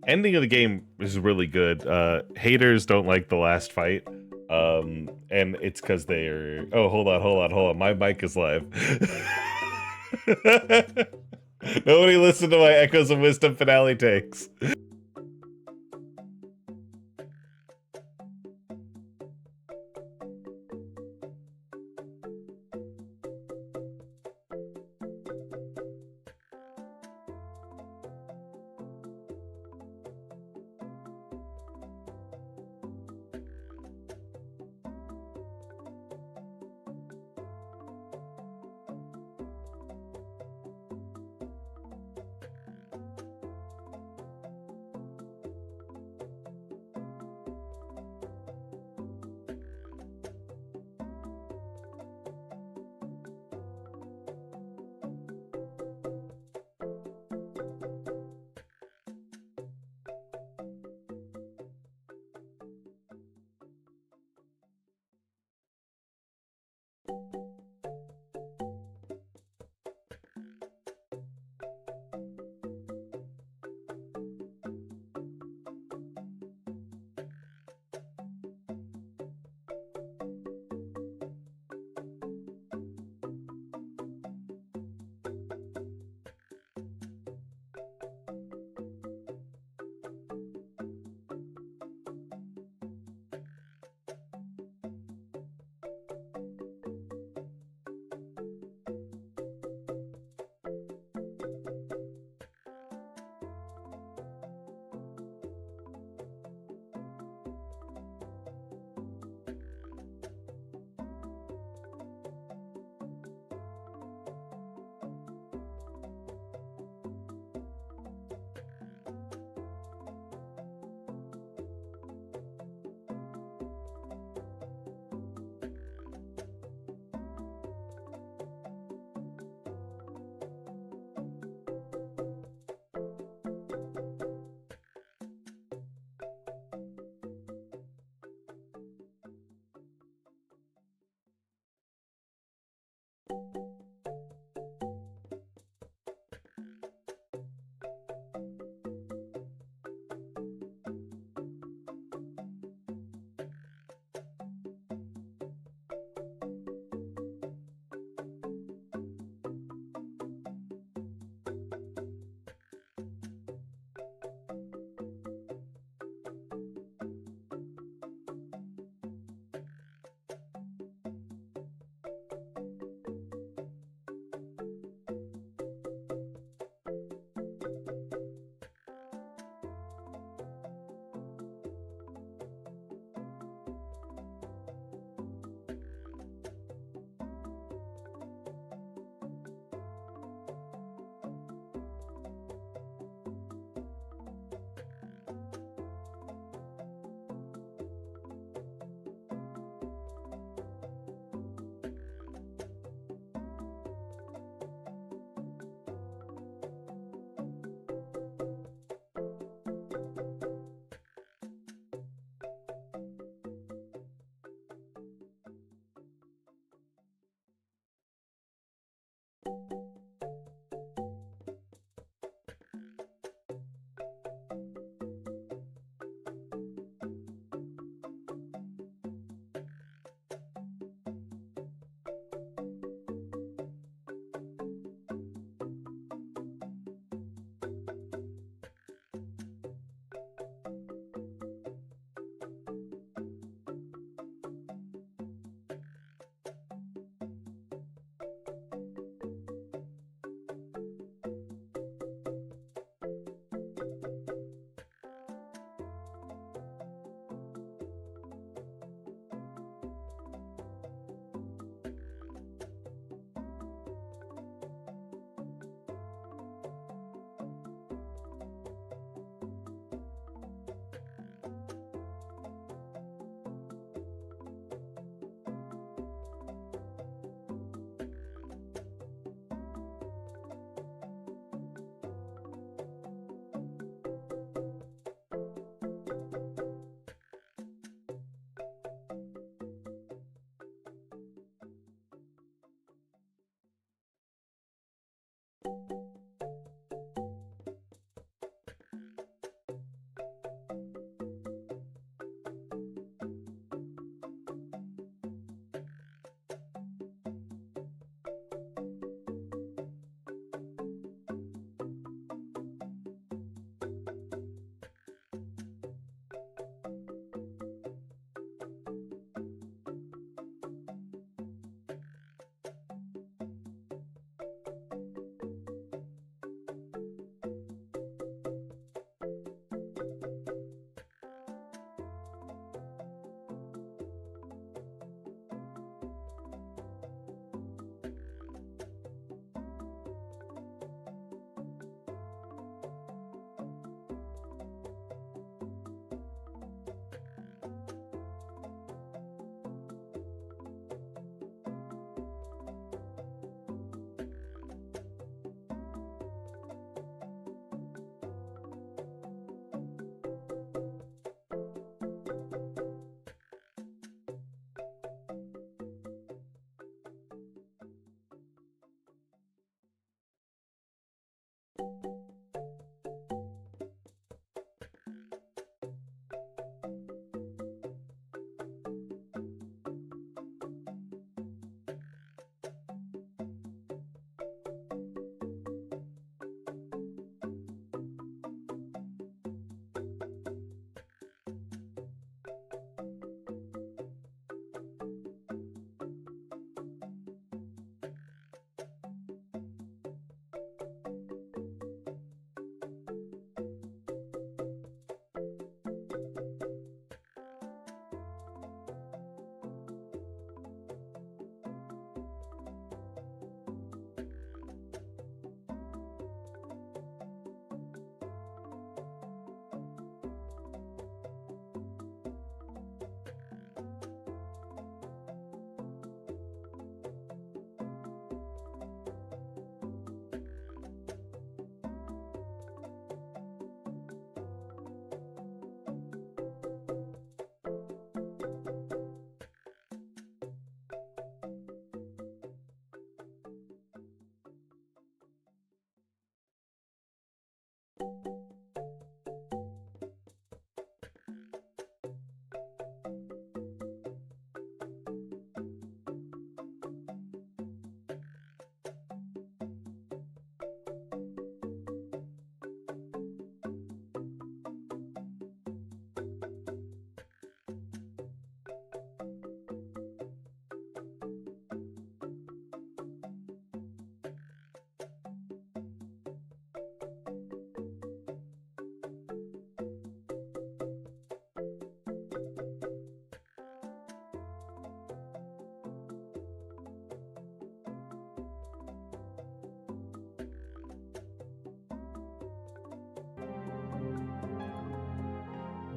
ending of the game is really good. Haters don't like the last fight. And it's because they're. Oh, hold on. My mic is live. Nobody listen to my Echoes of Wisdom finale takes.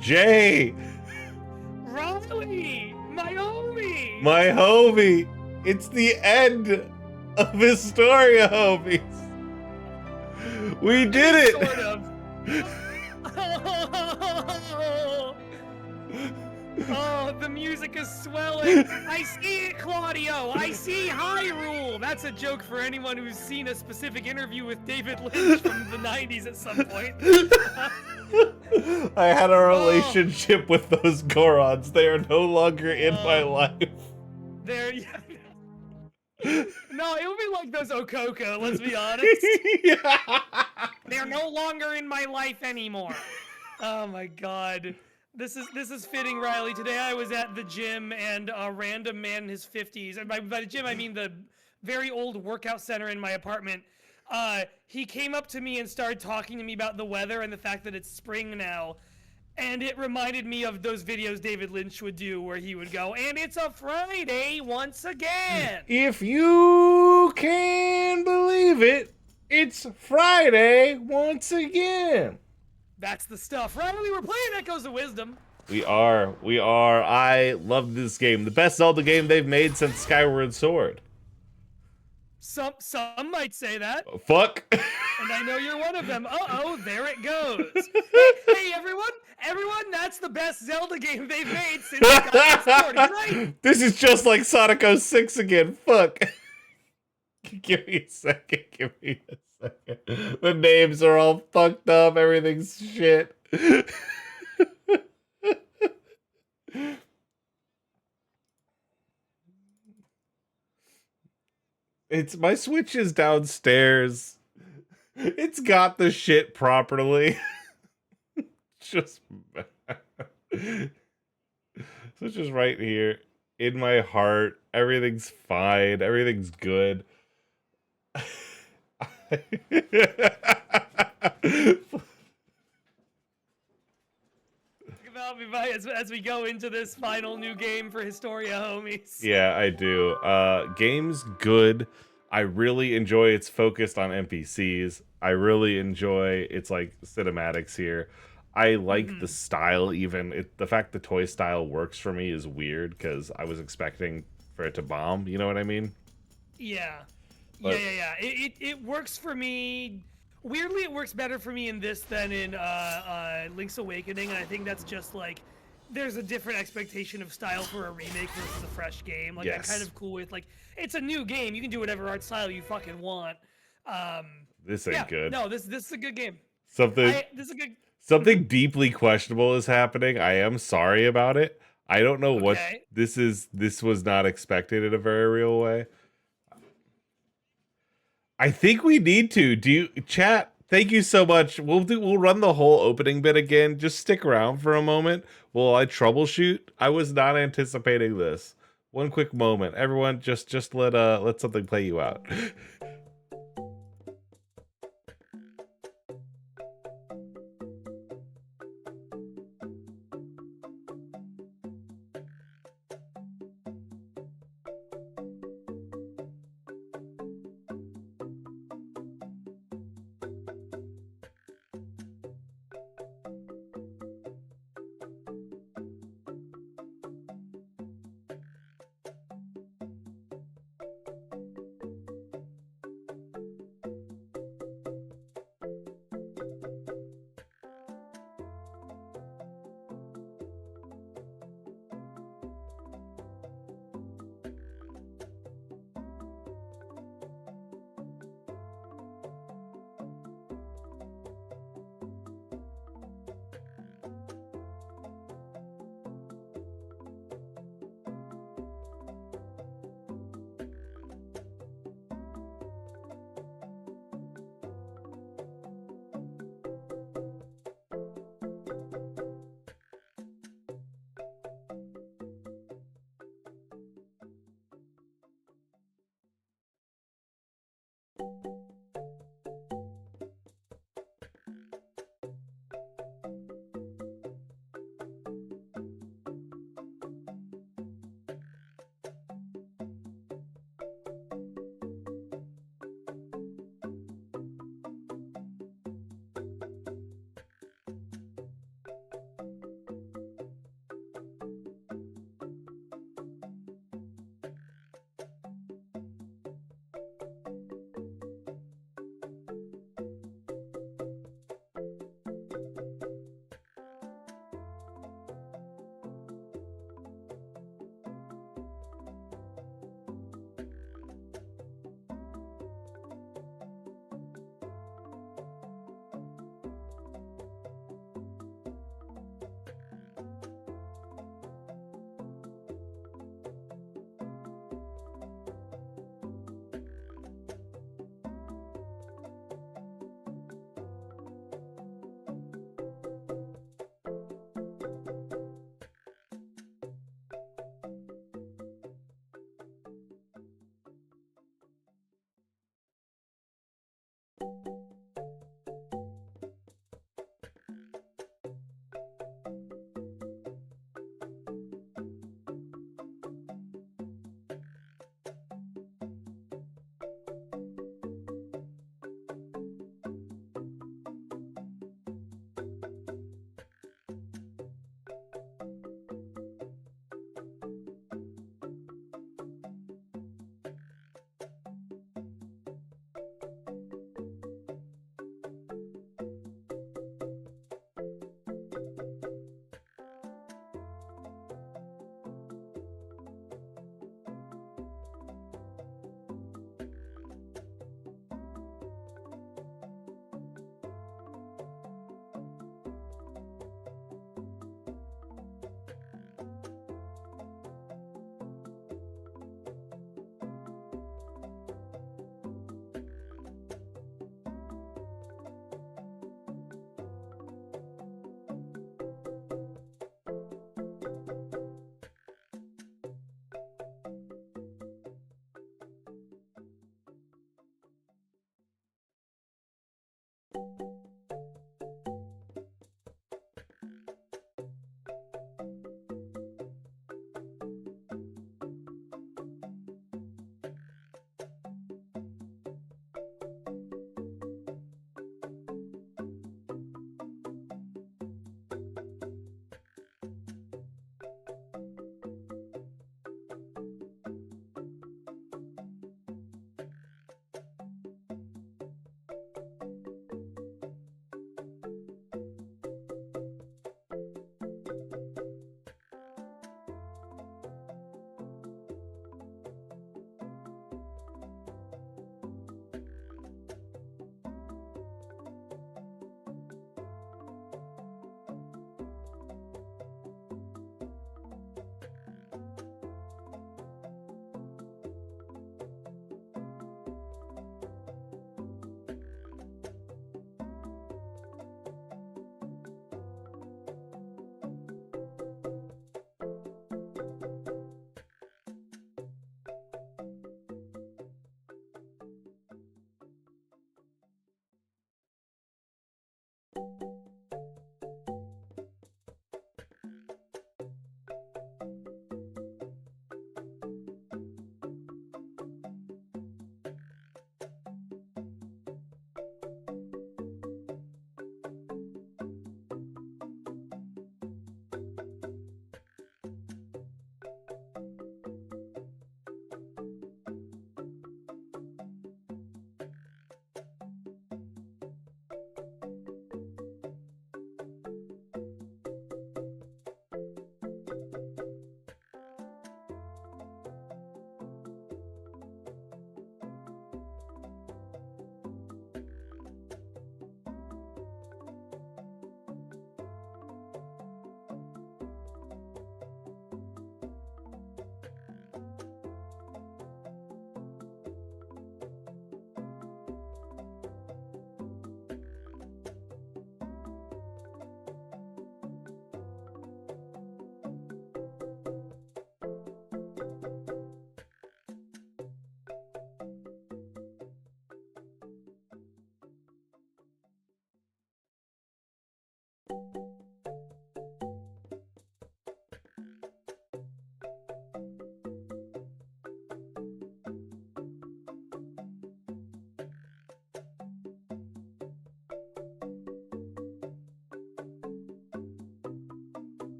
Jay! Riley! My homie! My homie! It's the end of Historia Homies! We did it! Sort of. Oh, the music is swelling. I see it, Claudio. I see Hyrule. That's a joke for anyone who's seen a specific interview with David Lynch from the 90s at some point. I had a relationship with those Gorons. They are no longer in my life. They're... No, it would be like those Okoko, let's be honest. Yeah. They're no longer in my life anymore. Oh my god. This is fitting, Riley. Today I was at the gym and a random man in his 50s, and by the gym I mean the very old workout center in my apartment. He came up to me and started talking to me about the weather and the fact that it's spring now. And it reminded me of those videos David Lynch would do where he would go, and it's a Friday once again. If you can believe it, it's Friday once again. That's the stuff. Riley, we're playing Echoes of Wisdom. We are. I love this game. The best Zelda game they've made since Skyward Sword. Some might say that. Fuck. And I know you're one of them. Uh-oh, there it goes. Hey, everyone, that's the best Zelda game they've made since Skyward Sword, right? This is just like Sonic 06 again. Fuck. Give me a second. The names are all fucked up. Everything's shit. My Switch is downstairs. It's got the shit properly. Just Switch is right here in my heart. Everything's fine. Everything's good. About me as we go into this final new game for Historia Homies. Yeah, I do. Game's good. I really enjoy its focused on NPCs. I really enjoy its like cinematics here. I like the style even. The fact the toy style works for me is weird because I was expecting for it to bomb, you know what I mean? Yeah. But, yeah. It works for me. Weirdly, it works better for me in this than in Link's Awakening, and I think that's just like there's a different expectation of style for a remake versus a fresh game. Like yes. I'm kind of cool with like it's a new game. You can do whatever art style you fucking want. This ain't good. No, this is a good game. Something deeply questionable is happening. I am sorry about it. I don't know what this is. This was not expected in a very real way. I think we need to. Do you chat? Thank you so much. We'll run the whole opening bit again. Just stick around for a moment while I troubleshoot. I was not anticipating this. One quick moment. Everyone just let something play you out.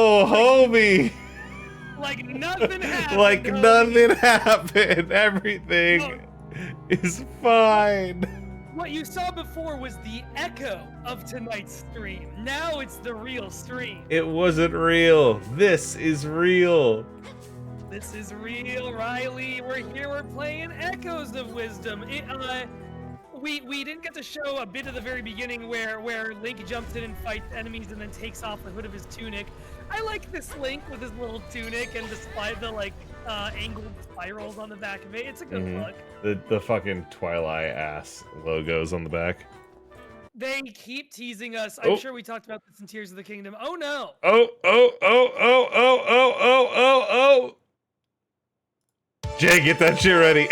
Oh, homie. Like nothing happened. Like homie. nothing happened. Everything No. is fine. What you saw before was the echo of tonight's stream. Now it's the real stream. It wasn't real. This is real. This is real, Riley. We're here. We're playing Echoes of Wisdom. We didn't get to show a bit of the very beginning where Link jumps in and fights enemies and then takes off the hood of his tunic. I like this Link with his little tunic and despite the angled spirals on the back of it. It's a good look. The fucking Twilight ass logos on the back. They keep teasing us. I'm sure we talked about this in Tears of the Kingdom. Oh no. Oh. Jay, get that shit ready.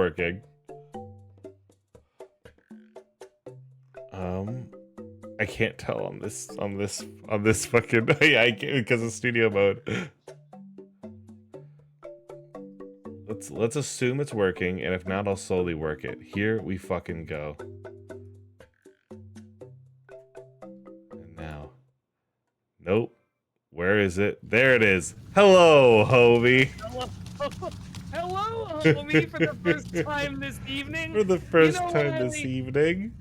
working. I can't tell on this fucking yeah, I can't because of studio mode. Let's assume it's working, and if not, I'll slowly work it. Here we fucking go. And now. Nope. Where is it? There it is. Hello, homie. Hello, hello, homie, for the first time this evening. For the first time Riley, this evening.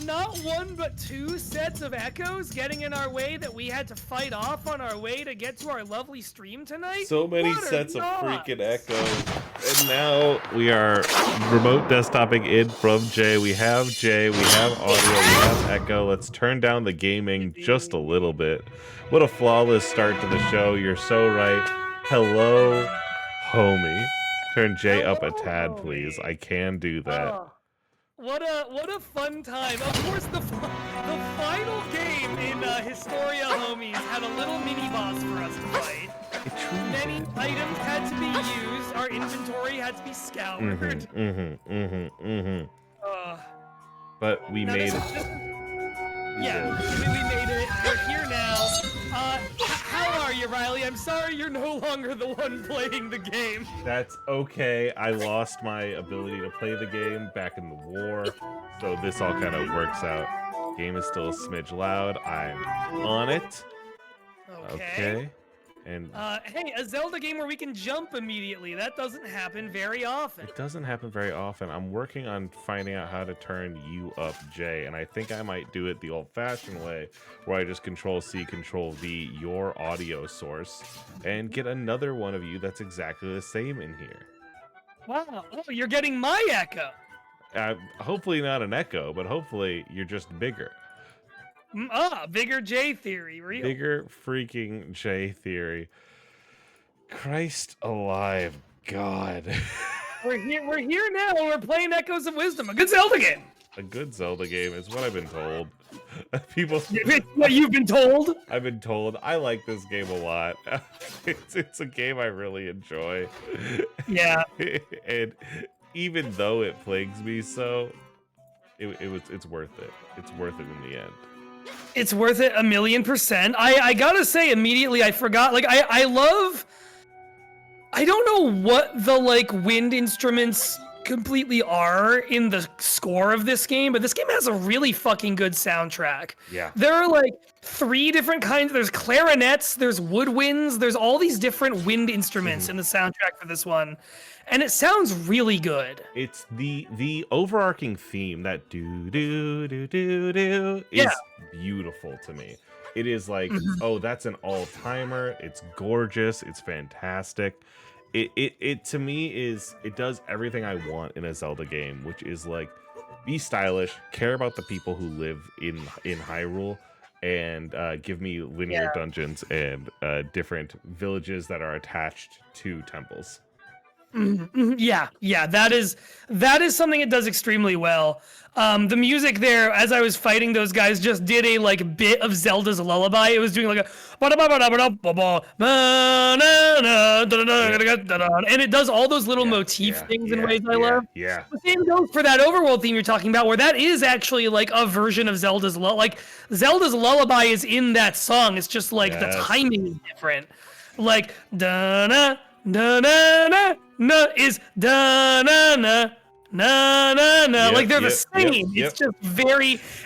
Not one but two sets of echoes getting in our way that we had to fight off on our way to get to our lovely stream tonight. So many What sets of nuts? freaking echoes. And now we are remote desktoping in from Jay. We have Jay, we have audio, we have echo. Let's turn down the gaming just a little bit. What a flawless start to the show. You're so right. Hello, homie. Turn Jay up a tad, please. I can do that. What a fun time. Of course, the final game in Historia Homies had a little mini-boss for us to fight. Many items had to be used. Our inventory had to be scoured. But we made it. Yeah, we made it. We're here now. How are you, Riley? I'm sorry you're no longer the one playing the game. That's okay. I lost my ability to play the game back in the war, so this all kind of works out. Game is still a smidge loud. I'm on it. Okay. And hey, a Zelda game where we can jump immediately. That doesn't happen very often. it doesn't happen very often. I'm working on finding out how to turn you up, Jay, and I think I might do it the old-fashioned way, where I just Control-C, Control-V your audio source, and get another one of you that's exactly the same in here. Wow. Oh, you're getting my echo. Hopefully not an echo, but hopefully you're just bigger. Bigger J theory, real. Bigger freaking J theory. Christ alive, God. We're here now, and we're playing Echoes of Wisdom, a good Zelda game. A good Zelda game is what I've been told. People. What you've been told? I've been told. I like this game a lot. It's a game I really enjoy. Yeah. And even though it plagues me so, it's worth it. It's worth it in the end. It's worth it 1,000,000%. I gotta say, immediately I forgot. Like I love. I don't know what the wind instruments completely are in the score of this game, but this game has a really fucking good soundtrack. Yeah. There are 3 different kinds. There's clarinets, there's woodwinds, there's all these different wind instruments in the soundtrack for this one. And it sounds really good. It's the overarching theme, that do do do do do, is beautiful to me. It is like, oh, that's an all-timer. It's gorgeous. It's fantastic. It to me is, it does everything I want in a Zelda game, which is be stylish, care about the people who live in Hyrule, and give me linear dungeons and different villages that are attached to temples. Yeah, that is something it does extremely well. The music there, as I was fighting those guys, just did a bit of Zelda's Lullaby. It was doing and it does all those little motif things in ways I love. Yeah. The same goes for that overworld theme you're talking about, where that is actually a version of Zelda's Zelda's Lullaby is in that song. It's just the timing is different. Da na na na na is da na na na na na. They're the same. It's just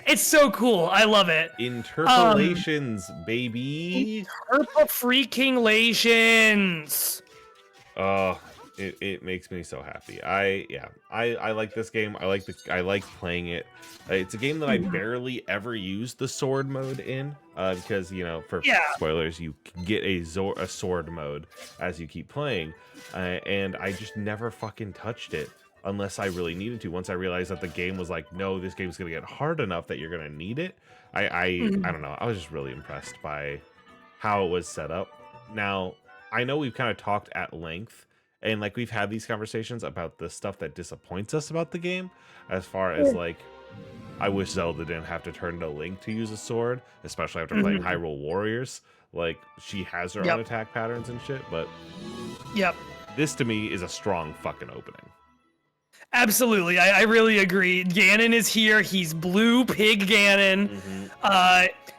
it's so cool. I love it. Interpolations, baby. Interpolations. Oh, it makes me so happy. I like this game. I like playing it. It's a game that I barely ever use the sword mode in, because for spoilers, you get a sword mode as you keep playing, and I just never fucking touched it unless I really needed to. Once I realized that the game was no, this game's gonna get hard enough that you're gonna need it. I don't know. I was just really impressed by how it was set up. Now, I know we've kind of talked at length, and we've had these conversations about the stuff that disappoints us about the game, as far as I wish Zelda didn't have to turn to Link to use a sword, especially after playing Hyrule Warriors. She has her own attack patterns and shit, but this to me is a strong fucking opening. Absolutely, I really agree. Ganon is here. He's Blue Pig Ganon.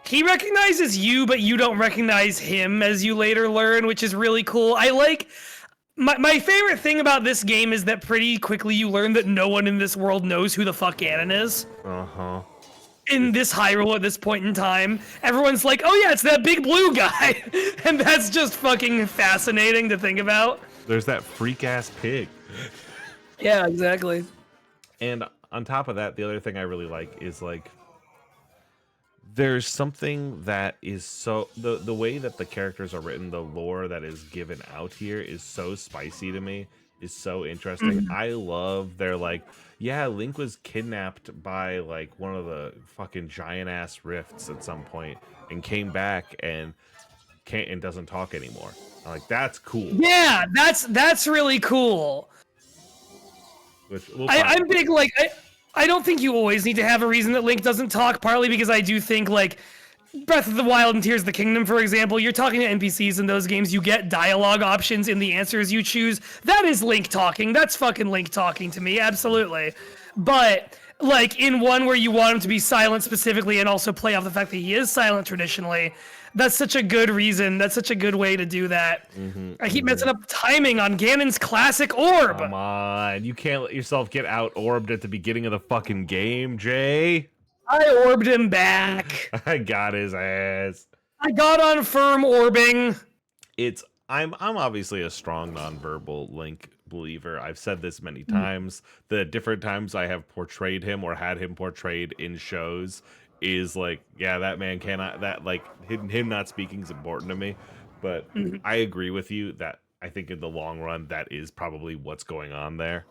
He recognizes you, but you don't recognize him, as you later learn, which is really cool. I like. My favorite thing about this game is that pretty quickly you learn that no one in this world knows who the fuck Ganon is. In this Hyrule at this point in time, everyone's like, oh yeah, it's that big blue guy. And that's just fucking fascinating to think about. There's that freak ass pig. Yeah, exactly. And on top of that, the other thing I really like is like there's something that is so the way that the characters are written, the lore that is given out here is so spicy to me, is so interesting. I love their like, yeah, Link was kidnapped by like one of the fucking giant ass rifts at some point and came back and can't and doesn't talk anymore. I'm like, that's cool. Yeah, that's really cool. Which I'm big like I don't think you always need to have a reason that Link doesn't talk, partly because I do think like Breath of the Wild and Tears of the Kingdom, for example, you're talking to NPCs in those games, you get dialogue options in the answers you choose. That is Link talking. That's fucking Link talking to me, absolutely. But like in one where you want him to be silent specifically and also play off the fact that he is silent traditionally, that's such a good reason. That's such a good way to do that. I keep messing up timing on Ganon's classic orb. Come on, you can't let yourself get out orbed at the beginning of the fucking game, Jay. I orbed him back. I got his ass. I got on firm orbing. I'm obviously a strong nonverbal Link believer. I've said this many times. The different times I have portrayed him or had him portrayed in shows is like, yeah, that man cannot, that like him not speaking is important to me. But I agree with you that I think in the long run that is probably what's going on there.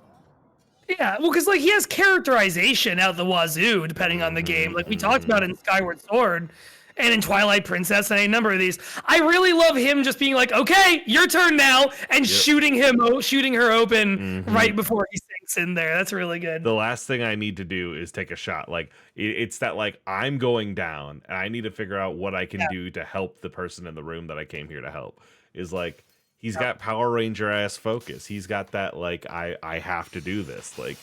Yeah, well, because like he has characterization out the wazoo depending on the game. Like we talked about in Skyward Sword and in Twilight Princess and a number of these. I really love him just being like, okay, your turn now, and shooting her open right before he sinks in there. That's really good. The last thing I need to do is take a shot. Like it's that like I'm going down and I need to figure out what I can do to help the person in the room that I came here to help. Is like he's got Power Ranger ass focus. He's got that like I have to do this. Like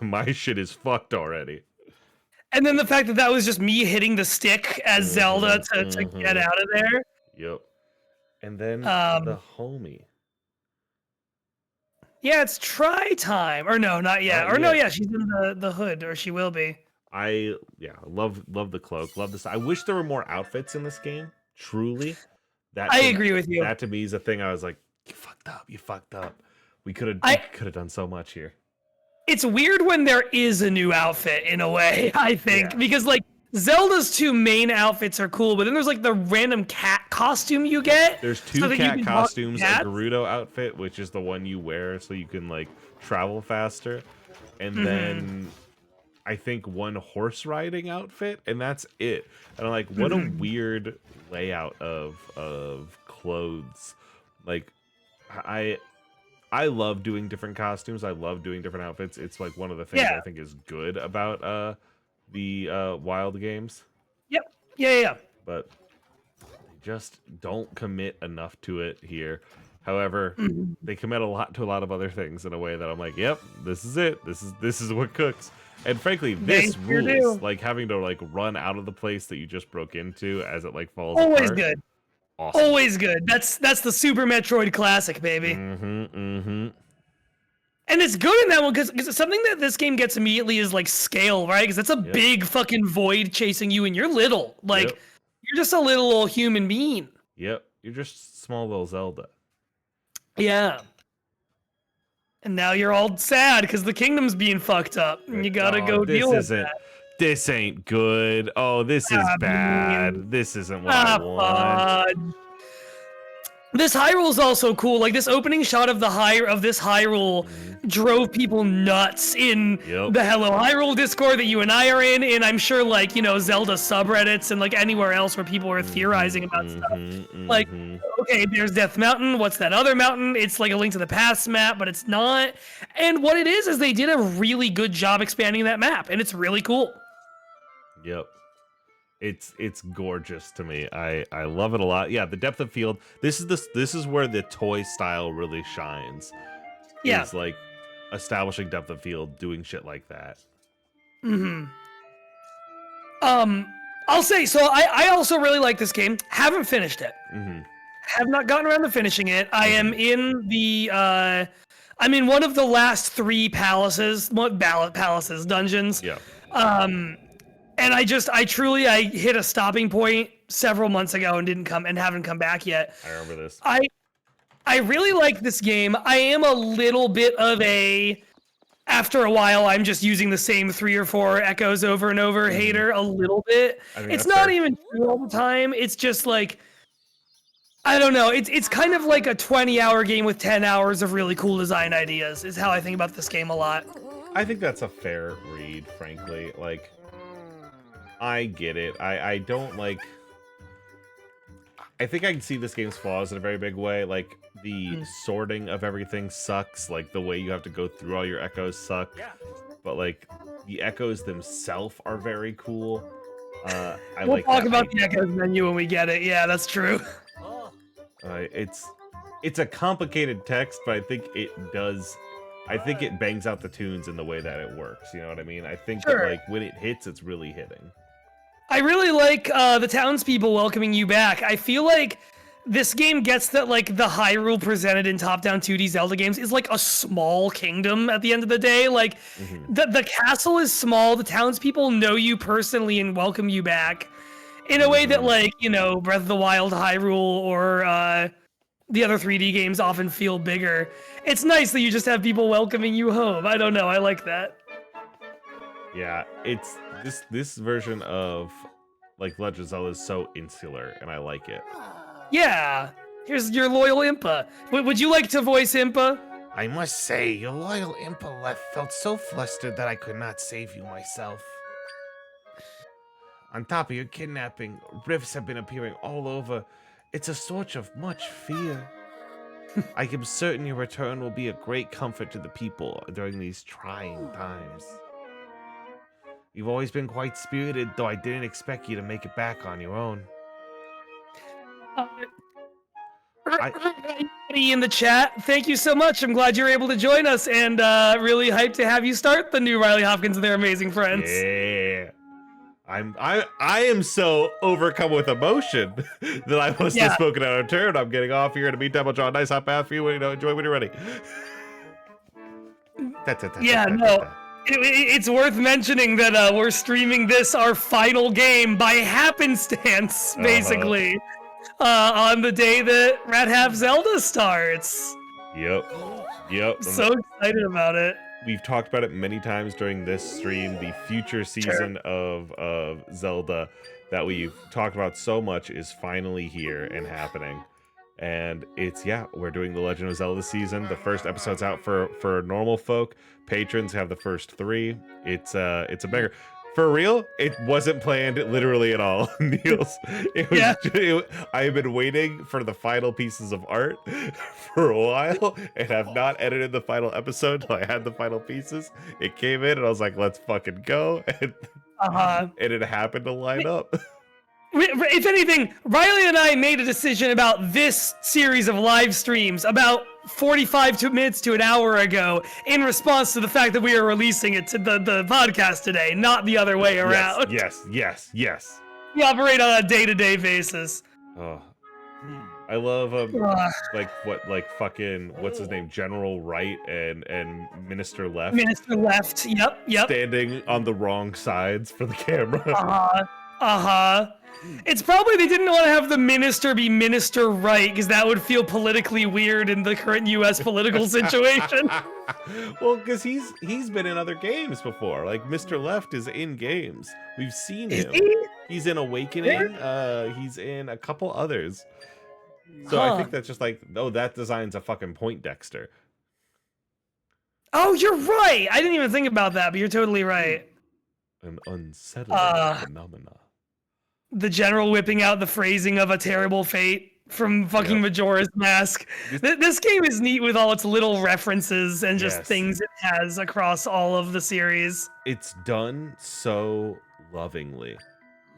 my shit is fucked already. And then the fact that was just me hitting the stick as Zelda to get out of there. Yep. And then the homie. Yeah, it's try time. Or no, not yet. No, yeah, she's in the hood, or she will be. I love the cloak. Love this. I wish there were more outfits in this game. Truly. I agree with you. That to me is a thing I was like, you fucked up. We could have done so much here. It's weird when there is a new outfit in a way, I think, because like Zelda's two main outfits are cool, but then there's like the random cat costume you get. There's two cat costumes, a Gerudo outfit, which is the one you wear so you can like travel faster, and then I think one horse riding outfit, and that's it. And I'm like, what a weird layout of clothes. Like I love doing different costumes. I love doing different outfits. It's like one of the things I think is good about the Wild games. Yep. Yeah. But they just don't commit enough to it here. However, they commit a lot to a lot of other things in a way that I'm like, yep, this is it. This is what cooks. And frankly, this rules. Like having to like run out of the place that you just broke into as it like falls apart. Always good. Awesome. Always good. That's the Super Metroid classic, baby. And it's good in that one because something that this game gets immediately is like scale, right? Because that's a big fucking void chasing you, and you're little. Like you're just a little human being. Yep, you're just small little Zelda. Yeah. And now you're all sad because the kingdom's being fucked up, and you gotta go deal with that. This ain't good. Oh, this is bad. This isn't what I want. This Hyrule is also cool. Like this opening shot of this Hyrule drove people nuts in the Hello Hyrule Discord that you and I are in, and I'm sure like, you know, Zelda subreddits and like anywhere else where people are theorizing about stuff. Like, okay, there's Death Mountain. What's that other mountain? It's like a Link to the Past map, but it's not. And what it is they did a really good job expanding that map, and it's really cool. Yep. It's gorgeous to me. I love it a lot. Yeah, the depth of field. This is where the toy style really shines. Yeah. It's like establishing depth of field, doing shit like that. Mm-hmm. I'll say, so I also really like this game. Haven't finished it. Mm-hmm. Have not gotten around to finishing it. I am in the, I'm in one of the last 3 palaces, dungeons. Yeah. And I hit a stopping point several months ago and haven't come back yet. I remember this. I really like this game. I am a little bit of after a while, I'm just using the same 3 or 4 echoes over and over hater a little bit. It's not even true all the time. It's just like, I don't know. It's kind of like a 20-hour game with 10 hours of really cool design ideas is how I think about this game a lot. I think that's a fair read, frankly. Like, I get it. I don't like... I think I can see this game's flaws in a very big way. Like, the sorting of everything sucks. Like, the way you have to go through all your echoes suck. Yeah. But, like, the echoes themselves are very cool. We'll talk about the echoes menu when we get it. Yeah, that's true. It's a complicated text, but I think it bangs out the tunes in the way that it works. You know what I mean? I think that, like, when it hits, it's really hitting. I really like the townspeople welcoming you back. I feel like this game gets that, like, the Hyrule presented in top-down 2D Zelda games is like a small kingdom at the end of the day. Like, the castle is small, the townspeople know you personally and welcome you back in a way that, like, you know, Breath of the Wild, Hyrule, or the other 3D games often feel bigger. It's nice that you just have people welcoming you home. I don't know, I like that. Yeah, it's this version of, like, Legend of Zelda is so insular, and I like it. Yeah, here's your loyal Impa. Would you like to voice Impa? I must say, your loyal Impa left felt so flustered that I could not save you myself. On top of your kidnapping, rifts have been appearing all over. It's a source of much fear. I am certain your return will be a great comfort to the people during these trying times. You've always been quite spirited, though I didn't expect you to make it back on your own. Everybody in the chat, thank you so much. I'm glad you're able to join us, and really hyped to have you start the new Riley Hopkins and Their Amazing Friends. Yeah. I am so overcome with emotion that I must have spoken out of turn. I'm getting off here. In the meantime, I'll draw a nice hot path for you. Enjoy when you're ready. It's worth mentioning that we're streaming this, our final game, by happenstance, basically, on the day that Red Half Zelda starts. Yep. So excited about it. We've talked about it many times during this stream. The future season of Zelda that we've talked about so much is finally here and happening. And we're doing the Legend of Zelda season. The first episode's out for normal folk. Patrons have the first 3. It's a banger. For real, it wasn't planned literally at all, Niels. I have been waiting for the final pieces of art for a while and have not edited the final episode until I had the final pieces. It came in and I was like, let's fucking go. And it happened to line up. If anything, Riley and I made a decision about this series of live streams about 45 minutes to an hour ago in response to the fact that we are releasing it to the podcast today, not the other way around. Yes. We operate on a day-to-day basis. Oh, I love what's his name, General Wright and Minister Left. Minister Left, yep. Standing on the wrong sides for the camera. It's probably they didn't want to have the minister be Minister Right, because that would feel politically weird in the current U.S. political situation. Well, because he's been in other games before. Like, Mr. Left is in games. We've seen him. He's in Awakening. He's in a couple others. So I think that's just like, that design's a fucking Poindexter. Oh, you're right. I didn't even think about that, but you're totally right. An unsettling phenomena. The general whipping out the phrasing of a terrible fate from fucking Majora's Mask. This game is neat with all its little references and just things it has across all of the series. It's done so lovingly.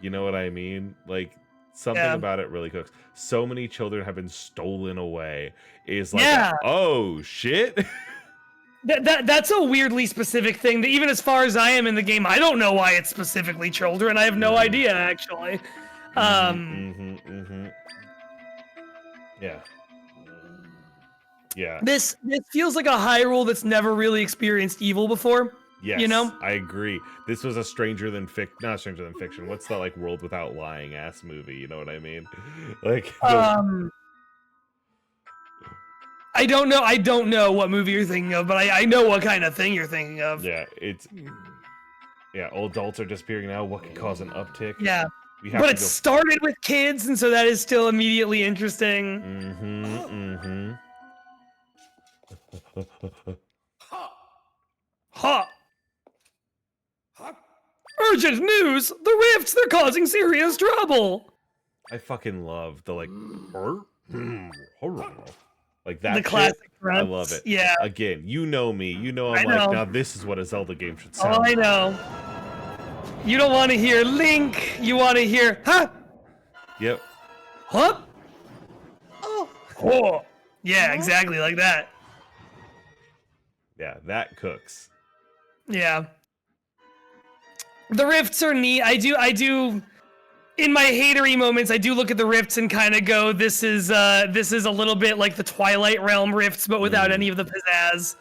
You know what I mean? Like, something about it really cooks. So many children have been stolen away. Is like, oh shit. That's a weirdly specific thing that even as far as I am in the game, I don't know why it's specifically children. I have no idea, actually. Yeah. Yeah. This feels like a Hyrule that's never really experienced evil before. Yes, You know? I agree. This was a not Stranger Than Fiction. What's the like World Without Lying ass movie? You know what I mean? Like, I don't know what movie you're thinking of, but I know what kind of thing you're thinking of. yeah, old adults are disappearing now. What could cause an uptick? Yeah. We have But to it started with kids, and so that is still immediately interesting. Ha! Urgent news! The rifts, they're causing serious trouble! I fucking love the like like that The classic shit. grunts. I love it. Yeah. Again, you know me. You know I'm I know. like, now this is what a Zelda game should sound Oh, I like. know. You don't want to hear Link. You want to hear, huh? Yep. Huh? Oh. Yeah, exactly like that. Yeah, that cooks. Yeah. The rifts are neat. I do. In my hatery moments, I do look at the rifts and kind of go, "This is a little bit like the Twilight Realm rifts, but without any of the pizzazz."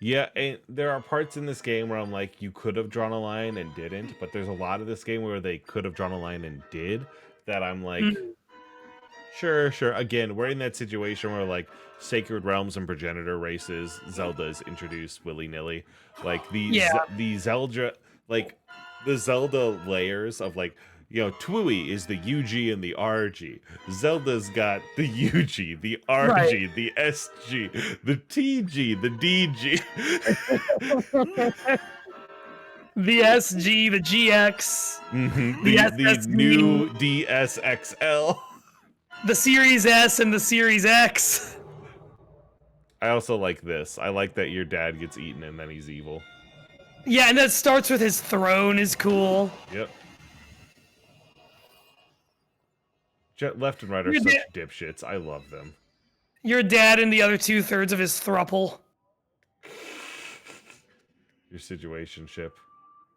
Yeah, and there are parts in this game where I'm like, you could have drawn a line and didn't, but there's a lot of this game where they could have drawn a line and did, that I'm like, sure. Again, we're in that situation where like Sacred Realms and Progenitor races, Zelda is introduced willy-nilly. Like the Zelda, like the Zelda layers of like, you know, Twiwi is the UG and the RG. Zelda's got the UG, the RG, the SG, the TG, the DG. The SG, the GX, the SSD, new DSXL. the Series S and the Series X. I also like this. I like that your dad gets eaten and then he's evil. Yeah, and that starts with his throne is cool. Yep. Left and right are such dipshits. I love them. Your dad and the other 2/3 of his thruple. Your situationship.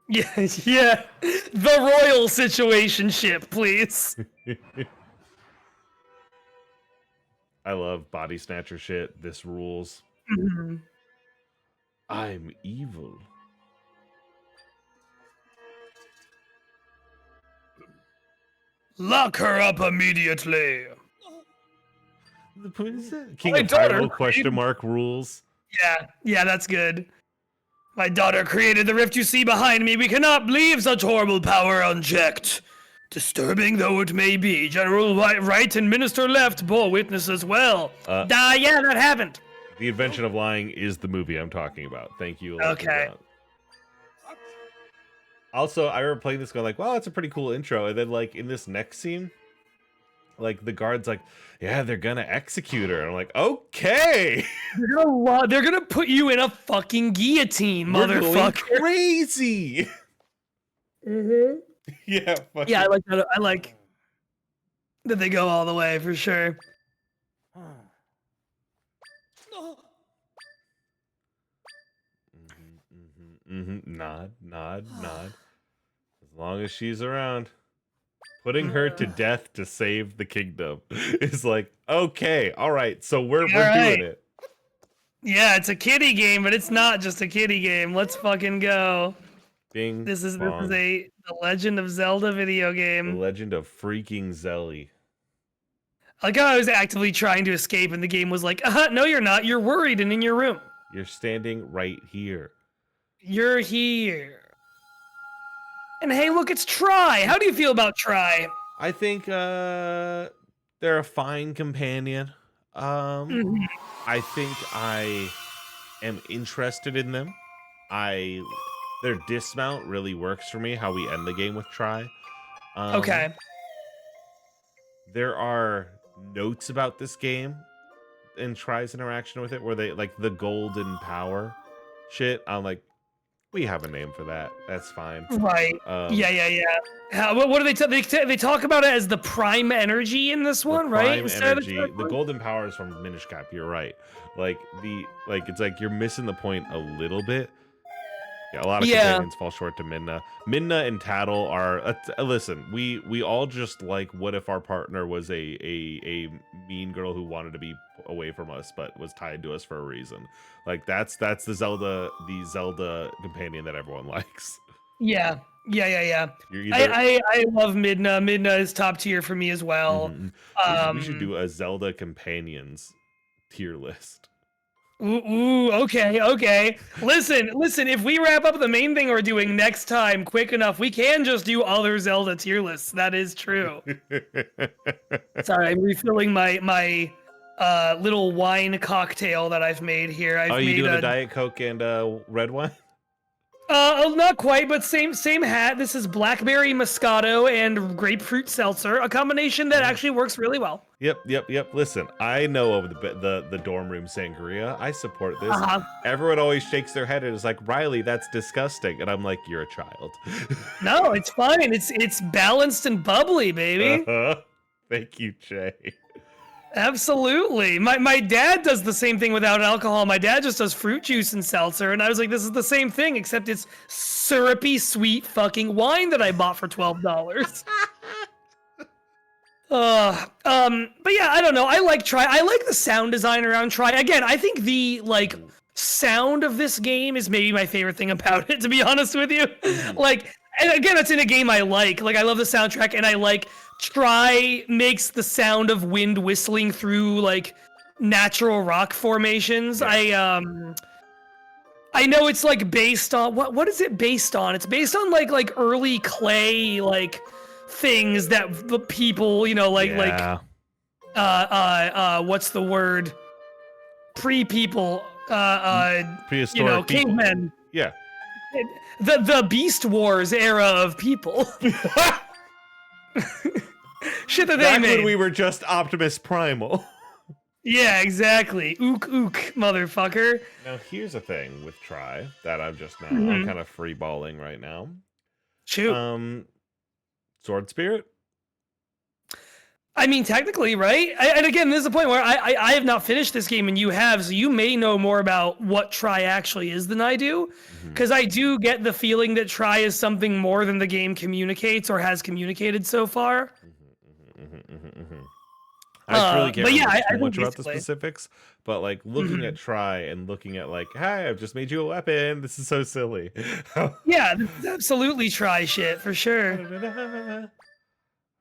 Yeah. The royal situationship, please. I love body snatcher shit. This rules. I'm evil. Lock her up immediately. King of Hyrule question mark rules. Yeah, that's good. My daughter created the rift you see behind me. We cannot leave such horrible power unchecked. Disturbing though it may be, General Right and Minister Left bore witness as well. Yeah, that happened. The Invention of Lying is the movie I'm talking about. Thank you. Okay. Also, I remember playing this going like, wow, that's a pretty cool intro. And then like in this next scene, like the guard's like, yeah, they're gonna execute her. And I'm like, okay. They're gonna put you in a fucking guillotine, motherfucker. We're crazy. Yeah. Yeah, I like that. I like that they go all the way for sure. Nod. As long as she's around. Putting her to death to save the kingdom is like, okay, all right, so we're doing it. Yeah, it's a kiddie game, but it's not just a kiddie game. Let's fucking go. Bing. This is the Legend of Zelda video game. The Legend of freaking Zelly. Like how I was actively trying to escape, and the game was like, no, you're not. You're worried and in your room. You're standing right here. You're here. And hey, look, it's Tri. How do you feel about Tri? I think they're a fine companion. I think I am interested in them. Their dismount really works for me, how we end the game with Tri. Okay. There are notes about this game and Tri's interaction with it where they like the golden power shit. I'm like, We have a name for that. That's fine. Right. Yeah. What do they talk about it as the prime energy in this The one, right? prime Instead of energy, the golden powers from Minish Cap. You're right. Like it's like you're missing the point a little bit. Yeah, a lot of Yeah. companions fall short to Midna. Midna and Tattle are listen. We all just like, what if our partner was a mean girl who wanted to be away from us but was tied to us for a reason. Like that's the Zelda companion that everyone likes. Yeah. You're either I love Midna. Midna is top tier for me as well. Mhm. We should do a Zelda companions tier list. Ooh, okay. Listen, if we wrap up the main thing we're doing next time quick enough, we can just do other Zelda tier lists. That is true. Sorry, I'm refilling my little wine cocktail that I've made here. I've Oh, you made doing a Diet Coke and red wine? not quite, but same hat. This is blackberry Moscato and grapefruit seltzer, a combination that actually works really well. Yep. Listen, I know of the dorm room sangria. I support this. Uh-huh. Everyone always shakes their head and is like, Riley, that's disgusting. And I'm like, you're a child. No, it's fine. It's balanced and bubbly, baby. Thank you, Jay. Absolutely. My dad does the same thing without alcohol. My dad just does fruit juice and seltzer, and I was like, this is the same thing, except it's syrupy, sweet fucking wine that I bought for $12. But yeah, I don't know. I like Tri. I like the sound design around Tri. Again, I think the sound of this game is maybe my favorite thing about it, to be honest with you. Like, and again, it's in a game I like. Like, I love the soundtrack, and I like Tri makes the sound of wind whistling through like natural rock formations. Yeah. I know it's like based on what is it based on? It's based on like early clay like things that the people, what's the word? Pre-people, Prehistoric people. cavemen. Yeah. The Beast Wars era of people. Shit that they Back made. when we were just Optimus Primal. Yeah, exactly. Ook, motherfucker. Now, here's a thing with Tri that I'm just now, I'm kind of freeballing right now. Shoot. Sword Spirit? I mean, technically, right? And again, this is a point where I have not finished this game and you have, so you may know more about what Tri actually is than I do. Because I do get the feeling that Tri is something more than the game communicates or has communicated so far. I really can't remember I too much think about the specifics, but like looking at Tri and looking at like, hey, I've just made you a weapon. This is so silly. Yeah, this is absolutely Tri shit for sure.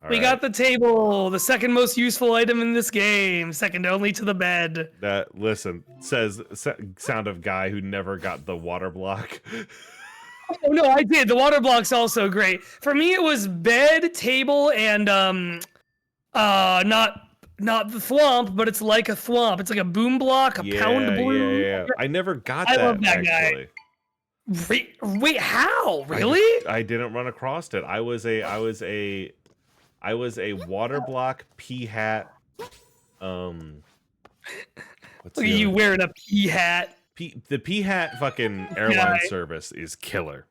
We got the table, the second most useful item in this game, second only to the bed. That, listen, says sound of guy who never got the water block. Oh no, I did. The water block's also great. For me, it was bed, table, and not the thwomp, but it's like a thwomp. It's like a boom block, a pound bloom. Yeah. I never got I that. love that actually. Guy. Wait, how? Really? I didn't run across it. I was a water block pea hat. Look at you wearing a pea hat. The pea hat fucking airline service is killer.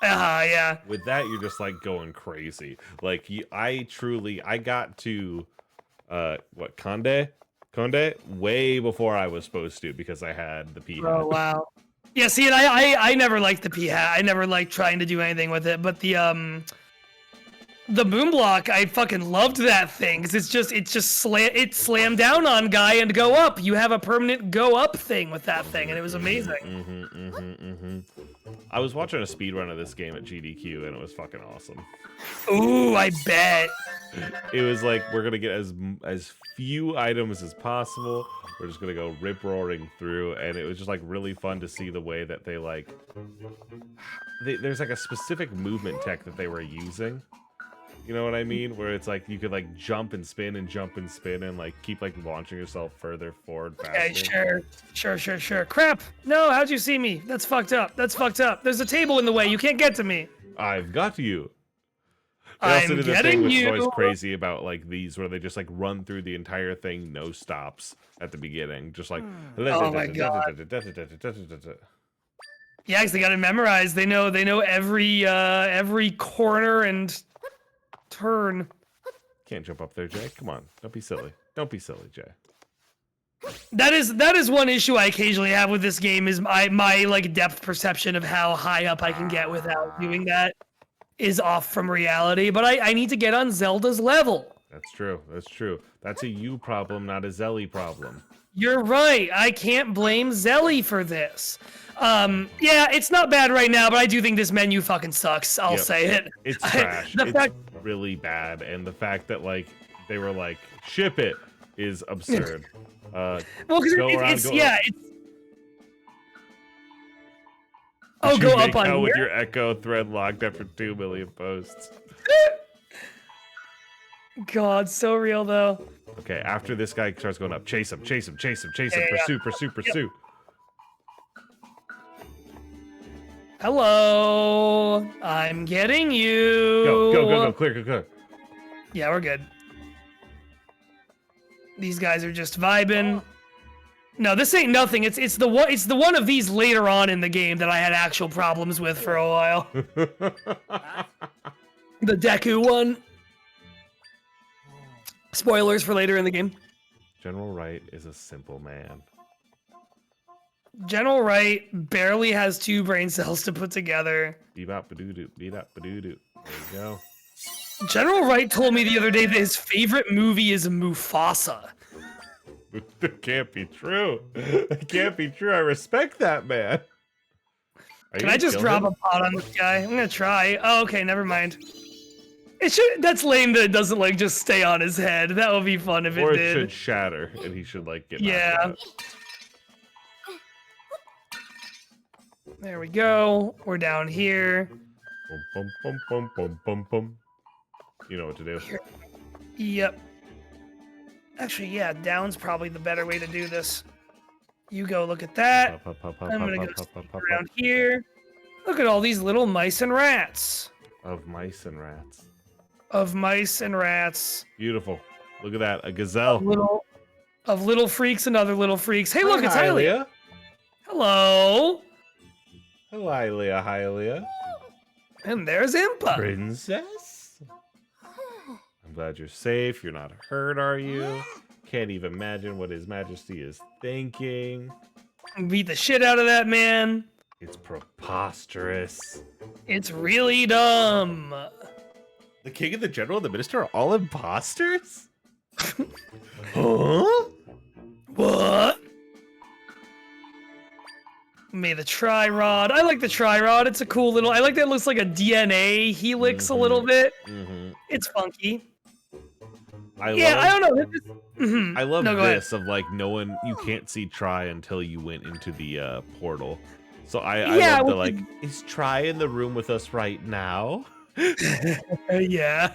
Yeah. With that, you're just like going crazy. Like I got to Conde way before I was supposed to because I had the pea hat. Oh wow. Yeah, see, and I never liked the pea hat. I never liked trying to do anything with it. But the boom block, I fucking loved that thing because it slammed down on guy and go up. You have a permanent go up thing with that thing, and it was amazing. I was watching a speedrun of this game at GDQ, and it was fucking awesome. Ooh, I bet. It was like, we're gonna get as few items as possible. We're just gonna go rip roaring through, and it was just like really fun to see the way that they like. There's like a specific movement tech that they were using. You know what I mean? Where it's like you could like jump and spin and like keep like launching yourself further forward faster. Okay, sure. Crap! No, how'd you see me? That's fucked up. There's a table in the way. You can't get to me. I've got you. I'm getting which you. is always crazy about like these, where they just like run through the entire thing, no stops at the beginning, just like. Oh my god. Yeah, because they got it memorized. They know every corner and turn. Can't jump up there, Jay. Come on. Don't be silly. Don't be silly, Jay. That is one issue I occasionally have with this game is my like depth perception of how high up I can get without doing that is off from reality. But I need to get on Zelda's level. That's true. That's true. That's a you problem, not a Zelly problem. You're right. I can't blame Zelly for this. Yeah, it's not bad right now, but I do think this menu fucking sucks. I'll say it. It's trash. It's really bad, and the fact that like they were like ship it is absurd. Well, because it's oh, go up on here with your echo thread locked after 2 million posts. God, so real though. Okay, after this guy starts going up, chase him, chase him, chase him, chase him, pursue, pursue, pursue. Hello, I'm getting you. Go, clear, clear. Yeah, we're good. These guys are just vibing. No, this ain't nothing. It's the one of these later on in the game that I had actual problems with for a while. The Deku one. Spoilers for later in the game. General Wright is a simple man. General Wright barely has 2 brain cells to put together. Bebop badoo-doo, bebop badoo-doo. There you go. General Wright told me the other day that his favorite movie is Mufasa. That can't be true. That can't be true. I respect that man. Can I just drop a pot on this guy? I'm gonna try. Oh, okay, never mind. It should. That's lame that it doesn't like just stay on his head. That would be fun if it did. Or it should shatter, and he should like get. Yeah. There we go. We're down here. Bum, bum, bum, bum, bum, bum. You know what to do. Here. Yep. Actually, yeah, down's probably the better way to do this. You go look at that. I'm gonna go around here. Look at all these little mice and rats. Of mice and rats. Of mice and rats. Beautiful. Look at that, a gazelle. Of little freaks and other little freaks. Hey, look, it's Hylia. Hello. Hello, Hylia, Hylia. And there's Impa. Princess? I'm glad you're safe. You're not hurt, are you? Can't even imagine what His Majesty is thinking. Beat the shit out of that man. It's preposterous. It's really dumb. The king and the general and the minister are all imposters? Huh? What? May the Tri-Rod. I like the Tri-Rod. It's a cool little... I like that it looks like a DNA helix a little bit. It's funky. I don't know. I love this of like no one... You can't see Tri until you went into the portal. So I love the like... Is Tri in the room with us right now? Yeah.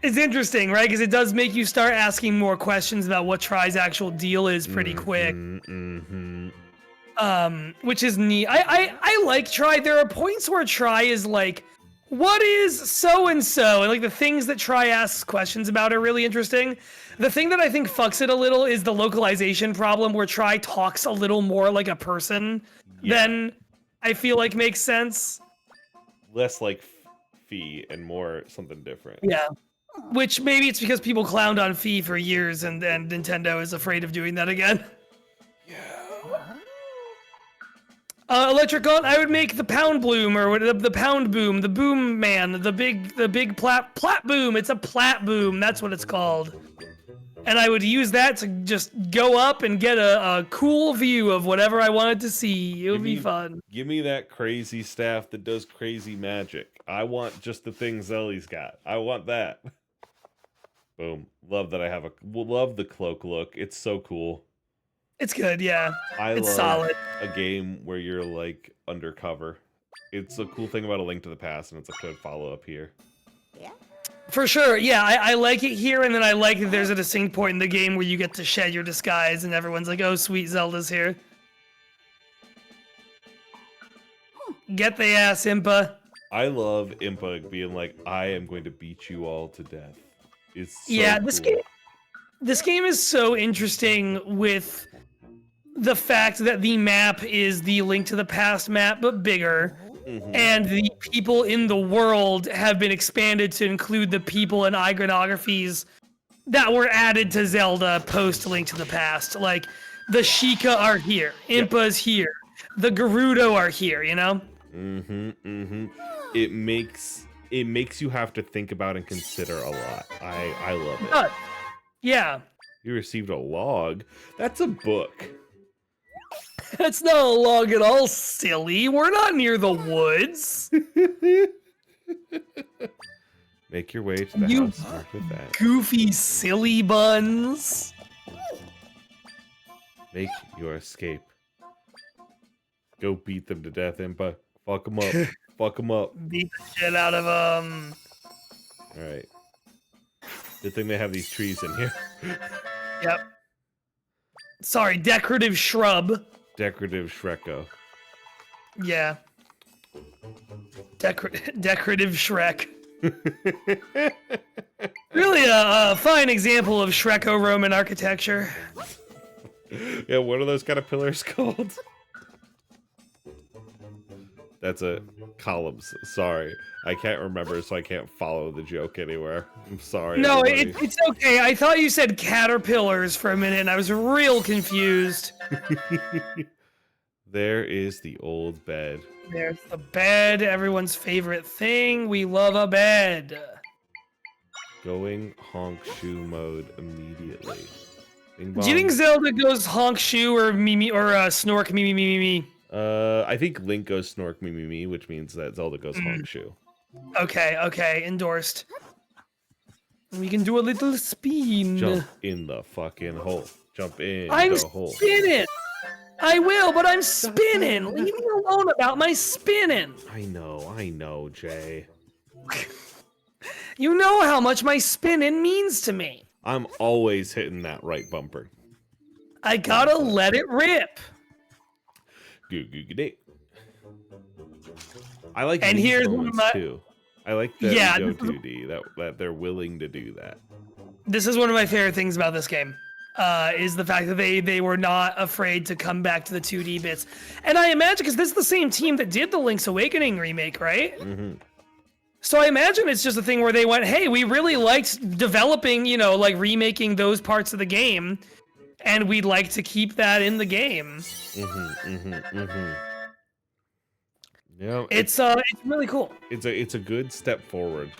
It's interesting, right? Because it does make you start asking more questions about what Tri's actual deal is pretty quick. Which is neat. I like Tri. There are points where Tri is like, what is so-and-so? And like the things that Tri asks questions about are really interesting. The thing that I think fucks it a little is the localization problem where Tri talks a little more like a person than I feel like makes sense. Less like Fee and more something different. Yeah. Which maybe it's because people clowned on Fee for years and then Nintendo is afraid of doing that again. Electricon, I would make the Pound Bloom or the Pound Boom, the Boom Man, the big plat boom. It's a plat boom. That's what it's called. And I would use that to just go up and get a cool view of whatever I wanted to see. It would be fun. Give me that crazy staff that does crazy magic. I want just the thing Zelly's got. I want that. Boom. Love that love the cloak look. It's so cool. It's good, yeah. It's love solid. A game where you're like undercover. It's a cool thing about A Link to the Past, and it's a good follow-up here. Yeah. For sure, yeah. I like it here, and then I like that there's a distinct point in the game where you get to shed your disguise, and everyone's like, oh, sweet, Zelda's here. Get the ass, Impa. I love Impa being like, I am going to beat you all to death. It's so yeah, cool. This game is so interesting with the fact that the map is the Link to the Past map, but bigger. And the people in the world have been expanded to include the people and iconographies that were added to Zelda post Link to the Past. Like, the Sheikah are here, Impa's here, the Gerudo are here, you know? It makes you have to think about and consider a lot. I love it. Yeah. You received a log. That's a book. That's not a log at all, silly. We're not near the woods. Make your way to the house. Start with that. Goofy silly buns. Make your escape. Go beat them to death, Impa. Fuck them up. Fuck them up. Beat the shit out of them. Alright. Good thing they have these trees in here. Yep. Sorry, decorative shrub. Decorative Shreko. Yeah. Decorative Shrek. Really a fine example of Shreko-Roman architecture. Yeah, what are those kind of pillars called? That's a columns. Sorry. I can't remember, so I can't follow the joke anywhere. I'm sorry. No, it's okay. I thought you said caterpillars for a minute, and I was real confused. There is the old bed. There's the bed, everyone's favorite thing. We love a bed. Going honk shoe mode immediately. Bing Do you think Zelda goes honk shoe or mimi or snork me me me me? I think Link goes snork me me me, which means that Zelda goes honk shoe. Okay, endorsed. We can do a little spin. Jump in the fucking hole. Jump in I'm the hole. spinning. I will, but I'm spinning. Leave me alone about my spinning. I know, Jay. You know how much my spinning means to me. I'm always hitting that right bumper. I gotta let it rip. I like and these here's one of moments my too. I like that Yeah, we go 2D, that they're willing to do that. This is one of my favorite things about this game. Is the fact that they were not afraid to come back to the 2D bits. And I imagine, because this is the same team that did the Link's Awakening remake, right? Mm-hmm. So I imagine it's just a thing where they went, hey, we really liked developing, like remaking those parts of the game, and we'd like to keep that in the game. Yeah, it's really cool. It's a good step forward.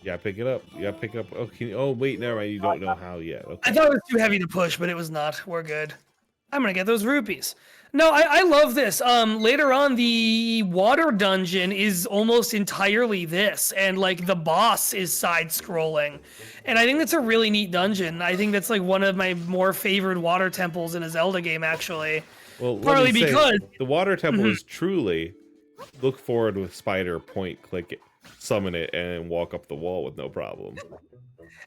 Yeah, pick it up. Yeah, pick up. Oh, wait, never mind. You don't know how yet. Okay. I thought it was too heavy to push, but it was not. We're good. I'm gonna get those rupees. No, I love this. Later on, the water dungeon is almost entirely this, and like the boss is side-scrolling, and I think that's a really neat dungeon. I think that's like one of my more favored water temples in a Zelda game, actually. Well, partly because the water temple is truly look forward with spider, point, click it, summon it, and walk up the wall with no problem.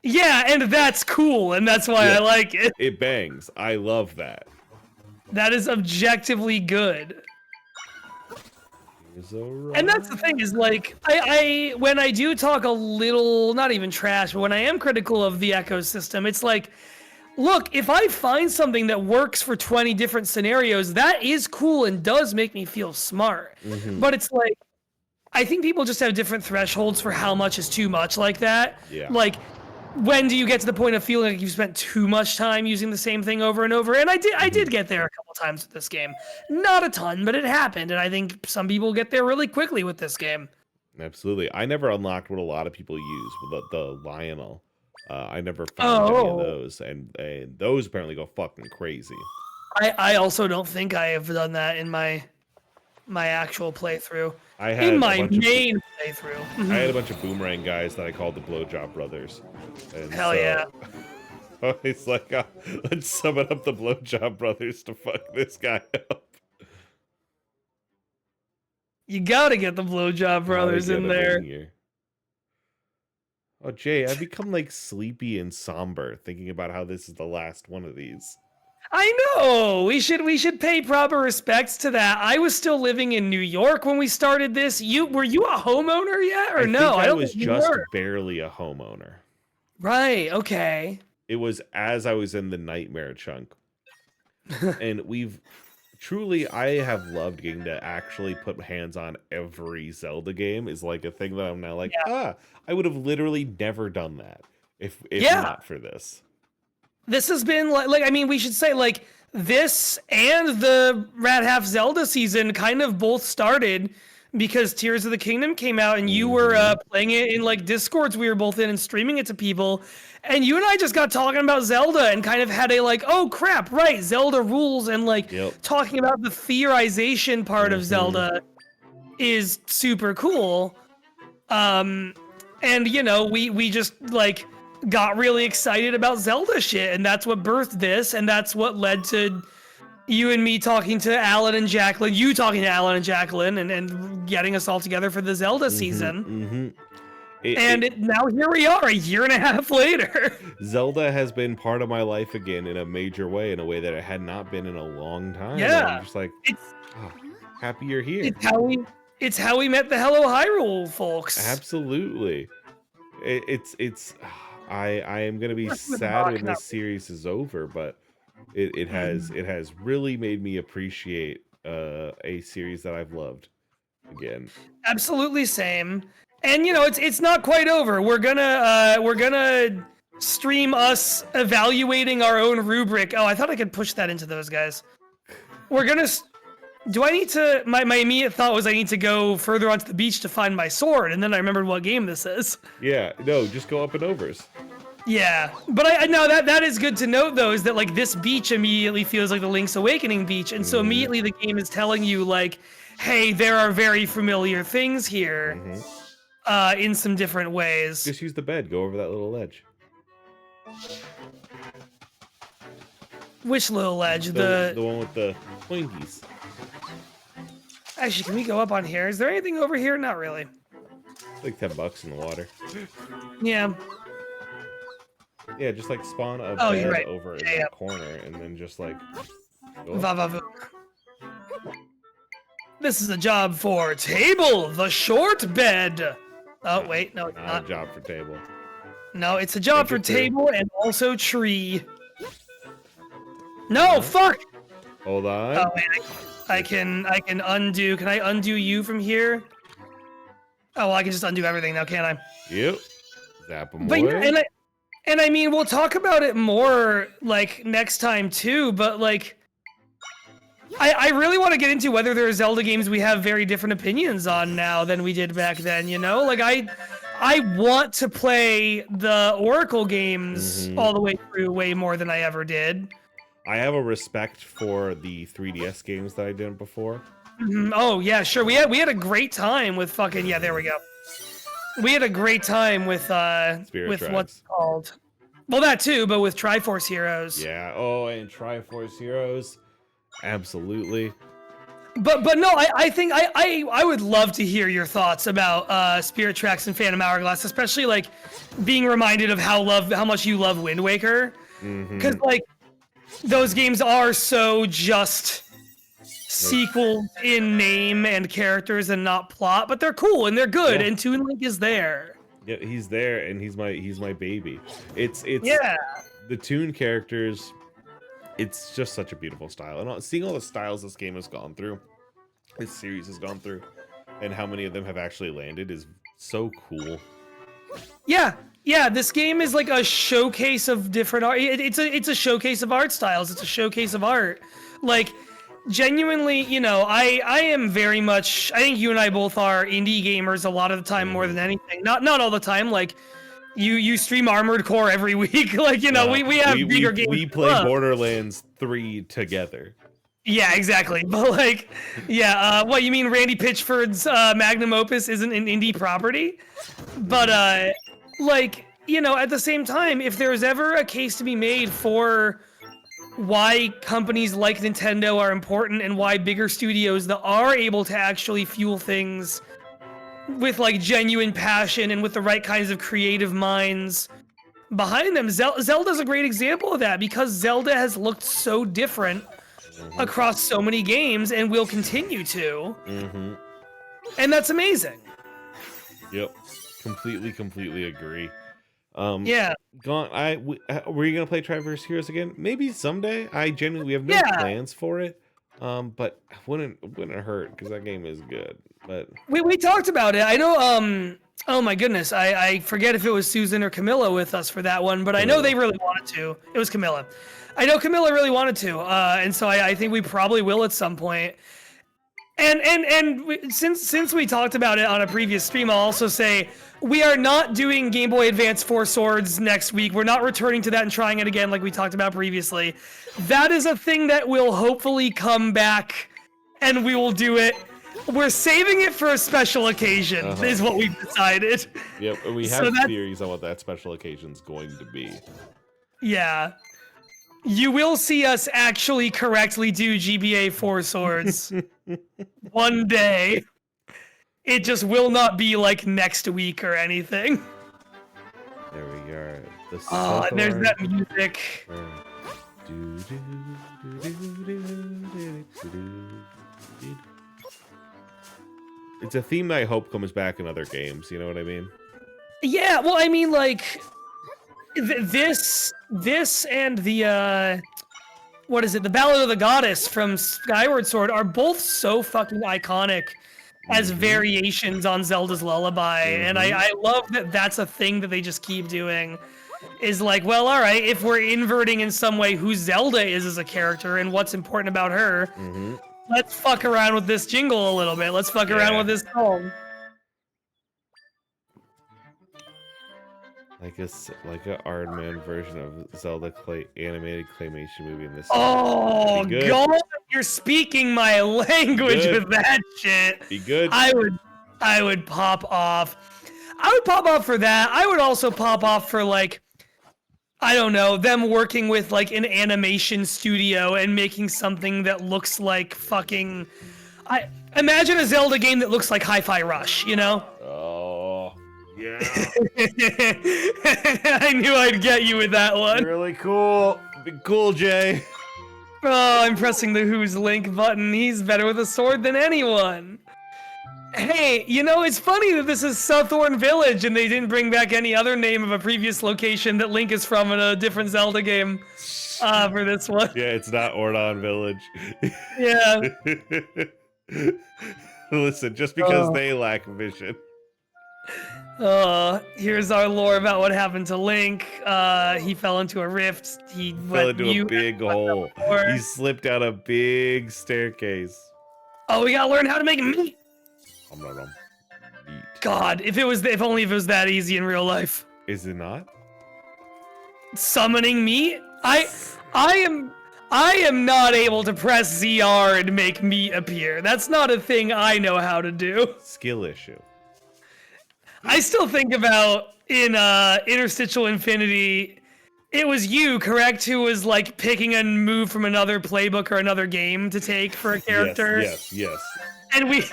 Yeah, and that's cool, and that's why I like it. It bangs. I love that. That is objectively good. And that's the thing is like I when I do talk a little, not even trash, but when I am critical of the ecosystem, it's like, look, if I find something that works for 20 different scenarios, that is cool and does make me feel smart. But it's like, I think people just have different thresholds for how much is too much like that. Yeah. Like, when do you get to the point of feeling like you've spent too much time using the same thing over and over? And I did get there a couple times with this game. Not a ton, but it happened. And I think some people get there really quickly with this game. Absolutely. I never unlocked what a lot of people use with the Lionel. I never found any of those. And those apparently go fucking crazy. I also don't think I have done that in my actual playthrough. I had in my main playthrough. I had a bunch of boomerang guys that I called the Blowjob Brothers. And Hell yeah. It's like, let's summon up the Blowjob Brothers to fuck this guy up. You gotta get the Blowjob Brothers in there. Oh, Jay, I've become like sleepy and somber thinking about how this is the last one of these. I know. We should pay proper respects to that. I was still living in New York when we started this. Were you a homeowner yet, or no? I was just barely a homeowner. Right. Okay. it was as I was in the nightmare chunk. And I have loved getting to actually put hands on every Zelda game is like a thing that I'm now like, Yeah. I would have literally never done that if Yeah. not for this. This has been like I mean, we should say like this and the Rat Half Zelda season kind of both started because Tears of the Kingdom came out and you were playing it in like Discords we were both in and streaming it to people. And you and I just got talking about Zelda and kind of had a like, oh crap, right, Zelda rules, and like talking about the theorization part of Zelda is super cool. And you know, we just like got really excited about Zelda shit, and that's what birthed this, and that's what led to you and me talking to Alan and Jacqueline, you talking to Alan and Jacqueline, and getting us all together for the Zelda season. Now here we are, a year and a half later. Zelda has been part of my life again in a major way, in a way that it had not been in a long time. Yeah. I'm just like, happy you're here. It's how we met the Hello Hyrule folks. Absolutely. I am gonna be sad when this series is over, but it has really made me appreciate a series that I've loved again. Absolutely same. And you know, it's not quite over. We're gonna stream us evaluating our own rubric. Oh, I thought I could push that into those guys. We're gonna. Do I need to? My immediate thought was I need to go further onto the beach to find my sword, and then I remembered what game this is. Yeah, no, just go up and overs. Yeah, but I know that is good to note though, is that like this beach immediately feels like the Link's Awakening beach, and so immediately the game is telling you like, hey, there are very familiar things here, in some different ways. Just use the bed. Go over that little ledge. Which little ledge? The one with the Twinkies. Actually, can we go up on here? Is there anything over here? Not really. It's like $10 in the water. Yeah. Yeah, just like spawn a bed over in the corner, and then just like. This is a job for Table, the short bed. Oh wait, no, it's not. A job for Table. No, it's a job for Table and also Tree. No, fuck. Hold on. Oh wait, I can undo. Can I undo you from here? Oh, well, I can just undo everything now, can't I? Yep. Zap them But away. and I mean, we'll talk about it more like next time too. But like, I really want to get into whether there are Zelda games we have very different opinions on now than we did back then. You know, like I want to play the Oracle games all the way through way more than I ever did. I have a respect for the 3DS games that I did before. Oh yeah, sure. We had a great time with fucking there we go. We had a great time with what's called. Well, that too, but with Triforce Heroes. Yeah. Oh, and Triforce Heroes. Absolutely. But no, I think I would love to hear your thoughts about Spirit Tracks and Phantom Hourglass, especially like being reminded of how much you love Wind Waker, because like those games are so just sequels in name and characters and not plot, but they're cool and they're good, and Toon Link is there. Yeah, he's there, and he's my baby. It's the Toon characters. It's just such a beautiful style, and seeing all the styles this game has gone through, this series has gone through, and how many of them have actually landed is so cool. Yeah, this game is like a showcase of different art. It's a showcase of art styles. It's a showcase of art. Like, genuinely, you know, I am very much. I think you and I both are indie gamers a lot of the time, more than anything. Not all the time. Like, you stream Armored Core every week. Like, you know, we have bigger games. We play Borderlands 3 together. Yeah, exactly. But like, what you mean? Randy Pitchford's magnum opus isn't an indie property, but like, you know, at the same time, if there's ever a case to be made for why companies like Nintendo are important and why bigger studios that are able to actually fuel things with like genuine passion and with the right kinds of creative minds behind them, Zelda's a great example of that, because Zelda has looked so different across so many games and will continue to. And that's amazing. Yep. Completely agree. Yeah. Were you gonna play Traverse Heroes again? Maybe someday. I genuinely we have no Yeah. plans for it. But wouldn't hurt because that game is good. But We talked about it. I know. Oh my goodness. I forget if it was Susan or Camilla with us for that one, but I know they really wanted to. It was Camilla. I know Camilla really wanted to, and so I think we probably will at some point. Since we talked about it on a previous stream, I'll also say we are not doing Game Boy Advance Four Swords next week. We're not returning to that and trying it again like we talked about previously. That is a thing that will hopefully come back, and we will do it. We're saving it for a special occasion, is what we've decided. Yep, we have theories on what that special occasion's going to be. Yeah. You will see us actually correctly do GBA Four Swords one day. It just will not be like next week or anything. There we are. And there's that music. It's a theme that I hope comes back in other games. You know what I mean? Yeah, well, I mean, like this and the what is it? The Ballad of the Goddess from Skyward Sword are both so fucking iconic as variations on Zelda's Lullaby, and I love that that's a thing that they just keep doing. Is like, well, all right, if we're inverting in some way who Zelda is as a character and what's important about her, let's fuck around with this jingle a little bit. Let's fuck around with this song. Like a Aardman version of Zelda animated claymation movie in this. Oh God, you're speaking my language with that shit. Be good. I would pop off. I would pop off for that. I would also pop off for like, I don't know, them working with like an animation studio and making something that looks like fucking. I imagine a Zelda game that looks like Hi-Fi Rush, you know? Oh. Yeah. I knew I'd get you with that one. Really cool. Be cool, Jay. Oh, I'm pressing the Who's Link button. He's better with a sword than anyone. Hey, you know, it's funny that this is Southorn Village and they didn't bring back any other name of a previous location that Link is from in a different Zelda game for this one. Yeah, it's not Ordon Village. Yeah. Listen, just because they lack vision. Here's our lore about what happened to Link. He fell into a rift. He fell into a big hole. He slipped down a big staircase. Oh, we gotta learn how to make meat. Meat. God, if only it was that easy in real life. Is it not? Summoning meat? I am not able to press ZR and make meat appear. That's not a thing I know how to do. Skill issue. I still think about in Interstitial Infinity, it was you, correct, who was like picking a move from another playbook or another game to take for a character? Yes. And we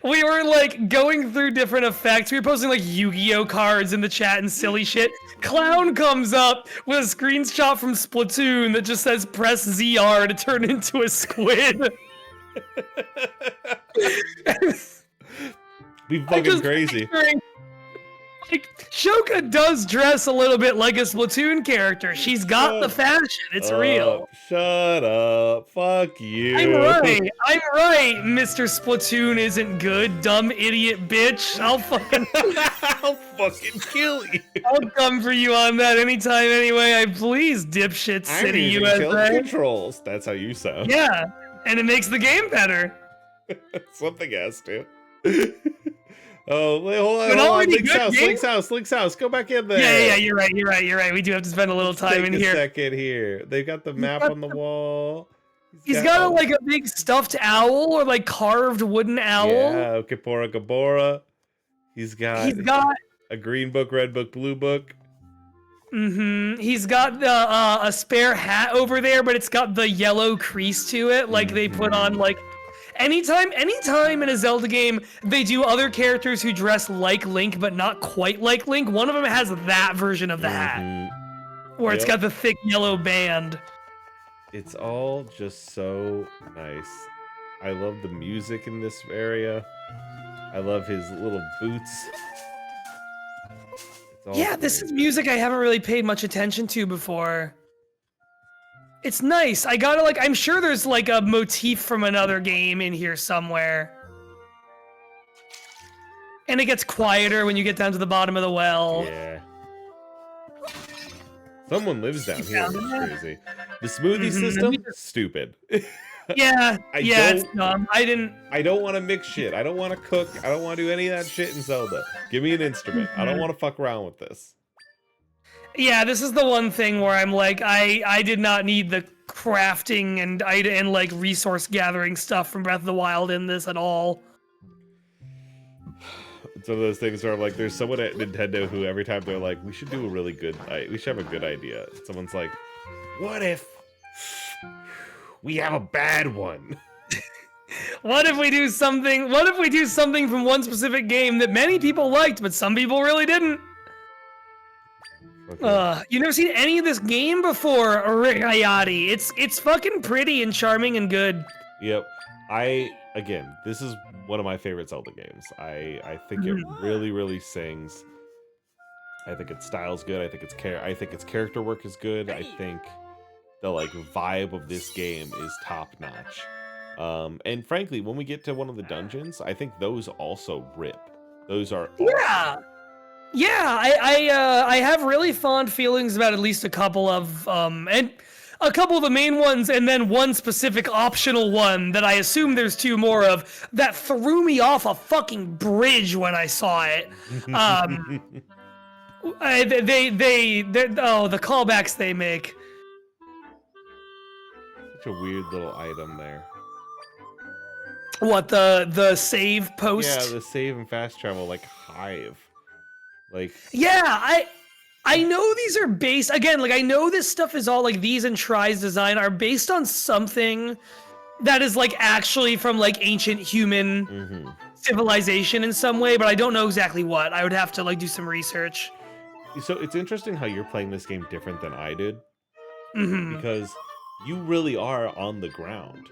were like going through different effects. We were posting like Yu-Gi-Oh cards in the chat and silly shit. Clown comes up with a screenshot from Splatoon that just says press ZR to turn into a squid. Be fucking crazy. Like, Shoka does dress a little bit like a Splatoon character. She's got the fashion. It's real. Shut up. Fuck you. I'm right. Mr. Splatoon isn't good, dumb idiot bitch. I'll fucking kill you. I'll come for you on that anytime, anyway. I please, dipshit city USA. Controls. That's how you sound. Yeah, and it makes the game better. Something has to. Oh, wait, hold on. Link's house. Go back in there. Yeah, you're right. We do have to spend a little time in here. Take a second here. They've got the map on the wall. He's got like a big stuffed owl or like carved wooden owl. Yeah, Gabora. He's got a green book, red book, blue book. He's got a spare hat over there, but it's got the yellow crease to it, like they put on like. Anytime in a Zelda game they do other characters who dress like Link but not quite like Link, one of them has that version of the hat, where it's got the thick yellow band. It's all just so nice. I love the music in this area. I love his little boots. It's all Yeah, this great. is music I haven't really paid much attention to before. It's nice. I gotta like, I'm sure there's like a motif from another game in here somewhere. And it gets quieter when you get down to the bottom of the well. Yeah. Someone lives down here, found which is that? crazy. The smoothie Mhm. system, stupid. Yeah, I yeah, it's don't- dumb. I don't want to mix shit. I don't want to cook. I don't want to do any of that shit in Zelda. Give me an instrument. I don't want to fuck around with this. Yeah, this is the one thing where I'm like, I did not need the crafting and like resource gathering stuff from Breath of the Wild in this at all. It's one of those things where I'm like, there's someone at Nintendo who every time they're like, we should do a really good, we should have a good idea. Someone's like, what if we have a bad one? What if we do something? What if we do something from one specific game that many people liked, but some people really didn't? Okay. You never seen any of this game before, Rayati. It's fucking pretty and charming and good. Yep. Again, this is one of my favorite Zelda games. I think it really, really sings. I think its style's good. I think its character work is good. I think the like vibe of this game is top notch. And frankly, when we get to one of the dungeons, I think those also rip. Those are awesome. Yeah, I have really fond feelings about at least a couple of and a couple of the main ones, and then one specific optional one that I assume there's two more of that threw me off a fucking bridge when I saw it. The callbacks they make. Such a weird little item there. What, the save post? Yeah, the save and fast travel like hive. Like Yeah, I know these are based, again, like I know this stuff is all like these and Try's design are based on something that is like actually from like ancient human civilization in some way, but I don't know exactly what. I would have to like do some research. So it's interesting how you're playing this game different than I did. Because you really are on the ground.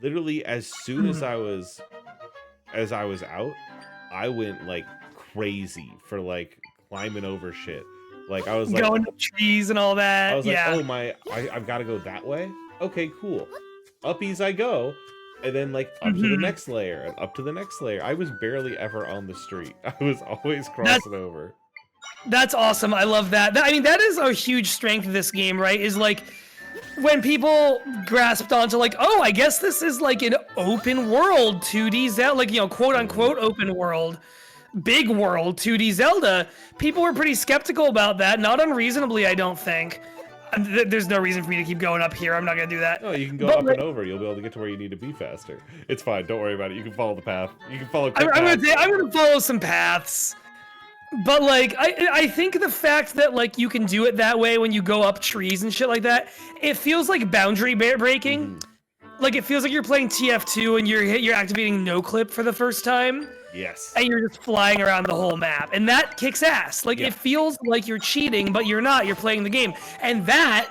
Literally as soon as I was out, I went like crazy for like climbing over shit. Like I was like going up trees and all that. I was yeah. like, oh I've got to go that way. Okay, cool. Uppies I go, and then like up to the next layer and up to the next layer. I was barely ever on the street. I was always crossing over. That's awesome. I love that. I mean, that is a huge strength of this game, right? Is like when people grasped onto like, oh, I guess this is like an open world 2D Zelda, like, you know, quote unquote open world. Big world 2D Zelda, people were pretty skeptical about that, not unreasonably, I don't think. There's no reason for me to keep going up here. I'm not gonna do that. Oh, you can go up and over. You'll be able to get to where you need to be faster. It's fine. Don't worry about it. You can follow the path. You can follow. I'm gonna follow some paths. But like, I think the fact that like you can do it that way when you go up trees and shit like that, it feels like boundary breaking. Like it feels like you're playing TF2 and you're activating no clip for the first time. Yes. And you're just flying around the whole map. And that kicks ass. Like, it feels like you're cheating, but you're not. You're playing the game. And that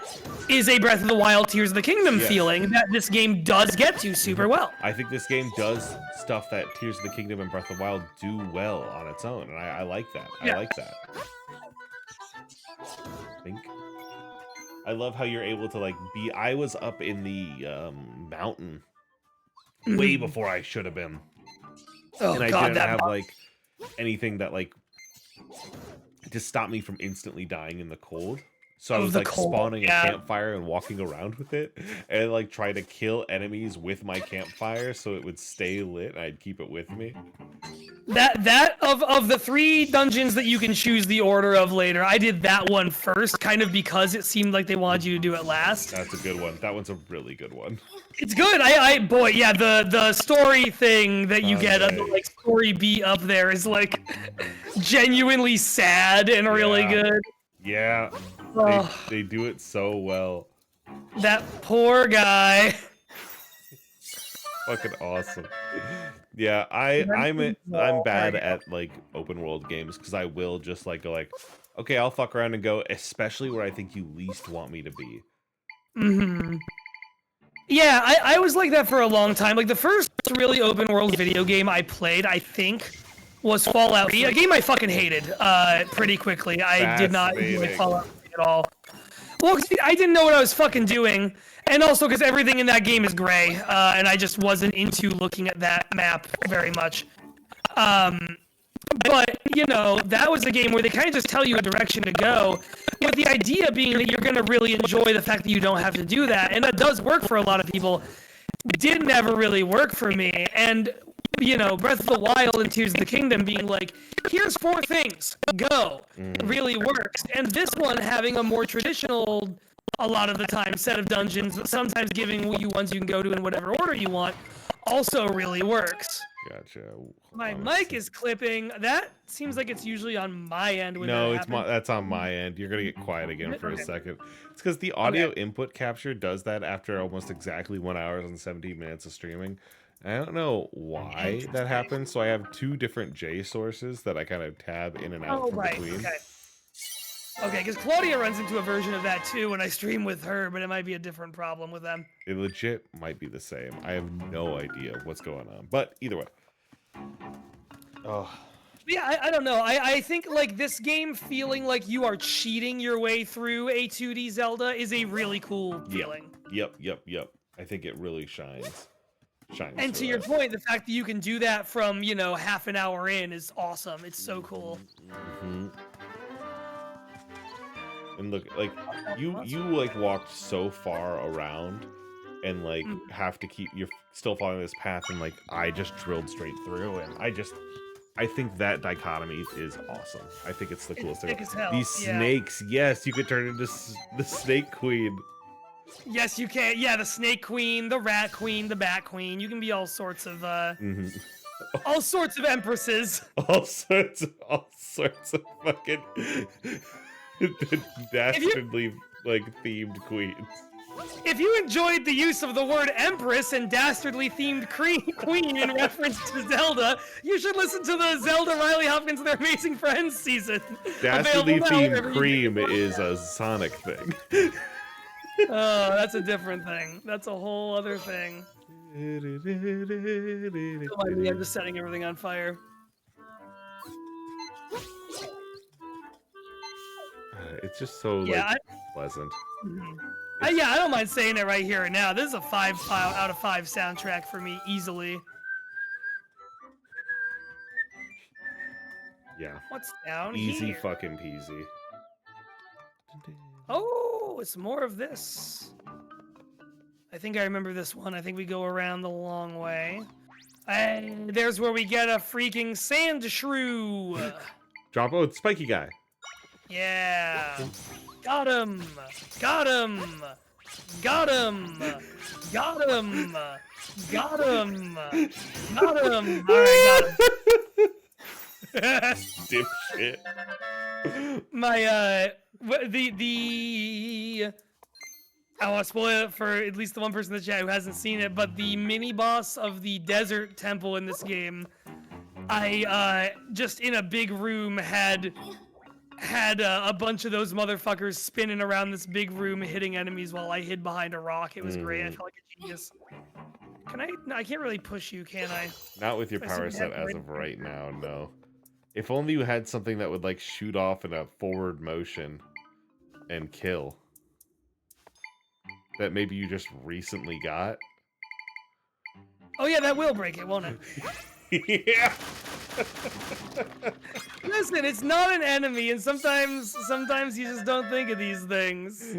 is a Breath of the Wild Tears of the Kingdom feeling that this game does get to super well. I think this game does stuff that Tears of the Kingdom and Breath of the Wild do well on its own. And I like that. I like that. I love how you're able to, like, I was up in the mountain way before I should have been. Oh, and I God, didn't have like anything that like to stop me from instantly dying in the cold. So I was like spawning a campfire and walking around with it and like trying to kill enemies with my campfire so it would stay lit and I'd keep it with me. That of the 3 dungeons that you can choose the order of later, I did that one first, kind of because it seemed like they wanted you to do it last. That's a good one. That one's a really good one. It's good. Boy, yeah, the story thing that you get, the like story beat up there is like genuinely sad and really good. Yeah. They do it so well. That poor guy. Fucking awesome. Yeah, I'm bad at like open world games because I will just like go like, okay, I'll fuck around and go, especially where I think you least want me to be. Yeah, I was like that for a long time. Like the first really open world video game I played, I think, was Fallout 3, a game I fucking hated pretty quickly. I did not enjoy Fallout 3 at all. Well, 'cause I didn't know what I was fucking doing, and also because everything in that game is gray, and I just wasn't into looking at that map very much. But, you know, that was a game where they kind of just tell you a direction to go, with the idea being that you're going to really enjoy the fact that you don't have to do that, and that does work for a lot of people. Did never really work for me, and, you know, Breath of the Wild and Tears of the Kingdom being like, here's 4 things, go, really works. And this one having a more traditional, a lot of the time, set of dungeons, but sometimes giving you ones you can go to in whatever order you want, also really works. Gotcha. My mic is clipping. That seems like it's usually on my end. When No, that happens. that's on my end. You're gonna get quiet again for a second. It's because the audio input capture does that after almost exactly 1 hour and 17 minutes of streaming. I don't know why that happens. So I have 2 different J sources that I kind of tab in and out from between. Okay, because Claudia runs into a version of that too when I stream with her, but it might be a different problem with them. It legit might be the same. I have no idea what's going on, but either way. Oh. Yeah, I don't know. I think like this game feeling like you are cheating your way through a 2D Zelda is a really cool feeling. Yep. I think it really shines. And to your point, the fact that you can do that from, you know, half an hour in is awesome. It's so cool. Mm-hmm. And look, like you like walked so far around and like have to you're still following this path, and like I just drilled straight through, and I think that dichotomy is awesome. I think it's the coolest thing. These snakes, yes, you could turn into the Snake Queen. Yes, you can. Yeah, the Snake Queen, the Rat Queen, the Bat Queen. You can be all sorts of all sorts of empresses. All sorts of fucking dastardly like themed queens. If you enjoyed the use of the word Empress and dastardly themed queen in reference to Zelda, you should listen to the Zelda Riley Hopkins and Their Amazing Friends season. Dastardly themed cream is a Sonic thing. Oh, that's a different thing. That's a whole other thing. I'm just setting everything on fire. It's just so pleasant. Yeah, I don't mind saying it right here and now. This is a 5 out of 5 soundtrack for me, easily. Yeah. What's down Easy here? fucking peasy. Oh, it's more of this. I think I remember this one. I think we go around the long way. And there's where we get a freaking sand shrew. Spiky guy. Yeah. Got him. Got him. Got him. Got him. Got him. Got him. All right, got him. Dipshit. My I want to spoil it for at least the one person in the chat who hasn't seen it, but the mini boss of the desert temple in this game, I just in a big room had a bunch of those motherfuckers spinning around this big room hitting enemies while I hid behind a rock. It was great. I felt like a genius. Can I? No, I can't really push you, can I? Not with your power set as of right now, no. If only you had something that would like shoot off in a forward motion and kill. That maybe you just recently got. Oh yeah, that will break it, won't it? Yeah. Listen, it's not an enemy, and sometimes you just don't think of these things.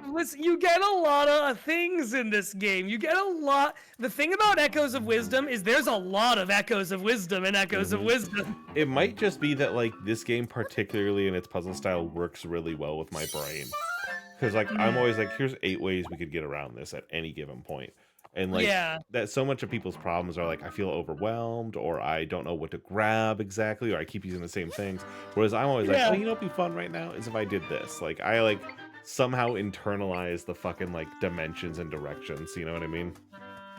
Listen, you get a lot of things in this game. You get a lot. The thing about Echoes of Wisdom is there's a lot of Echoes of Wisdom and Echoes of Wisdom. It might just be that like this game, particularly in its puzzle style, works really well with my brain. Because like I'm always like, here's 8 ways we could get around this at any given point. And like that so much of people's problems are like, I feel overwhelmed, or I don't know what to grab exactly, or I keep using the same things. Whereas I'm always like, oh, you know what'd be fun right now is if I did this. Like I like somehow internalize the fucking like dimensions and directions. You know what I mean?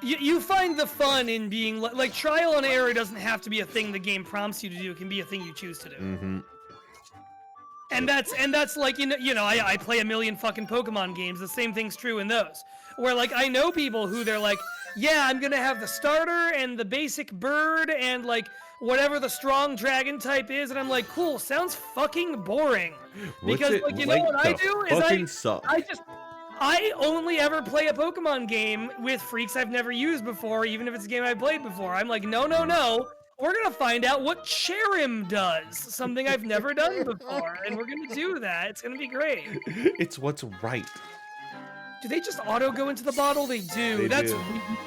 You find the fun in being like trial and error doesn't have to be a thing the game prompts you to do. It can be a thing you choose to do. Mm-hmm. And that's like, you know, I play a million fucking Pokemon games. The same thing's true in those. Where like I know people who they're like, yeah, I'm gonna have the starter and the basic bird and like whatever the strong dragon type is, and I'm like, cool, sounds fucking boring. What's Because it like you know what I to do is fucking suck? I only ever play a Pokemon game with freaks I've never used before, even if it's a game I played before. I'm like, no, no, no. We're gonna find out what Cherim does, something I've never done before, and we're gonna do that. It's gonna be great. It's what's right. Do they just auto go into the bottle? They do. They That's do.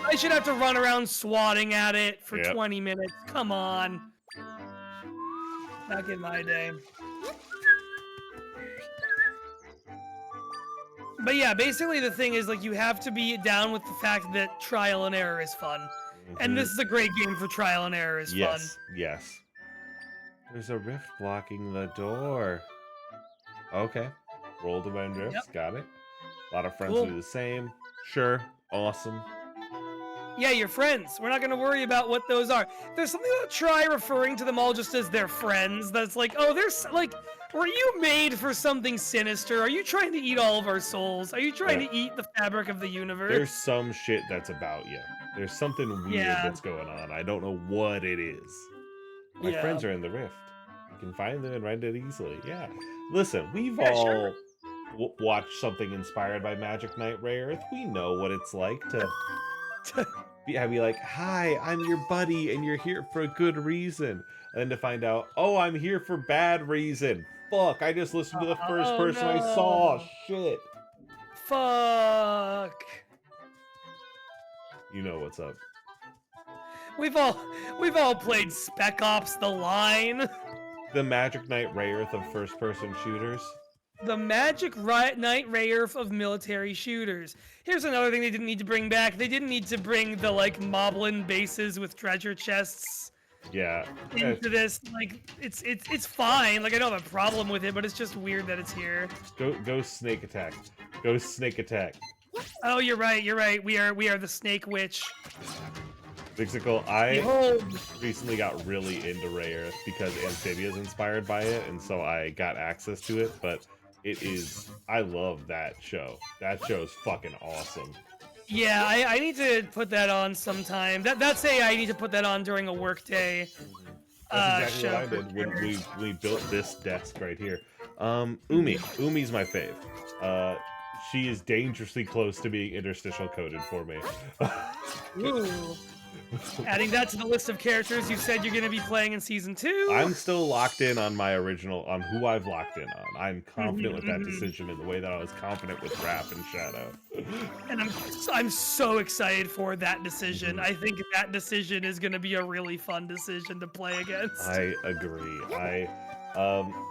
I should have to run around swatting at it for Yep. 20 minutes. Come on. Back in my day. But yeah, basically the thing is like you have to be down with the fact that trial and error is fun. And this is a great game for trial and error is Yes, fun. yes. There's a rift blocking the door. Okay. Roll divine drifts. Yep. Got it. A lot of friends Cool. do the same. Sure. Awesome. Yeah, you're friends. We're not going to worry about what those are. There's something about try referring to them all just as their friends. That's like, oh, there's like, were you made for something sinister? Are you trying to eat all of our souls? Are you trying to eat the fabric of the universe? There's some shit that's about you. There's something weird Yeah. that's going on. I don't know what it is. My Yeah. friends are in the rift. You can find them and find it easily. Yeah. Listen, we've Yeah, all sure. watched something inspired by Magic Knight Ray Earth. We know what it's like to be like, hi, I'm your buddy and you're here for a good reason. And then to find out, oh, I'm here for bad reason. Fuck, I just listened to the first person I saw. no. Shit. Fuck. You know what's up. We've all played Spec Ops: The Line. The Magic Knight Ray Earth of first-person shooters. The Magic Knight Ray Earth of military shooters. Here's another thing they didn't need to bring back. They didn't need to bring the like Moblin bases with treasure chests Yeah. into this. Like it's fine. Like I don't have a problem with it, but it's just weird that it's here. Go snake attack. Go snake attack. Oh, you're right. You're right. We are the Snake Witch. Vixical, I Behold. recently got really into Ray Earth because Amphibia is inspired by it, and so I got access to it, but I love that show. That show is fucking awesome. Yeah, I need to put that on sometime. That's I need to put that on during a work day. That's exactly show what I for did when shooters. we built this desk right here. Umi's my fave. She is dangerously close to being interstitial coded for me. Ooh. Adding that to the list of characters you said you're going to be playing in season 2. I'm still locked in on my original, on who I've locked in on. I'm confident with that decision in the way that I was confident with Wrath and Shadow. And I'm so excited for that decision. I think that decision is going to be a really fun decision to play against. I agree.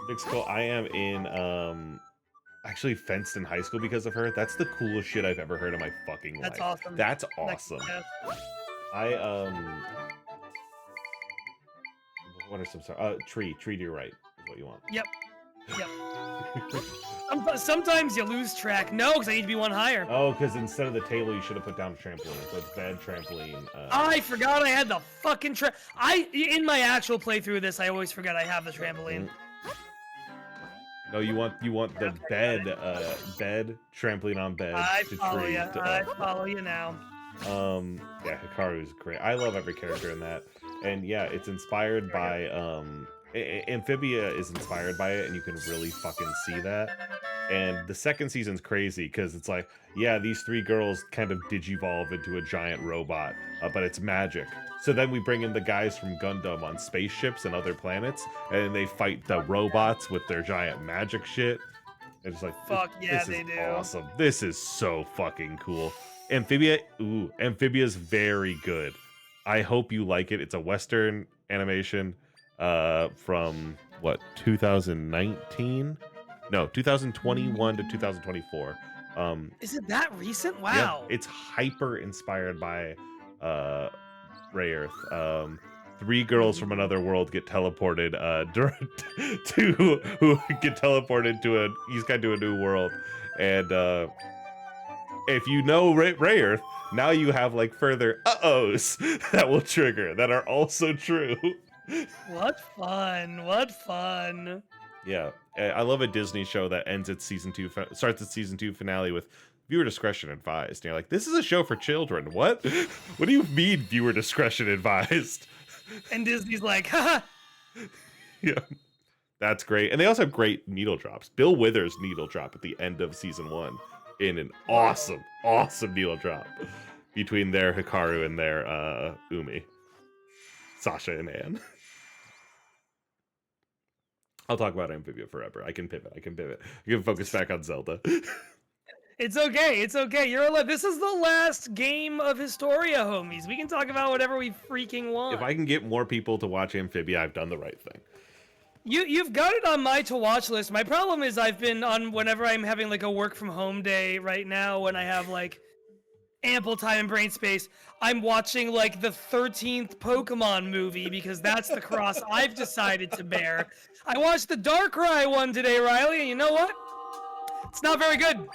Vixical, I am in, actually fenced in high school because of her. That's the coolest shit I've ever heard in my fucking life. That's awesome. That's awesome. What are some tree to your right is what you want. Yep. Sometimes you lose track. No, because I need to be one higher. Oh, because instead of the table, you should have put down trampoline. So it's bad trampoline. I forgot I had the fucking in my actual playthrough of this, I always forget I have the trampoline. No, you want the bed trampoline on bed I to follow tree. you. I follow you now. Yeah, Hikaru's great. I love every character in that. And yeah, it's inspired by Amphibia is inspired by it, and you can really fucking see that. And the second season's crazy because it's like, yeah, these three girls kind of digivolve into a giant robot, but it's magic. So then we bring in the guys from Gundam on spaceships and other planets, and they fight the robots with their giant magic shit. It's like, Fuck yeah, this they is do. awesome. This is so fucking cool. Amphibia's very good. I hope you like it. It's a Western animation from, what, 2019? No, 2021 to 2024. Is it that recent? Yeah, Wow. it's hyper inspired by Ray Earth. Three girls from another world get teleported to a new world, and if you know Ray Earth, now you have like further uh-ohs that will trigger that are also true. What fun. What fun. Yeah, I love a Disney show that ends its season 2, starts its season 2 finale with viewer discretion advised. And you're like, this is a show for children. What? What do you mean viewer discretion advised? And Disney's like, haha. Yeah. That's great. And they also have great needle drops. Bill Withers' needle drop at the end of season 1 in an awesome, awesome needle drop between their Hikaru and their Umi. Sasha and Anne. I'll talk about Amphibia forever. I can pivot. I can focus back on Zelda. It's okay. It's okay. You're alive. This is the last game of Historia, homies. We can talk about whatever we freaking want. If I can get more people to watch Amphibia, I've done the right thing. You've got it on my to watch list. My problem is I've been on whenever I'm having like a work from home day right now when I have like ample time and brain space, I'm watching like the 13th Pokemon movie because that's the cross I've decided to bear. I watched the Darkrai one today, Riley, and you know what? It's not very good.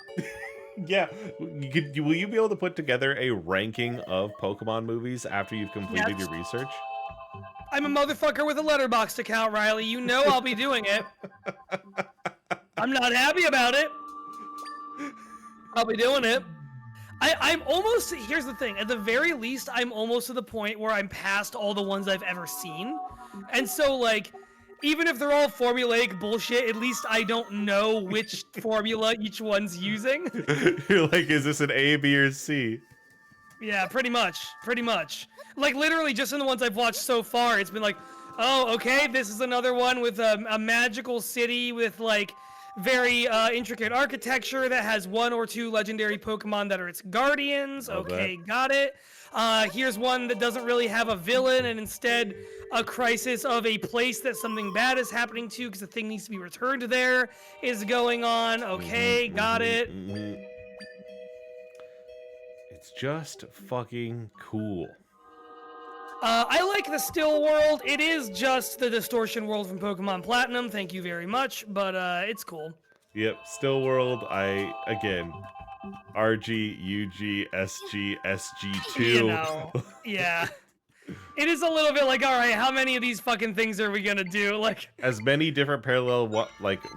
Yeah. Will you be able to put together a ranking of Pokemon movies after you've completed your research? I'm a motherfucker with a Letterboxd account, Riley. You know I'll be doing it. I'm not happy about it. I'll be doing it. I'm almost, here's the thing, at the very least, I'm almost to the point where I'm past all the ones I've ever seen. And so, like, even if they're all formulaic bullshit, at least I don't know which formula each one's using. You're like, is this an A, B, or C? Yeah, pretty much. Pretty much. Like, literally, just in the ones I've watched so far, it's been like, oh, okay, this is another one with a magical city with, like, very intricate architecture that has 1 or 2 legendary Pokemon that are its guardians. Okay, got it. Here's one that doesn't really have a villain and instead a crisis of a place that something bad is happening to because the thing needs to be returned there is going on. Okay, got it. It's just fucking cool. I like the still world. It is just the distortion world from Pokemon Platinum. Thank you very much, but it's cool. Yep, still world. Again, RG, UG, SG, SG2. You know, yeah. It is a little bit like, all right, how many of these fucking things are we gonna do? Like, as many different parallel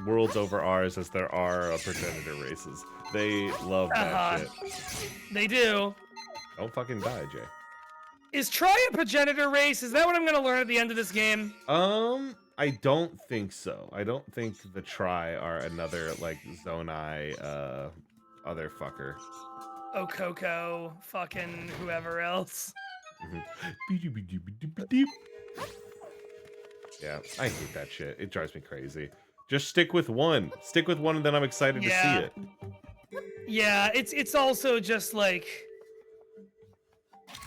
worlds over ours as there are progenitor races. They love that shit. They do. Don't fucking die, Jay. Is Tri a progenitor race? Is that what I'm gonna learn at the end of this game? I don't think so. I don't think the Tri are another like Zonai other fucker. Okoko, fucking whoever else. Yeah, I hate that shit. It drives me crazy. Just stick with one. Stick with one and then I'm excited to see it. Yeah, it's also just like,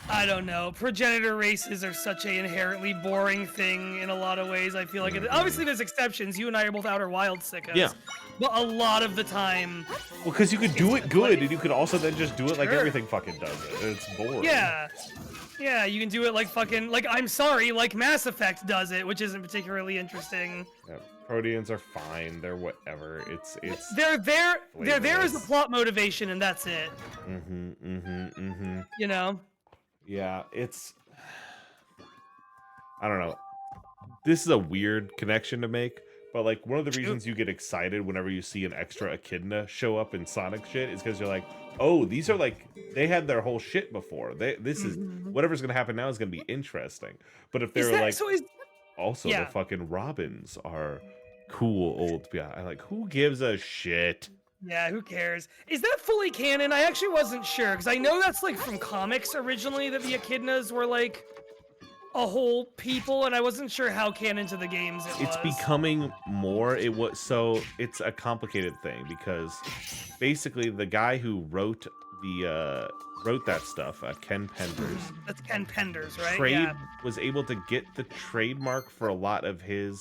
I don't know. Progenitor races are such an inherently boring thing in a lot of ways. I feel like obviously there's exceptions. You and I are both Outer Wilds sickos. Yeah. But a lot of the time. Well, because you could do it good, and you could also then just do it like everything fucking does it. It's boring. Yeah. Yeah, you can do it like fucking, like, I'm sorry, like Mass Effect does it, which isn't particularly interesting. Yeah, Proteans are fine. They're whatever. They're there as a plot motivation, and that's it. You know? Yeah, I don't know. This is a weird connection to make, but like one of the reasons you get excited whenever you see an extra Echidna show up in Sonic shit is because you're like, oh, these are like, they had their whole shit before. This is whatever's gonna happen now is gonna be interesting. But if they're the fucking Robins are cool old guy, like who gives a shit? Yeah, who cares? Is that fully canon? I actually wasn't sure, because I know that's like from comics originally, that the Echidnas were like a whole people, and I wasn't sure how canon to the games it was. It's becoming more. It's a complicated thing, because basically the guy who wrote that stuff, Ken Penders. That's Ken Penders, right? Was able to get the trademark for a lot of his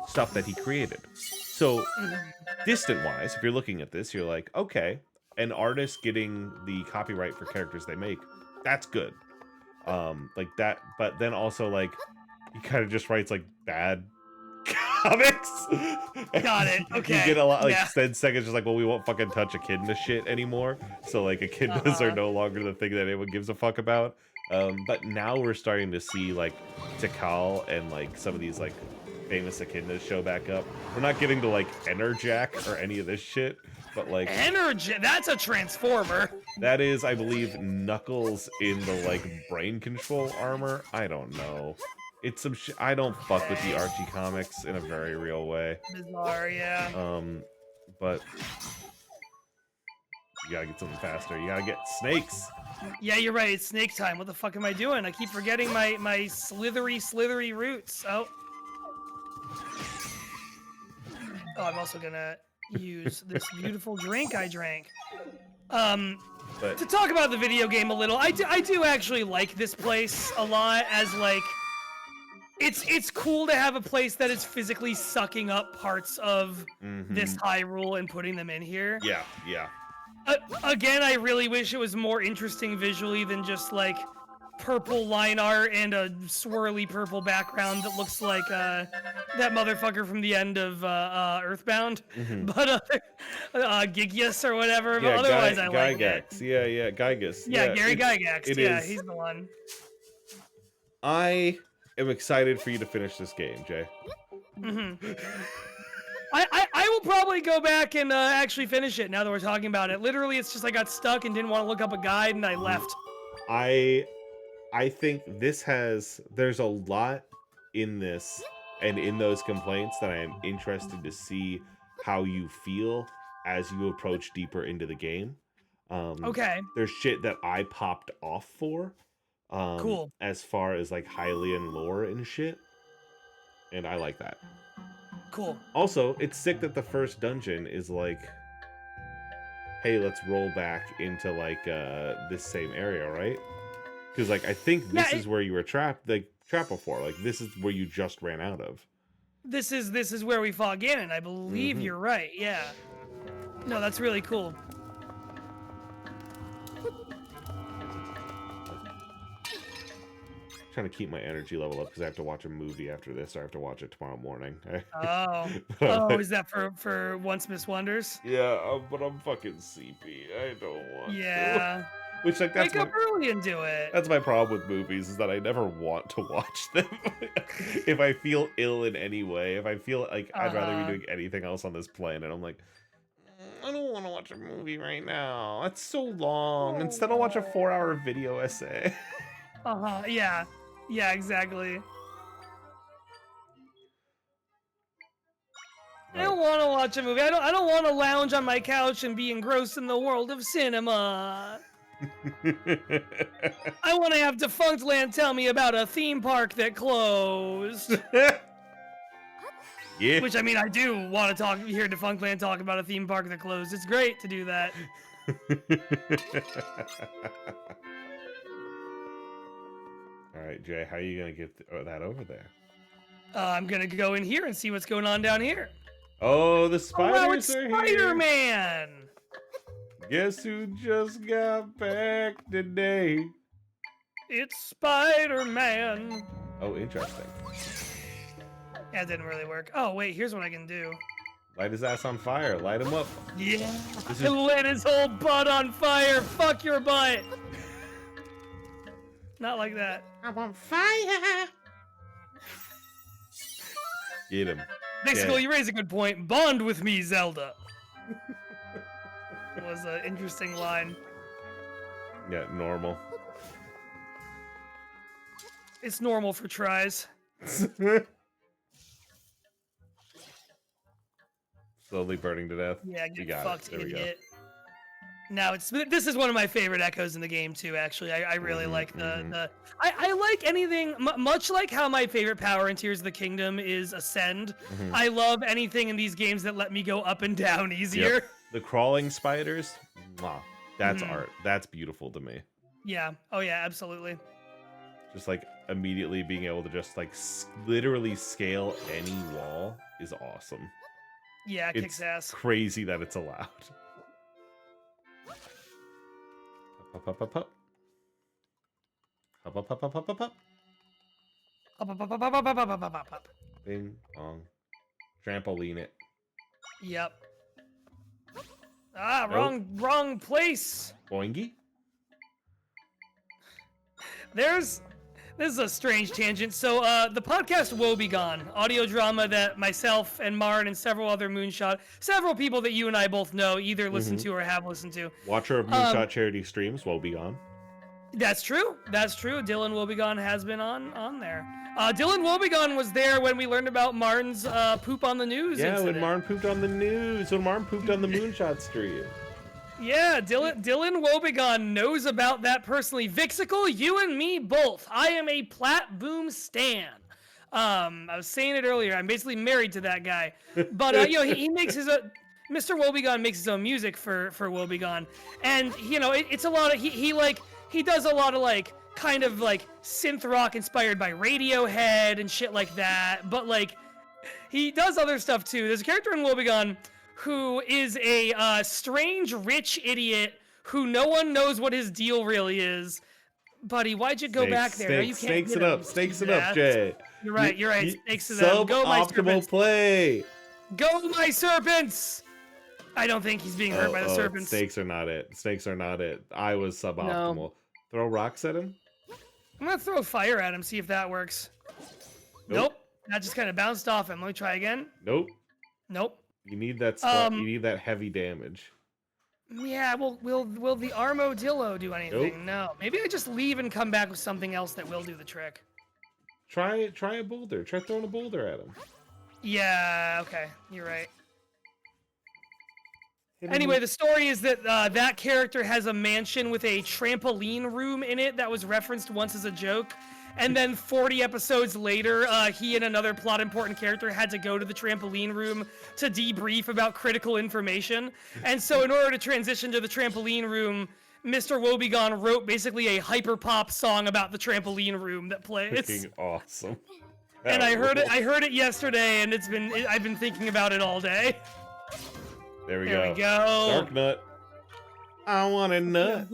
stuff that he created. So, distant-wise, if you're looking at this, you're like, okay, an artist getting the copyright for characters they make, that's good. Like that, but then also, like, he kind of just writes, like, bad comics. Got it, okay. You get a lot, like, then seconds just like, well, we won't fucking touch Echidna shit anymore. So, like, Echidnas are no longer the thing that anyone gives a fuck about. But now we're starting to see, like, Tikal and, like, some of these, like, famous echidnas show back up. We're not getting to like Enerjack or any of this shit, but like Energy, that's a transformer. that is, I believe, Knuckles in the like brain control armor. I don't know. It's some shit. I don't fuck with the Archie comics in a very real way. Bizarre, yeah. But you gotta get something faster. You gotta get snakes. Yeah, you're right. It's snake time. What the fuck am I doing? I keep forgetting my slithery roots. Oh. Oh, I'm also gonna use this beautiful drink I drank. But To talk about the video game a little, I do actually like this place a lot as like it's cool to have a place that is physically sucking up parts of this Hyrule and putting them in here. yeah, yeah. Again, I really wish it was more interesting visually than just like purple line art and a swirly purple background that looks like that motherfucker from the end of Earthbound, but Gigius or whatever. Yeah, but otherwise, I like it. Gygax. Yeah, Gygas. Yeah, Gary it's- Gygax. it Yeah, is- he's the one. I am excited for you to finish this game, Jay. I will probably go back and actually finish it now that we're talking about it. Literally, it's just I got stuck and didn't want to look up a guide and I left. I think there's a lot in this and in those complaints that I am interested to see how you feel as you approach deeper into the game. Okay. There's shit that I popped off for. Cool. As far as like Hylian lore and shit. And I like that. Cool. Also, it's sick that the first dungeon is like, hey, let's roll back into like this same area, right? Because like I think this is where you were trapped before. Like this is where you just ran out of. This is where we fought Ganon. I believe you're right. Yeah. No, that's really cool. Trying to keep my energy level up because I have to watch a movie after this. Or I have to watch it tomorrow morning. Oh. Oh, is that for Once Miss Wonders? Yeah, but I'm fucking sleepy. I don't want to. Yeah. Which like that's Wake up early and do it. That's my problem with movies is that I never want to watch them. If I feel ill in any way, if I feel like I'd rather be doing anything else on this planet, I'm like, I don't want to watch a movie right now. That's so long. Instead, I'll watch a 4-hour video essay. Yeah. Yeah, exactly. I don't want to watch a movie. I don't want to lounge on my couch and be engrossed in the world of cinema. I want to have Defunctland tell me about a theme park that closed. Yeah. Which, I mean, I do want to hear Defunctland talk about a theme park that closed. It's great to do that. All right, Jay, how are you going to get that over there? I'm going to go in here and see what's going on down here. Oh, the spiders Oh, wow, it's are here. Spider-Man! Guess who just got back today? It's Spider-Man. Oh, interesting. That didn't really work. Oh, wait, here's what I can do. Light his ass on fire. Light him up. Yeah. This It is lit his whole butt on fire. Fuck your butt. Not like that. I'm on fire. get him. Basically, Yeah. you raise a good point. Bond with me, Zelda. Was an interesting line. Yeah, normal. It's normal for tries. Slowly burning to death. Yeah, You get got fucked, it. There we go. idiot. Now this is one of my favorite echoes in the game too. Actually, I really like the I like anything much like how my favorite power in Tears of the Kingdom is Ascend. I love anything in these games that let me go up and down easier. Yep. The crawling spiders. Wow, that's art. That's beautiful to me. Yeah. Oh yeah, absolutely. Just like immediately being able to just like literally scale any wall is awesome. Yeah, it It's kicks ass. crazy that it's allowed. Up, up, up, up. Up, up, up, up, up, up, up. Up, up, up, up, up, up, up, up, up, up. Bing, bong. Trampoline it. Yep. Ah, Nope. wrong place. Boingy? There's This is a strange tangent. So, the podcast Woe Be Gone, audio drama that myself and Marn and several other Moonshot, several people that you and I both know, either listen to or have listened to. Watcher of Moonshot charity streams, Woe Be Gone. That's true. That's true. Dylan Woe Be Gone has been on there. Dylan Woe Be Gone was there when we learned about Marn's poop on the news incident. When Marn pooped on the news, when Marn pooped on the Moonshot stream. Yeah, Dylan Woe Be Gone knows about that personally. Vixical, you and me both. I am a Plat Boom stan. I was saying it earlier. I'm basically married to that guy. But he makes his Mr. Woe Be Gone makes his own music for Woe Be Gone, and it's a lot of he does a lot of like kind of like synth rock inspired by Radiohead and shit like that. But like he does other stuff too. There's a character in Woe Be Gone who is a strange rich idiot who no one knows what his deal really is. Buddy, why'd you go back there? You can't Stakes it up, Jay. You're right. Stakes it up. Go, my Suboptimal serpents. play. Go, my serpents. I don't think he's being hurt by the serpents. Stakes are not it. I was suboptimal. No. Throw rocks at him? I'm gonna throw fire at him, see if that works. Nope. That just kind of bounced off him. Let me try again. Nope. You need that you need that heavy damage. Yeah, will the Armadillo do anything? No. Maybe I just leave and come back with something else that will do the trick. Try a boulder. Try throwing a boulder at him. Yeah, okay. You're right. Anyway, the story is that that character has a mansion with a trampoline room in it that was referenced once as a joke. And then 40 episodes later, he and another plot important character had to go to the trampoline room to debrief about critical information. And so in order to transition to the trampoline room, Mr. Woe Be Gone wrote basically a hyper pop song about the trampoline room that plays. Freaking awesome. And I heard it yesterday, and I've been thinking about it all day. There we go. Dark nut. I want a nut.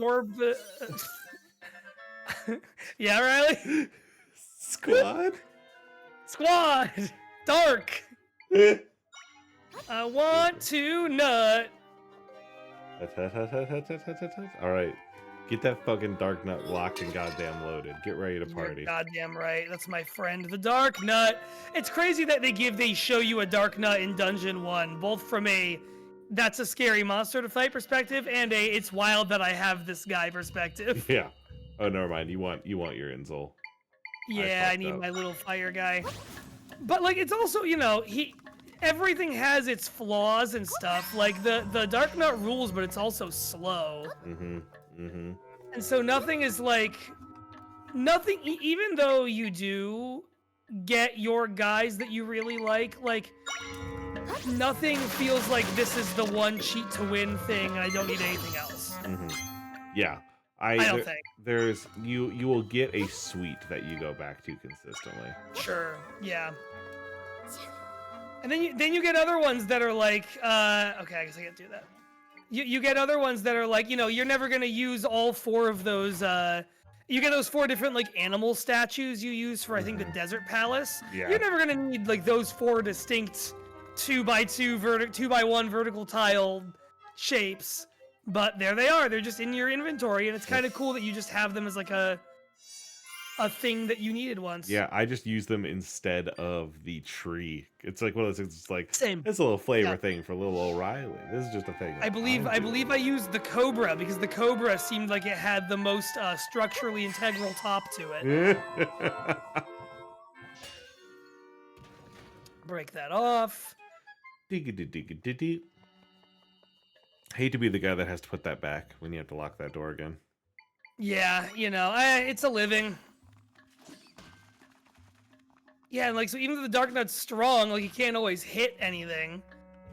Yeah, Riley? Squad. Dark. I want to nut. All right. Get that fucking dark nut locked and goddamn loaded. Get ready to party. You're goddamn right. That's my friend, the dark nut. It's crazy that they show you a dark nut in Dungeon 1, both from that's a scary monster to fight perspective and it's wild that I have this guy perspective. Yeah. Oh, never mind. You want your Inzol. Yeah, I need my little fire guy. But like, it's also, everything has its flaws and stuff. Like the Dark Nut rules, but it's also slow. And so nothing is like, even though you do get your guys that you really like nothing feels like this is the one cheat to win thing and I don't need anything else. Yeah. I don't think. There's you will get a suite that you go back to consistently. Sure, yeah. And then you get other ones that are like, okay, I guess I can't do that. You get other ones that are like, you're never gonna use all four of those. You get those 4 different like animal statues you use for I think the Desert Palace. Yeah. You're never gonna need like those 4 distinct 2x1 vertical tile shapes. But there they are. They're just in your inventory, and it's kind of cool that you just have them as like a thing that you needed once. Yeah, I just use them instead of the tree. It's like one of those things. It's like Same. It's a little flavor thing for little O'Reilly. This is just a thing. I believe I used the Cobra because the Cobra seemed like it had the most structurally integral top to it. Break that off. Digga-digga-digga-digga. Hate to be the guy that has to put that back when you have to lock that door again. Yeah, it's a living. Yeah, and like, so even though the Dark Knight's strong, like, you can't always hit anything.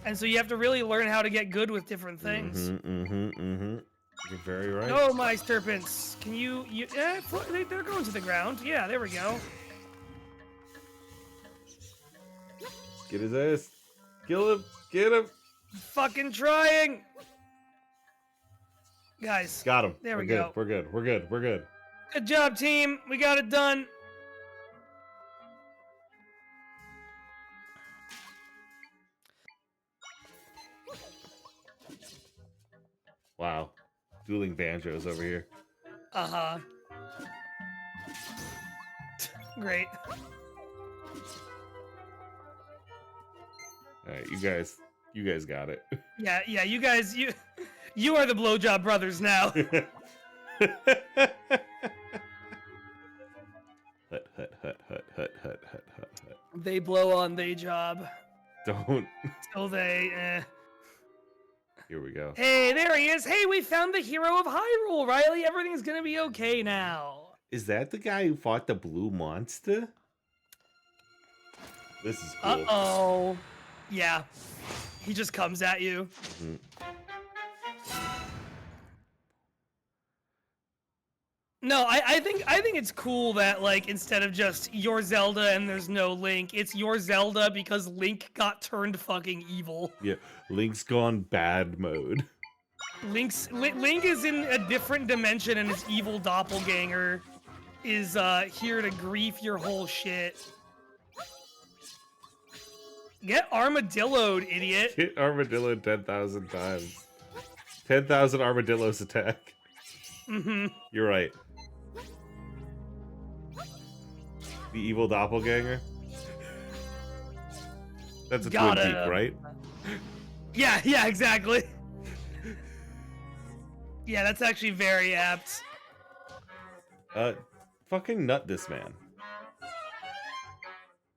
And so you have to really learn how to get good with different things. You're very right. Oh, my serpents. Can they're going to the ground. Yeah, there we go. Get his ass. Kill him. Get him. Fucking trying. Guys. Got him. There we go. We're good. Good job, team. We got it done. Wow. Dueling banjos over here. Uh-huh. Great. All right, you guys got it. Yeah, you guys, you are the blowjob brothers now. Hut. They blow on they job Don't. till they. Here we go. Hey, there he is. Hey, we found the hero of Hyrule, Riley. Everything's gonna be okay now. Is that the guy who fought the blue monster? This is cool. Uh-oh. Yeah. He just comes at you. Mhm. No, I think it's cool that like instead of just your Zelda and there's no Link, it's your Zelda because Link got turned fucking evil. Yeah, Link's gone bad mode. Link is in a different dimension and his evil doppelganger is here to grief your whole shit. Get armadilloed, idiot. Hit armadillo 10,000 times. 10,000 armadillos attack. Mm-hmm. You're right. The evil doppelganger? That's a Got Twin him. Peak, right? Yeah, exactly. Yeah, that's actually very apt. Fucking nut this man.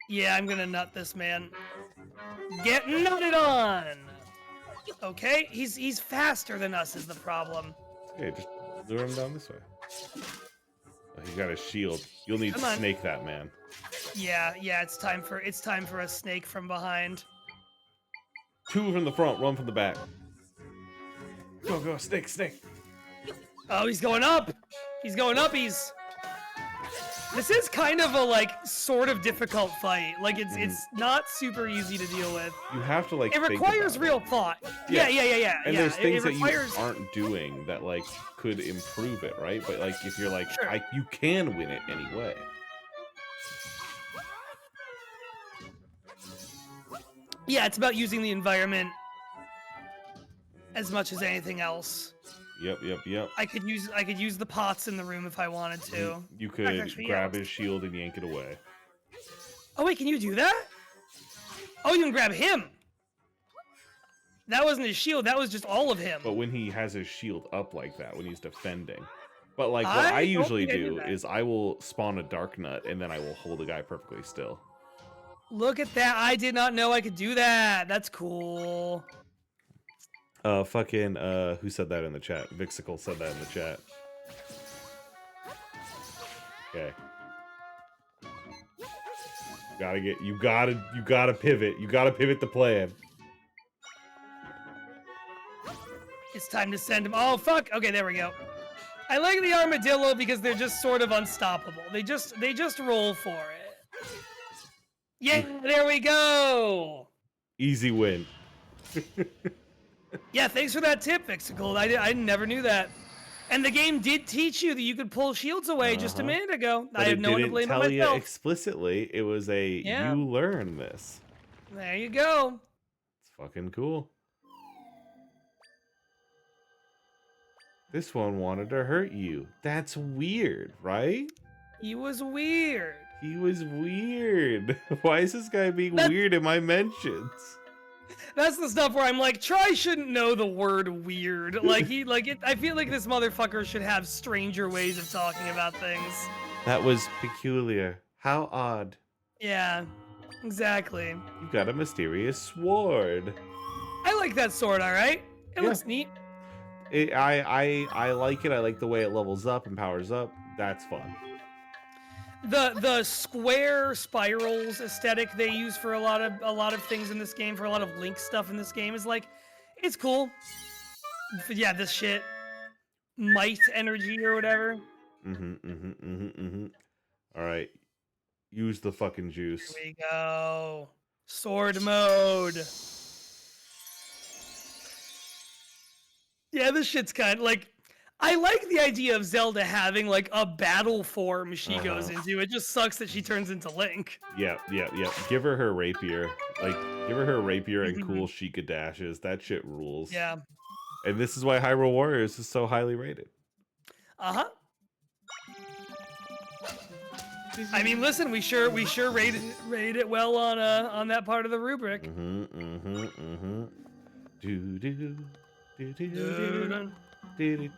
Yeah, I'm gonna nut this man. Get nutted on! Okay, he's faster than us is the problem. Okay, just lure him down this way. Oh, he's got a shield. You'll need Come to on. snake that man. Yeah, it's time for a snake from behind. 2 from the front, 1 from the back. Go, snake. Oh, he's going up! He's going up, This is kind of a, like, sort of difficult fight. Like, it's not super easy to deal with. You have to, like, It think requires about real it. thought. Yeah. Yeah. And there's things that requires... you aren't doing that, like, could improve it, right? But, like, if you're like, Sure. you can win it anyway. Yeah, it's about using the environment as much as anything else. Yep. I could use the pots in the room if I wanted to. You could Actually, grab yeah. his shield and yank it away. Oh wait, can you do that? Oh, you can grab him. That wasn't his shield. That was just all of him. But when he has his shield up like that, when he's defending. But, like, what I I don't usually think I did do that. is I will spawn a Dark Nut, and then I will hold the guy perfectly still. Look at that. I did not know I could do that. That's cool. Who said that in the chat? Vixicle said that in the chat. Okay. You gotta pivot. You gotta pivot the plan. It's time to send him. Oh, fuck. Okay, there we go. I like the armadillo because they're just sort of unstoppable. They just roll for it. Yeah, there we go. Easy win. Yeah, thanks for that tip, Vixicle. I never knew that. And the game did teach you that you could pull shields away just a minute ago. But I have no one to blame but tell you myself. explicitly. It was Yeah. you learn this. There you go. It's fucking cool. This one wanted to hurt you. That's weird, right? He was weird. He was weird. Why is this guy being weird in my mentions? That's the stuff where I'm like, Try shouldn't know the word weird. I feel like this motherfucker should have stranger ways of talking about things. That was peculiar. How odd. Yeah, exactly. You got a mysterious sword. I like that sword, alright? It Yeah. looks neat. I like it. I like the way it levels up and powers up. That's fun. The square spirals aesthetic they use for a lot of things in this game, for a lot of Link stuff in this game, is like, it's cool. But yeah, this shit, might energy or whatever. All right, use the fucking juice. Here we go. Sword mode. Yeah, this shit's kind of like, I like the idea of Zelda having like a battle form she goes into. It just sucks that she turns into Link. Yeah. Give her rapier. Like, give her rapier and cool Sheikah dashes. That shit rules. Yeah. And this is why Hyrule Warriors is so highly rated. Uh-huh. I mean, listen, we sure rated it well on that part of the rubric. Do do do do do Dun. do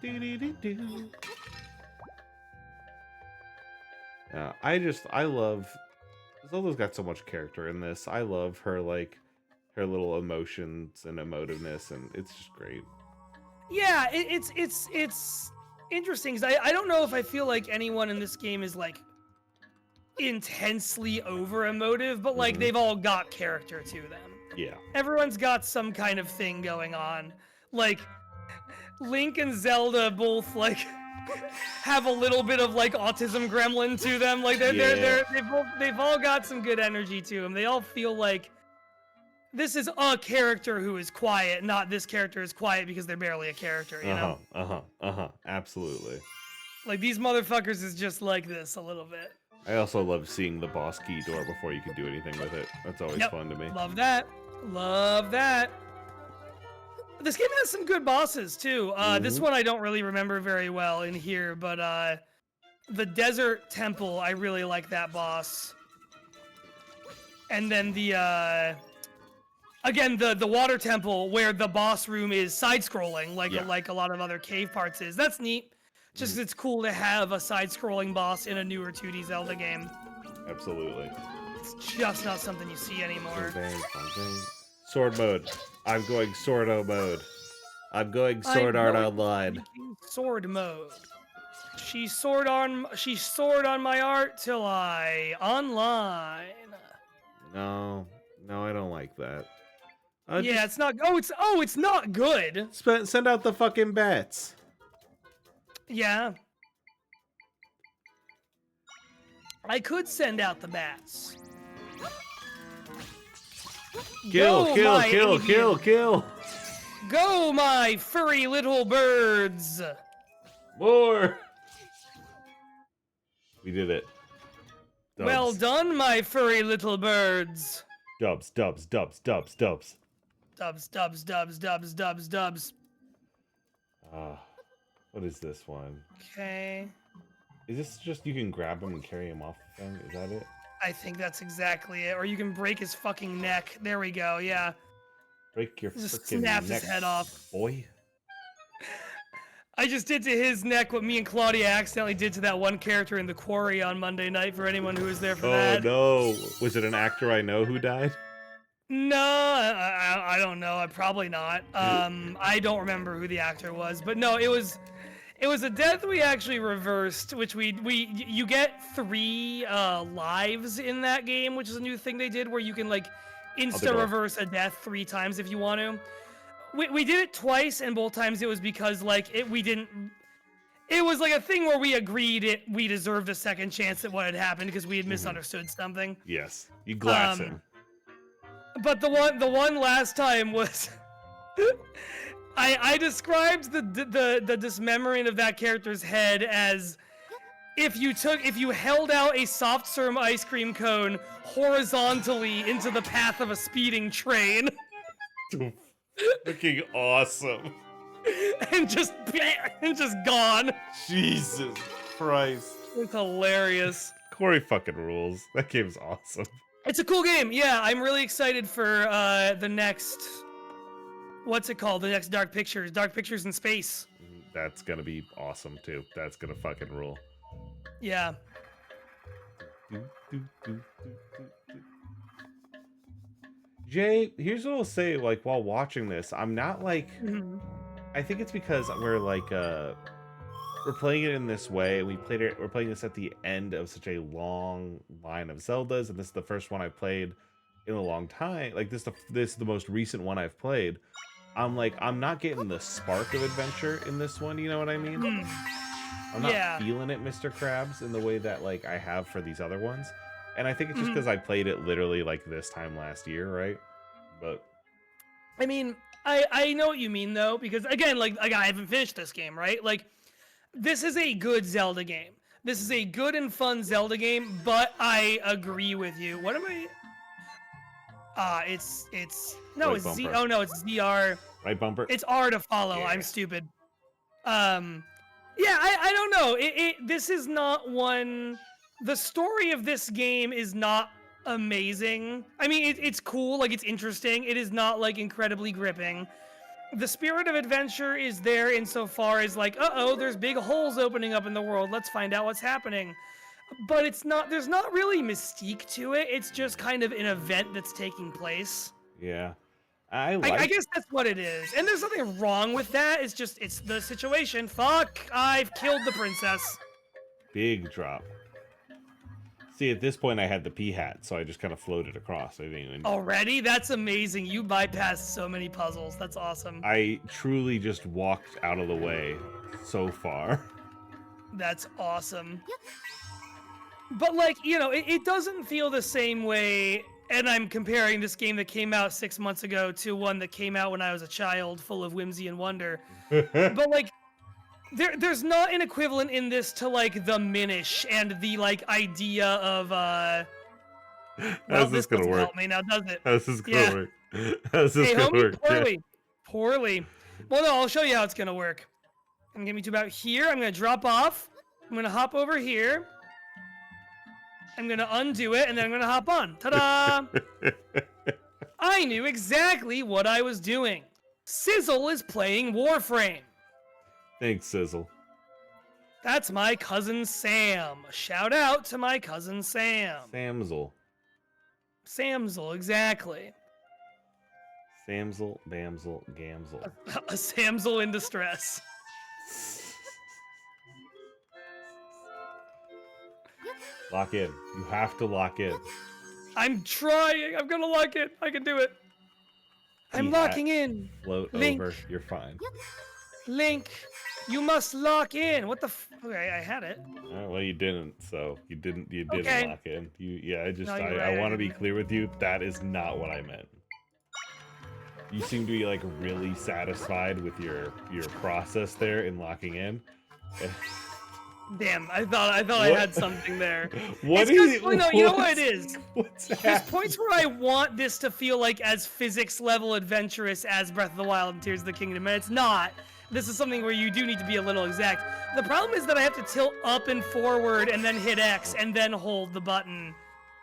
do do. Yeah, I love Zelda's got so much character in this. I love her like her little emotions and emotiveness, and it's just great. Yeah, it's interesting because I don't know if I feel like anyone in this game is like intensely over emotive, but like they've all got character to them. Yeah. Everyone's got some kind of thing going on. Like Link and Zelda both like have a little bit of like autism gremlin to them. Like they've all got some good energy to them. They all feel like this is a character who is quiet, not this character is quiet because they're barely a character, you know? Absolutely. Like these motherfuckers is just like this a little bit. I also love seeing the boss key door before you can do anything with it. That's always fun to me. Love that. Love that. This game has some good bosses too. This one I don't really remember very well in here, but the Desert Temple, I really like that boss. And then the again, the Water Temple, where the boss room is side-scrolling, like a lot of other cave parts is. That's neat. Just 'cause it's cool to have a side-scrolling boss in a newer 2D Zelda game. Absolutely. It's just not something you see anymore. Sword mode. I'm going Swordo mode. I'm going Sword Art Online. Sword mode. She soared on my art till I online. No, I don't like that. Yeah, it's not. It's not good. Send out the fucking bats. Yeah. I could send out the bats. Kill. Go, my furry little birds. More. We did it. Dubs. Well done, my furry little birds. Dubs. Dubs. What is this one? Okay. Is this just you can grab him and carry him off the thing? Is that it? I think that's exactly it. Or you can break his fucking neck. There we go, yeah. Break your Just freaking snap neck, his head off. boy. I just did to his neck what me and Claudia accidentally did to that one character in The Quarry on Monday night for anyone who was there for that. Oh no. Was it an actor I know who died? No, I don't know. Probably not. I don't remember who the actor was, but no, it was a death we actually reversed, which you get 3 lives in that game, which is a new thing they did where you can like insta reverse a death 3 times if you want to. We did it twice, and both times it was because like we didn't. It was like a thing where we agreed we deserved a second chance at what had happened because we had misunderstood something. Yes, you glass him. But the one last time was, I described the dismembering of that character's head as if you held out a soft serve ice cream cone horizontally into the path of a speeding train. Freaking awesome. and just gone. Jesus Christ. It's hilarious. Corey fucking rules. That game's awesome. It's a cool game. Yeah, I'm really excited for the next. What's it called? The next Dark Pictures. Dark Pictures in Space. That's gonna be awesome too. That's gonna fucking rule. Yeah. Jay, here's what I'll say. Like while watching this, I'm not like. I think it's because we're like we're playing it in this way. We're playing this at the end of such a long line of Zeldas, and this is the first one I've played in a long time. Like this is the most recent one I've played. I'm like, I'm not getting the spark of adventure in this one. You know what I mean? I'm not feeling it, Mr. Krabs, in the way that like I have for these other ones. And I think it's just because I played it literally like this time last year, right? But I mean, I know what you mean though, because again, like I haven't finished this game, right? Like this is a good Zelda game. This is a good and fun Zelda game, but I agree with you. What am I? It's no, Right it's bumper. Z. Oh no, it's ZR. Right bumper. It's R to follow. Yeah. I'm stupid. Yeah, I don't know. This is not one. The story of this game is not amazing. I mean, it's cool, like it's interesting. It is not like incredibly gripping. The spirit of adventure is there insofar as like, uh-oh, there's big holes opening up in the world. Let's find out what's happening. But it's not. There's not really mystique to it. It's just kind of an event that's taking place. Yeah. I guess that's what it is. And there's nothing wrong with that. It's just, it's the situation. Fuck, I've killed the princess. Big drop. See, at this point, I had the P hat, so I just kind of floated across. I didn't even... Already? That's amazing. You bypassed so many puzzles. That's awesome. I truly just walked out of the way so far. That's awesome. But, like, you know, it doesn't feel the same way... And I'm comparing this game that came out 6 months ago to one that came out when I was a child, full of whimsy and wonder. But like, there's not an equivalent in this to like the Minish and the like idea of well, How's this gonna doesn't work? help me now, does it? How's this gonna work? How's this Hey, gonna homie, work? poorly, poorly. Well, no, I'll show you how it's gonna work. I'm gonna get me to about here. I'm gonna drop off. I'm gonna hop over here. I'm gonna undo it, and then I'm gonna hop on. Ta-da! I knew exactly what I was doing. Sizzle is playing Warframe. Thanks, Sizzle. That's my cousin Sam. Shout out to my cousin Sam. Samzel. Samzel, exactly. Samzel, Bamzel, Gamzel. A Samzel in distress. Lock in. You have to lock in. I'm trying. I'm gonna lock it. I can do it. I'm Yeah. locking in. Float Link. over. You're fine. Link, you must lock in. What the Okay, I had it. Well, you didn't. So you didn't. You didn't Okay. lock in. Yeah. I just. No, you're I right, want to I be didn't. clear with you. That is not what I meant. You seem to be like really satisfied with your process there in locking in. Damn, I thought I What? had something there. What It's is 'cause- it? well, no, you know what it is? What's There's happening? points where I want this to feel like as physics level adventurous as Breath of the Wild and Tears of the Kingdom, and it's not. This is something where you do need to be a little exact. The problem is that I have to tilt up and forward and then hit X and then hold the button.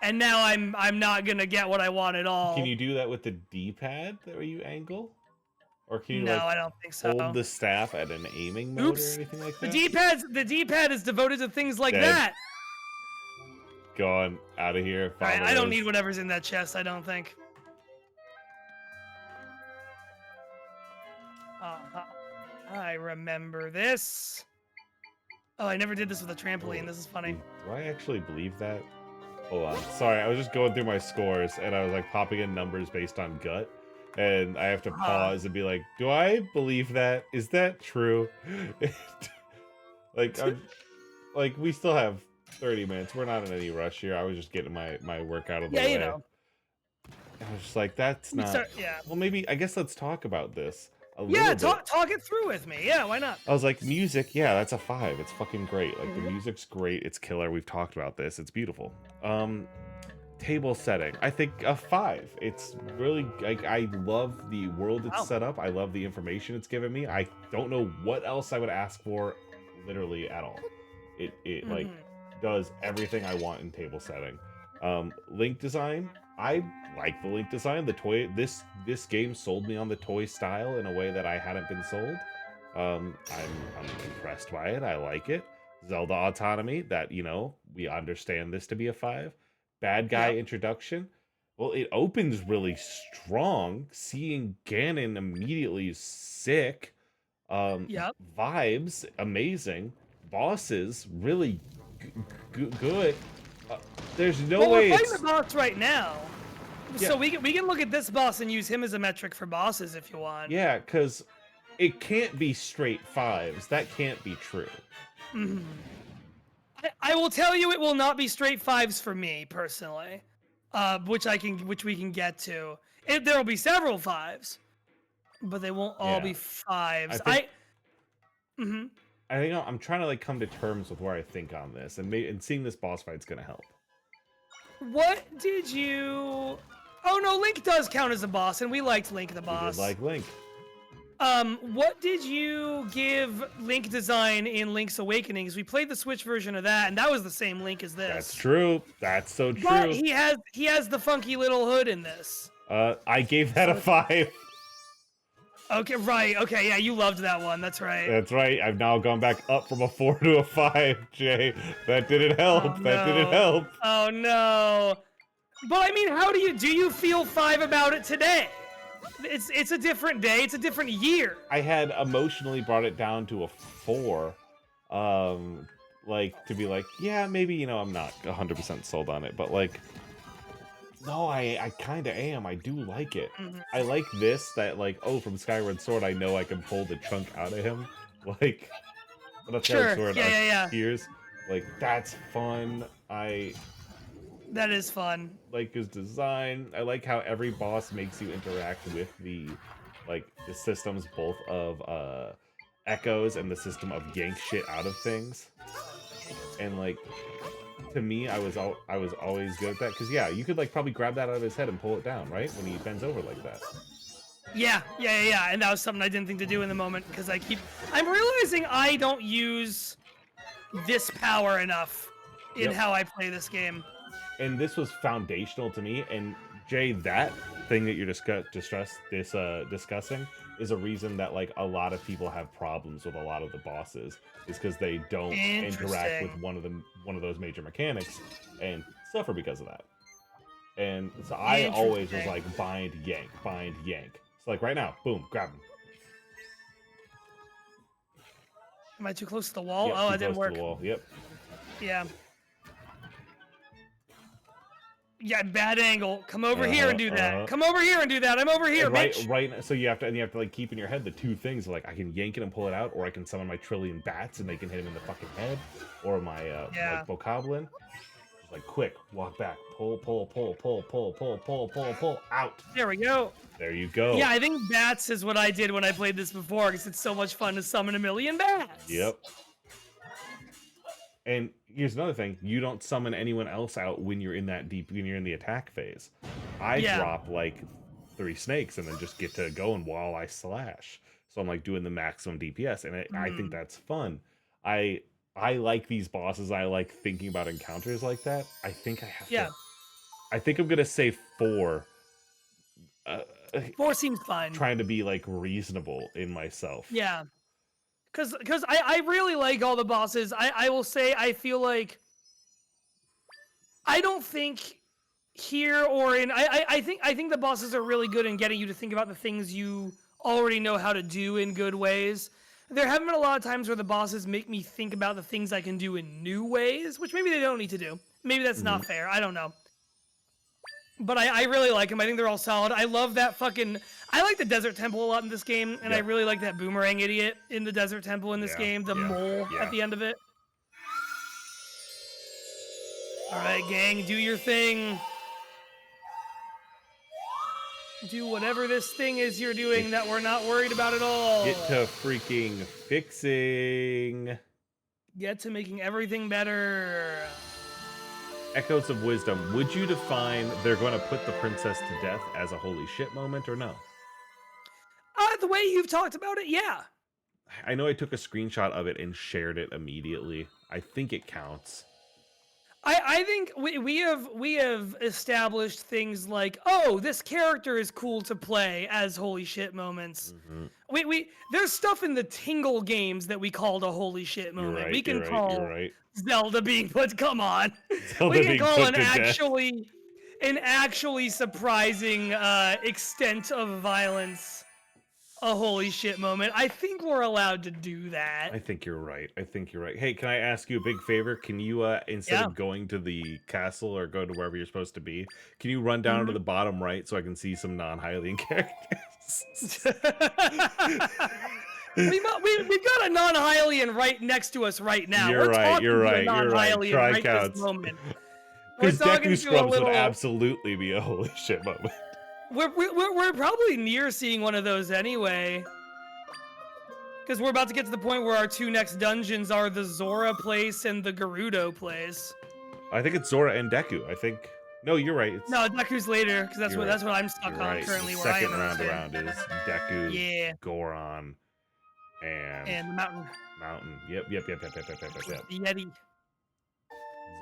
And now I'm not gonna get what I want at all. Can you do that with the D-pad where you angle? Or can you No, like I don't think so. hold the staff at an aiming mode Oops. or anything like The that? D-pad is devoted to things like Dead. that. Gone out of here. All right, follow I don't those. need whatever's in that chest. I don't think. I remember this. Oh, I never did this with a trampoline. This is funny. Do I actually believe that? Hold on. Sorry, I was just going through my scores and I was like popping in numbers based on gut. And I have to pause and be like, do I believe that? Is that true? like we still have 30 minutes. We're not in any rush here. I was just getting my work out of the way. You know. I was just like, that's not. Yeah. Well, maybe I guess let's talk about this a little Yeah, bit. talk it through with me. Yeah, why not? I was like, music, yeah, that's a 5. It's fucking great. Like the music's great. It's killer. We've talked about this. It's beautiful. Table setting, I think a 5. It's really like I love the world it's set up. I love the information it's given me. I don't know what else I would ask for, literally at all. It like does everything I want in table setting. Link design, I like the Link design. The toy, this game sold me on the toy style in a way that I hadn't been sold. I'm impressed by it. I like it. Zelda autonomy, that we understand this to be a 5. Bad guy introduction. Well, it opens really strong. Seeing Ganon immediately is sick. Vibes amazing. Bosses really good. There's no way we're it's fighting the boss right now. Yeah. So we can look at this boss and use him as a metric for bosses if you want. yeah, because it can't be straight 5s. That can't be true. I will tell you, it will not be straight 5s for me personally, which we can get to. There will be several 5s, but they won't all be 5s. I think I'm trying to like come to terms with where I think on this, and seeing this boss fight's gonna help. What did you? Oh no, Link does count as a boss, and we liked Link the boss. We did like Link. What did you give Link design in Link's Awakening? 'Cause we played the Switch version of that, and that was the same Link as this. That's true. That's so But true. he has the funky little hood in this. I gave that a 5. Okay, right. Okay, yeah, you loved that one. That's right. That's right. I've now gone back up from a 4 to a 5, Jay. That didn't help. Oh, That didn't no. help. Oh no. But I mean, how do you feel 5 about it today? It's a different day. It's a different year. I had emotionally brought it down to a 4. Like to be like, yeah, maybe, I'm not 100% sold on it, but like, no, I kind of am. I do like it. Mhm. I like this, that like, oh, from Skyward Sword, I know I can pull the chunk out of him. Like, that's Sure. Sword Yeah. Tears. Like, that's fun. That is fun. Like his design. I like how every boss makes you interact with the systems both of echoes and the system of yank shit out of things. And like, to me, I was always good at that, because yeah, you could like probably grab that out of his head and pull it down, right, when he bends over like that. Yeah. And that was something I didn't think to do in the moment, because I'm realizing I don't use this power enough in how I play this game. And this was foundational to me. And Jay, that thing that you're discussing is a reason that like a lot of people have problems with a lot of the bosses, is because they don't interact with one of those major mechanics and suffer because of that. And so I always was like bind yank. So like right now, boom, grab him. Am I too close to the wall? Yep, oh, that didn't work. To the wall. Yep. Yeah. Yeah, bad angle. Come over here and do that. Come over here and do that. I'm over here, bitch. Right. So you have to like keep in your head the two things. Like I can yank it and pull it out, or I can summon my trillion bats and they can hit him in the fucking head, or my like bokoblin. Just like quick, walk back, pull, out. There we go. There you go. Yeah, I think bats is what I did when I played this before, because it's so much fun to summon a million bats. Yep. And here's another thing: you don't summon anyone else out when you're in the attack phase. I drop like 3 snakes and then just get to going while I slash. So I'm like doing the maximum DPS, and I think that's fun. I like these bosses. I like thinking about encounters like that. I think I have to. I think I'm gonna say 4. 4 seems fine. Trying to be like reasonable in myself. Yeah. Because I really like all the bosses. I will say I feel like I don't think here or in I think the bosses are really good in getting you to think about the things you already know how to do in good ways. There haven't been a lot of times where the bosses make me think about the things I can do in new ways, which maybe they don't need to do. Maybe that's not fair. I don't know. But I really like them. I think they're all solid. I love that I like the Desert Temple a lot in this game, and I really like that boomerang idiot in the Desert Temple in this game, the mole at the end of it. All right, gang, do your thing. Do whatever this thing is you're doing that we're not worried about at all. Get to freaking fixing. Get to making everything better. Echoes of Wisdom. Would you define they're going to put the princess to death as a holy shit moment or no? The way you've talked about it, yeah. I know I took a screenshot of it and shared it immediately. I think it counts. I think we have established things like, oh, this character is cool to play as holy shit moments. There's stuff in the Tingle games that we called a holy shit moment. Right, we can call right. Zelda being put. Come on, Zelda we can call an actually surprising extent of violence a holy shit moment. I think we're allowed to do that. I think you're right. Hey, can I ask you a big favor? Can you, instead of going to the castle or go to wherever you're supposed to be, can you run down to the bottom right so I can see some non-Hylian characters? We've got a non-Hylian right next to us right now. You're right. Try This moment. Because Deku Scrubs would absolutely be a holy shit moment. We're probably near seeing one of those anyway. Because we're about to get to the point where our 2 next dungeons are the Zora place and the Gerudo place. I think it's Zora and Deku. I think No, you're right. It's, No, Deku's later because you're right. that's what I'm stuck You're on right. currently. The Where I second am round in around is Deku, Yeah. Goron, and and the mountain Mountain. Yep. the Yeti,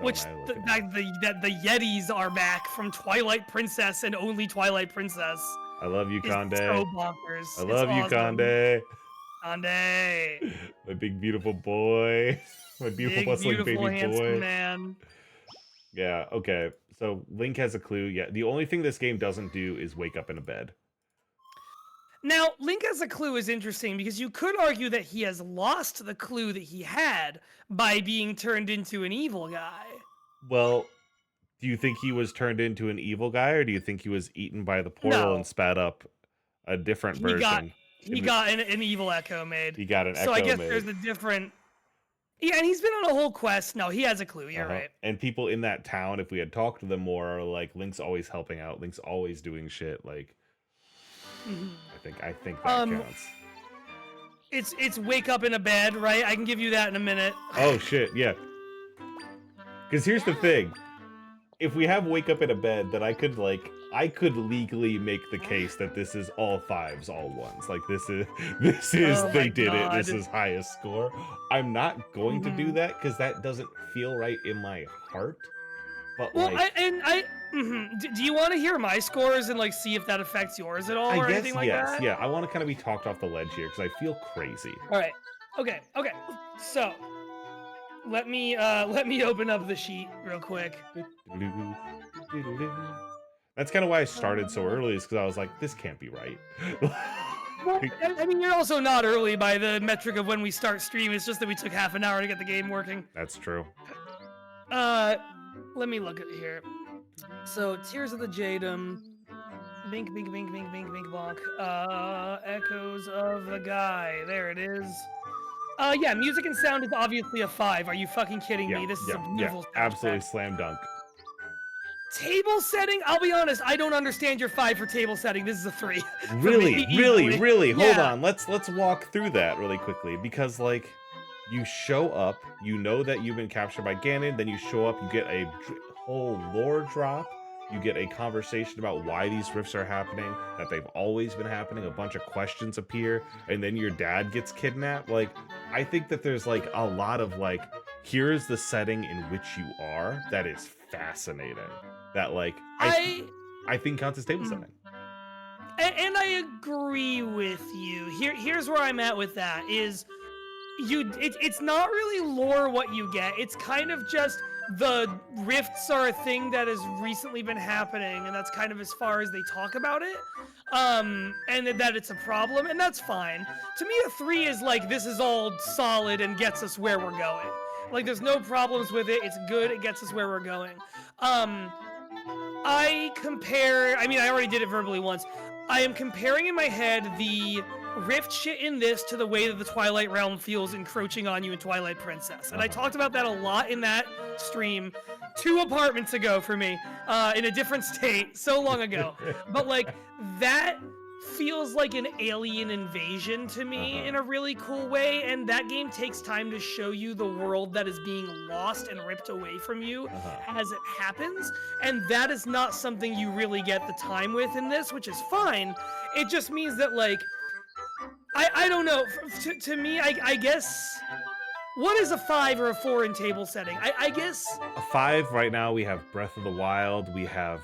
which Zone I the, look at. fact the Yetis are back from Twilight Princess and only Twilight Princess I love you, is Conde. so bonkers. I It's love you, awesome. Conde. Conde. My big beautiful boy. My beautiful Big, bustling beautiful, baby handsome boy. man. Yeah, okay. So Link has a clue. Yeah, the only thing this game doesn't do is wake up in a bed. Now, Link as a clue is interesting because you could argue that he has lost the clue that he had by being turned into an evil guy. Well, do you think he was turned into an evil guy, or do you think he was eaten by the portal No. and spat up a different version? He got an evil echo made. He got an So echo I guess made. there's a different. Yeah, and he's been on a whole quest. No, he has a clue. You're right. And people in that town, if we had talked to them more, are like, Link's always helping out. Link's always doing shit. Like, I think that counts. It's wake up in a bed, right? I can give you that in a minute. Oh shit, yeah. Because here's the thing: if we have wake up in a bed, then I could legally make the case that this is all fives, all ones. Like this is Oh they my did it. This God. is highest score. I'm not going to do that because that doesn't feel right in my heart. But Well, like, do you want to hear my scores and like see if that affects yours at all or I guess anything like yes, that? yeah. I want to kind of be talked off the ledge here because I feel crazy. All right. Okay. So let me open up the sheet real quick. That's kind of why I started so early, is because I was like, this can't be right. Well, I mean, you're also not early by the metric of when we start stream. It's just that we took half an hour to get the game working. That's true. Let me look at it here. So, Tears of the Jadum. Bink, bink, bink, bink, bink, bink, bonk. Echoes of the Guy. There it is. Yeah, music and sound is obviously a 5. Are you fucking kidding me? This is a beautiful soundtrack. Absolutely slam dunk. Table setting? I'll be honest, I don't understand your 5 for table setting. This is a 3. for Really, me, really, easily. really. Hold Yeah. on. Let's walk through that really quickly, because like, you show up, you know that you've been captured by Ganon, then you show up, you get a whole lore drop, you get a conversation about why these rifts are happening, that they've always been happening, a bunch of questions appear, and then your dad gets kidnapped. Like, I think that there's like a lot of like, here's the setting in which you are that is fascinating. That like, I think counts as table setting. And I agree with you. Here's where I'm at with that is it's not really lore what you get. It's kind of just the rifts are a thing that has recently been happening, and that's kind of as far as they talk about it. And that it's a problem, and that's fine. To me, a 3 is like, this is all solid and gets us where we're going. Like, there's no problems with it. It's good. It gets us where we're going. I already did it verbally once. I am comparing in my head the rift shit in this to the way that the Twilight Realm feels encroaching on you in Twilight Princess. And I talked about that a lot in that stream 2 apartments ago for me, in a different state, so long ago. But like, that feels like an alien invasion to me in a really cool way, and that game takes time to show you the world that is being lost and ripped away from you as it happens, and that is not something you really get the time with in this, which is fine. It just means that like, I don't know, to me, I guess, what is a 5 or a 4 in table setting? I guess A 5 right now. We have Breath of the Wild. We have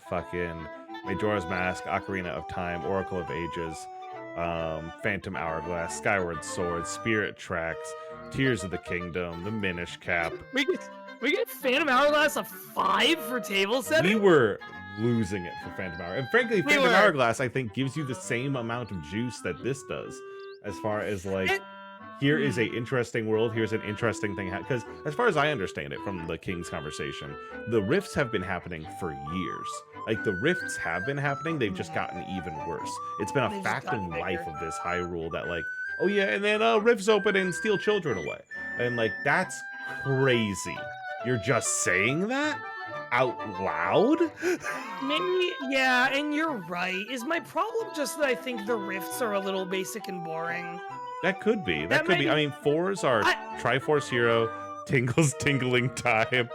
fucking Majora's Mask, Ocarina of Time, Oracle of Ages, Phantom Hourglass, Skyward Sword, Spirit Tracks, Tears of the Kingdom, the Minish Cap. we get Phantom Hourglass a 5 for table setting. We were losing it for Phantom Hourglass. And frankly, Phantom were. Hourglass, I think, gives you the same amount of juice that this does, as far as like, here is a interesting world, here's an interesting thing. Because as far as I understand it from the King's conversation, the rifts have been happening for years. Like, the rifts have been happening, they've just gotten even worse. It's been a They've just fact of gotten life bigger. of this Hyrule that like, oh yeah, and then rifts open and steal children away. And like, that's crazy. You're just saying that out loud? Maybe, yeah, and you're right. Is my problem just that I think the rifts are a little basic and boring? That could be. That That could be. might I mean, 4s are Triforce Hero, Tingle's Tingling Time,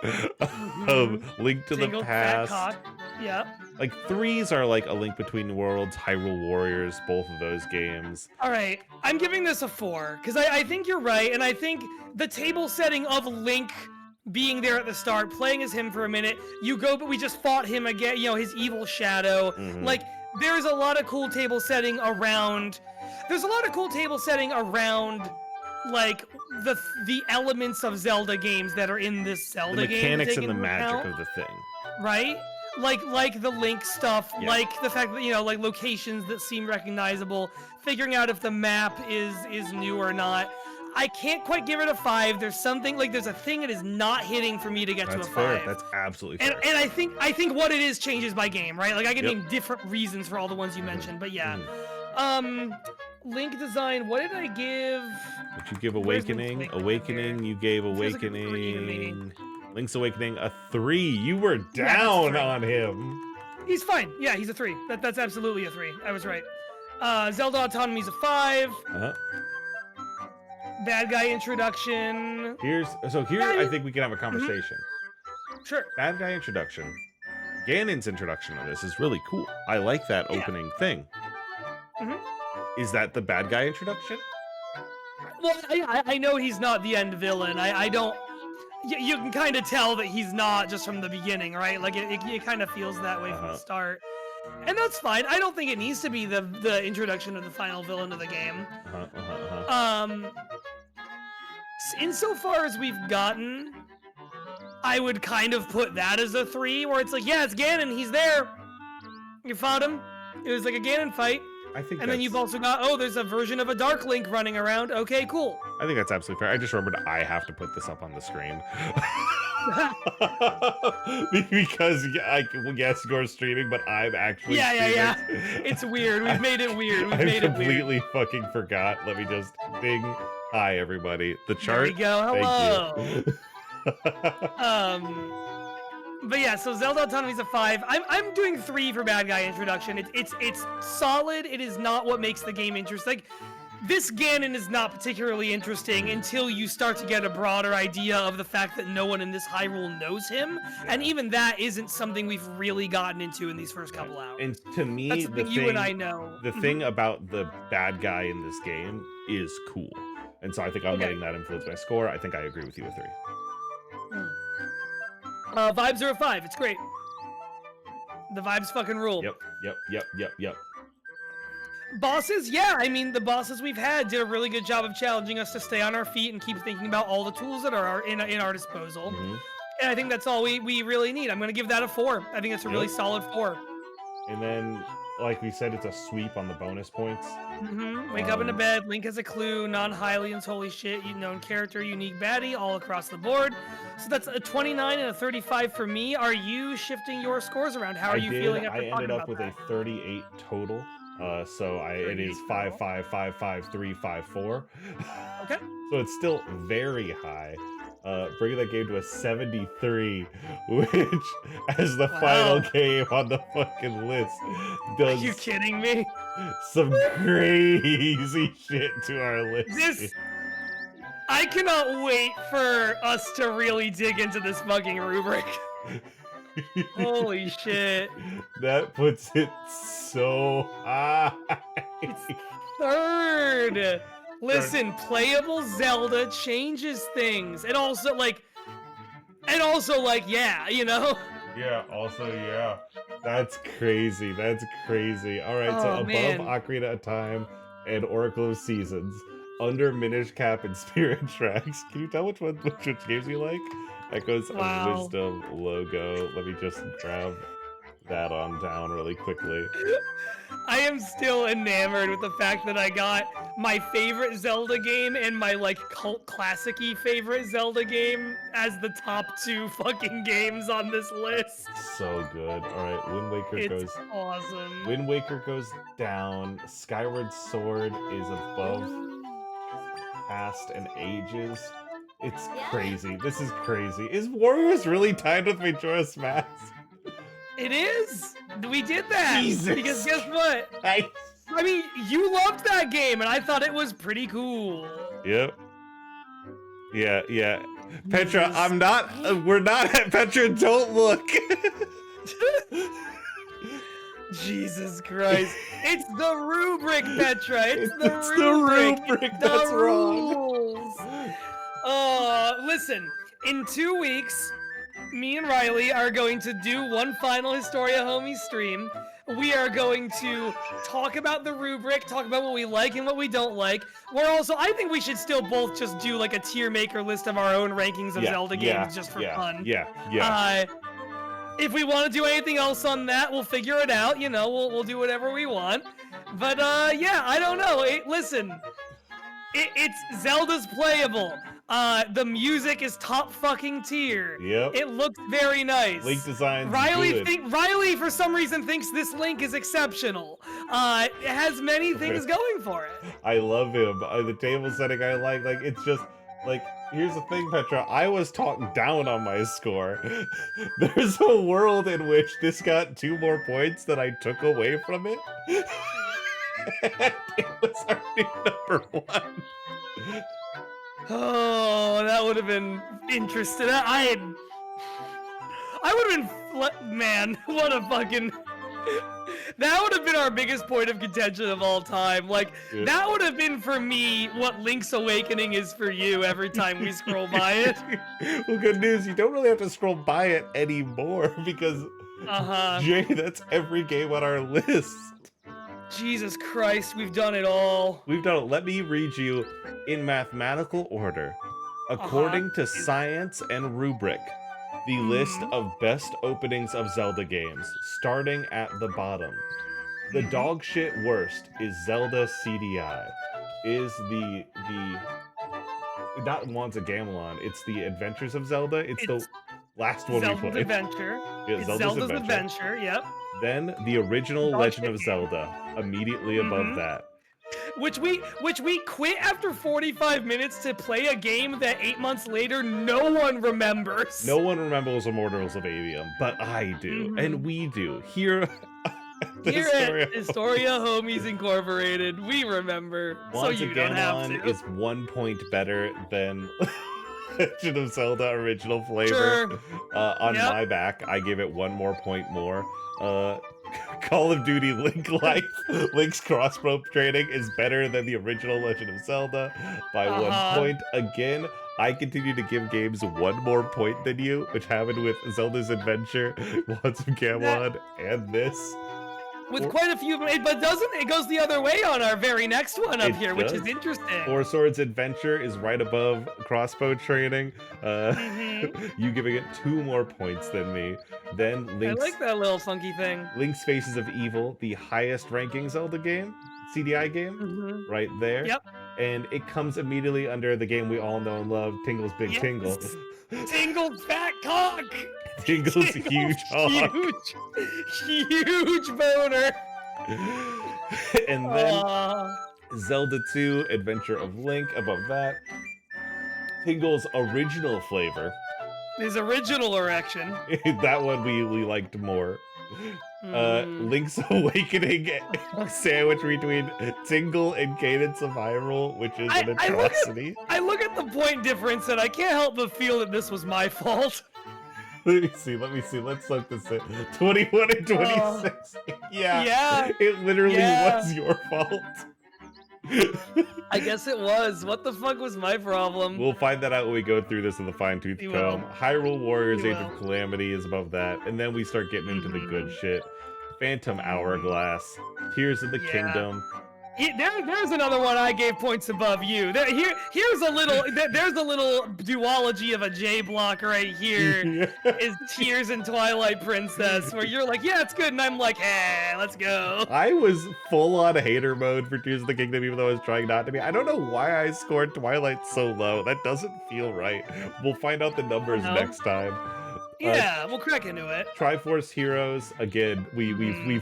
Link to Tingle, the fat Past. cock. Yep. Like, 3s are like A Link Between Worlds, Hyrule Warriors, both of those games. All right, I'm giving this a 4 because I think you're right, and I think the table setting of Link being there at the start, playing as him for a minute, you go, but we just fought him again, you know, his evil shadow. Like, there's a lot of cool table setting around. There's a lot of cool table setting around, like, the elements of Zelda games that are in this Zelda The game. mechanics and the into magic account, of the thing. right? Like the Link stuff, Yeah. like the fact that, you know, like locations that seem recognizable, figuring out if the map is new or not. I can't quite give it a 5. There's something, like, there's a thing that is not hitting for me to get That's to a fair. 5. That's absolutely fair. And I think what it is changes by game, right? Like, I can Yep. name different reasons for all the ones you mentioned, but yeah. Mhm. Link design, what did I give? Did you give Where's Link's Awakening? Awakening Awakening, you gave feels like a 3 to me. Awakening. Link's Awakening, a 3. You were that's down right. on him. He's fine. Yeah, he's a 3. That's absolutely a 3. I was right. Zelda Autonomy's a 5. Uh-huh. Bad guy introduction. Here, Yeah, I think we can have a conversation. Sure. Bad guy introduction. Ganon's introduction of this is really cool. I like that Yeah. opening thing. Mhm. Is that the bad guy introduction? Well, I know he's not the end villain. I don't. You can kind of tell that he's not just from the beginning, right? Like it kind of feels that way from the start, and that's fine. I don't think it needs to be the introduction of the final villain of the game. Insofar as we've gotten, I would kind of put that as a 3, where it's like, yeah, it's Ganon, he's there. You fought him. It was like a Ganon fight. I think And then you've also got, oh, there's a version of a Dark Link running around. Okay, cool. I think that's absolutely fair. I just remembered I have to put this up on the screen. Because yes, you're streaming, but I'm actually Yeah. streaming. It's weird. We've made it weird. We've I made it weird. completely fucking forgot. Let me just ding. Hi, everybody. The chart. There we go. Thank Hello. you. But yeah, so Zelda Autonomy's a 5. I'm doing 3 for bad guy introduction. It's solid. It is not what makes the game interesting. Like, this Ganon is not particularly interesting until you start to get a broader idea of the fact that no one in this Hyrule knows him, and even that isn't something we've really gotten into in these first couple hours. And to me, That's the thing you and I know. The thing about the bad guy in this game is cool. And so I think I'm letting that influence my score. I think I agree with you, a 3. Vibes are a 5. It's great. The vibes fucking rule. Yep. Bosses, yeah. I mean, the bosses we've had did a really good job of challenging us to stay on our feet and keep thinking about all the tools that are in our disposal. And I think that's all we really need. I'm going to give that a 4. I think that's a really solid 4. And then, like we said, it's a sweep on the bonus points. Wake up into bed. Link has a clue. Non-Hylians, holy shit. Known character, unique baddie, all across the board. So that's a 29 and a 35 for me. Are you shifting your scores around? How are you feeling after I talking ended up about with that? a 38 total. It is 5, 5, 5, 5, 3, 5, 4. Okay. So it's still very high. Bringing that game to a 73, which, as the final game on the fucking list, does Are you kidding me? some crazy shit to our list. I cannot wait for us to really dig into this fucking rubric. Holy shit. That puts it so high. It's 3rd. Listen, playable Zelda changes things. And also, yeah, you know? Yeah, also, yeah. That's crazy. All right, so above man. Ocarina of Time and Oracle of Seasons, under Minish Cap and Spirit Tracks. Can you tell which games you like? Echoes of Wisdom logo. Let me just grab that on down really quickly. I am still enamored with the fact that I got my favorite Zelda game and my cult classic-y favorite Zelda game as the top 2 fucking games on this list. So good. All right, Wind Waker goes. Awesome. Wind Waker goes down. Skyward Sword is above Past and Ages. It's crazy. This is crazy. Is Warriors really tied with Majora's Mask? It is. We did that. Jesus. Because guess what? I mean, you loved that game, and I thought it was pretty cool. Yep. Yeah. Petra, Jesus. I'm not. We're not at Petra. Don't look. Jesus Christ. It's the rubric, Petra. It's the It's rubric. the rubric It's that's the wrong. rules. Listen, in 2 weeks, me and Riley are going to do one final Historia Homies stream. We are going to talk about the rubric, talk about what we like and what we don't like. I think we should still both just do like a tier maker list of our own rankings of Zelda games just for fun. Yeah. If we want to do anything else on that, we'll figure it out. You know, we'll do whatever we want. But yeah, I don't know. Listen, it's Zelda's playable. The music is top fucking tier. Yep. It looks very nice. Link design's good. Riley, for some reason, thinks this Link is exceptional. It has many things going for it. I love him. The table setting I like. Like, it's just, like, here's the thing, Petra. I was talked down on my score. There's a world in which this got 2 more points that I took away from it. And it was already number 1. Oh, that would have been interesting. I would have been, man, what a fucking, that would have been our biggest point of contention of all time. Like, that would have been for me what Link's Awakening is for you every time we scroll by it. Well, good news, you don't really have to scroll by it anymore because, Jay, that's every game on our list. Jesus Christ, we've done it all. We've done it. Let me read you in mathematical order, according to science and rubric, the list of best openings of Zelda games, starting at the bottom. The dog shit worst is Zelda CDI. Is the not Wands of Gamelon, it's the Adventures of Zelda. It's the last one we played. Zelda's Adventure. Yeah, It's Zelda's Adventure, yep. Then the original Legend of Zelda, immediately above that. Which we quit after 45 minutes to play a game that 8 months later no one remembers. No one remembers Immortals of Avium, but I do, and we do. Here at Historia Homies Incorporated, we remember, so you don't have to. Is 1 point better than Legend of Zelda original flavor. Sure. On my back, I give it 1 more point more. Call of Duty Link's crossbow training is better than the original Legend of Zelda by 1 point. Again, I continue to give games 1 more point than you, which happened with Zelda's Adventure, Wands of Gamelon, and this. With quite a few, but it goes the other way on our very next one up here, which is interesting. Four Swords Adventure is right above crossbow training. You giving it 2 more points than me. Then Link's, I like that little funky thing. Link's Faces of Evil, the highest ranking Zelda game, CDI game, right there. Yep. And it comes immediately under the game we all know and love, Tingle's Big Tingle. Tingle's fat cock! Tingle's huge hog. Huge boner. And then Zelda 2, Adventure of Link above that. Tingle's original flavor. His original erection. That one we liked more. Link's Awakening sandwich between Tingle and Cadence of Hyrule, which is an atrocity. I look at the point difference and I can't help but feel that this was my fault. Let me see. Let's look this in. 21 and 26. Yeah. It literally was your fault. I guess it was. What the fuck was my problem? We'll find that out when we go through this in the fine-tooth comb. Hyrule Warriors Age of Calamity is above that, and then we start getting into the good shit. Phantom Hourglass, Tears of the Kingdom. There's another one I gave points above you. There's a little duology of a J block right here. Is Tears and Twilight Princess, where you're like, yeah, it's good, and I'm like, let's go. I was full on hater mode for Tears of the Kingdom, even though I was trying not to be. I don't know why I scored Twilight so low. That doesn't feel right. We'll find out the numbers next time. Yeah, we'll crack into it. Triforce Heroes, again, we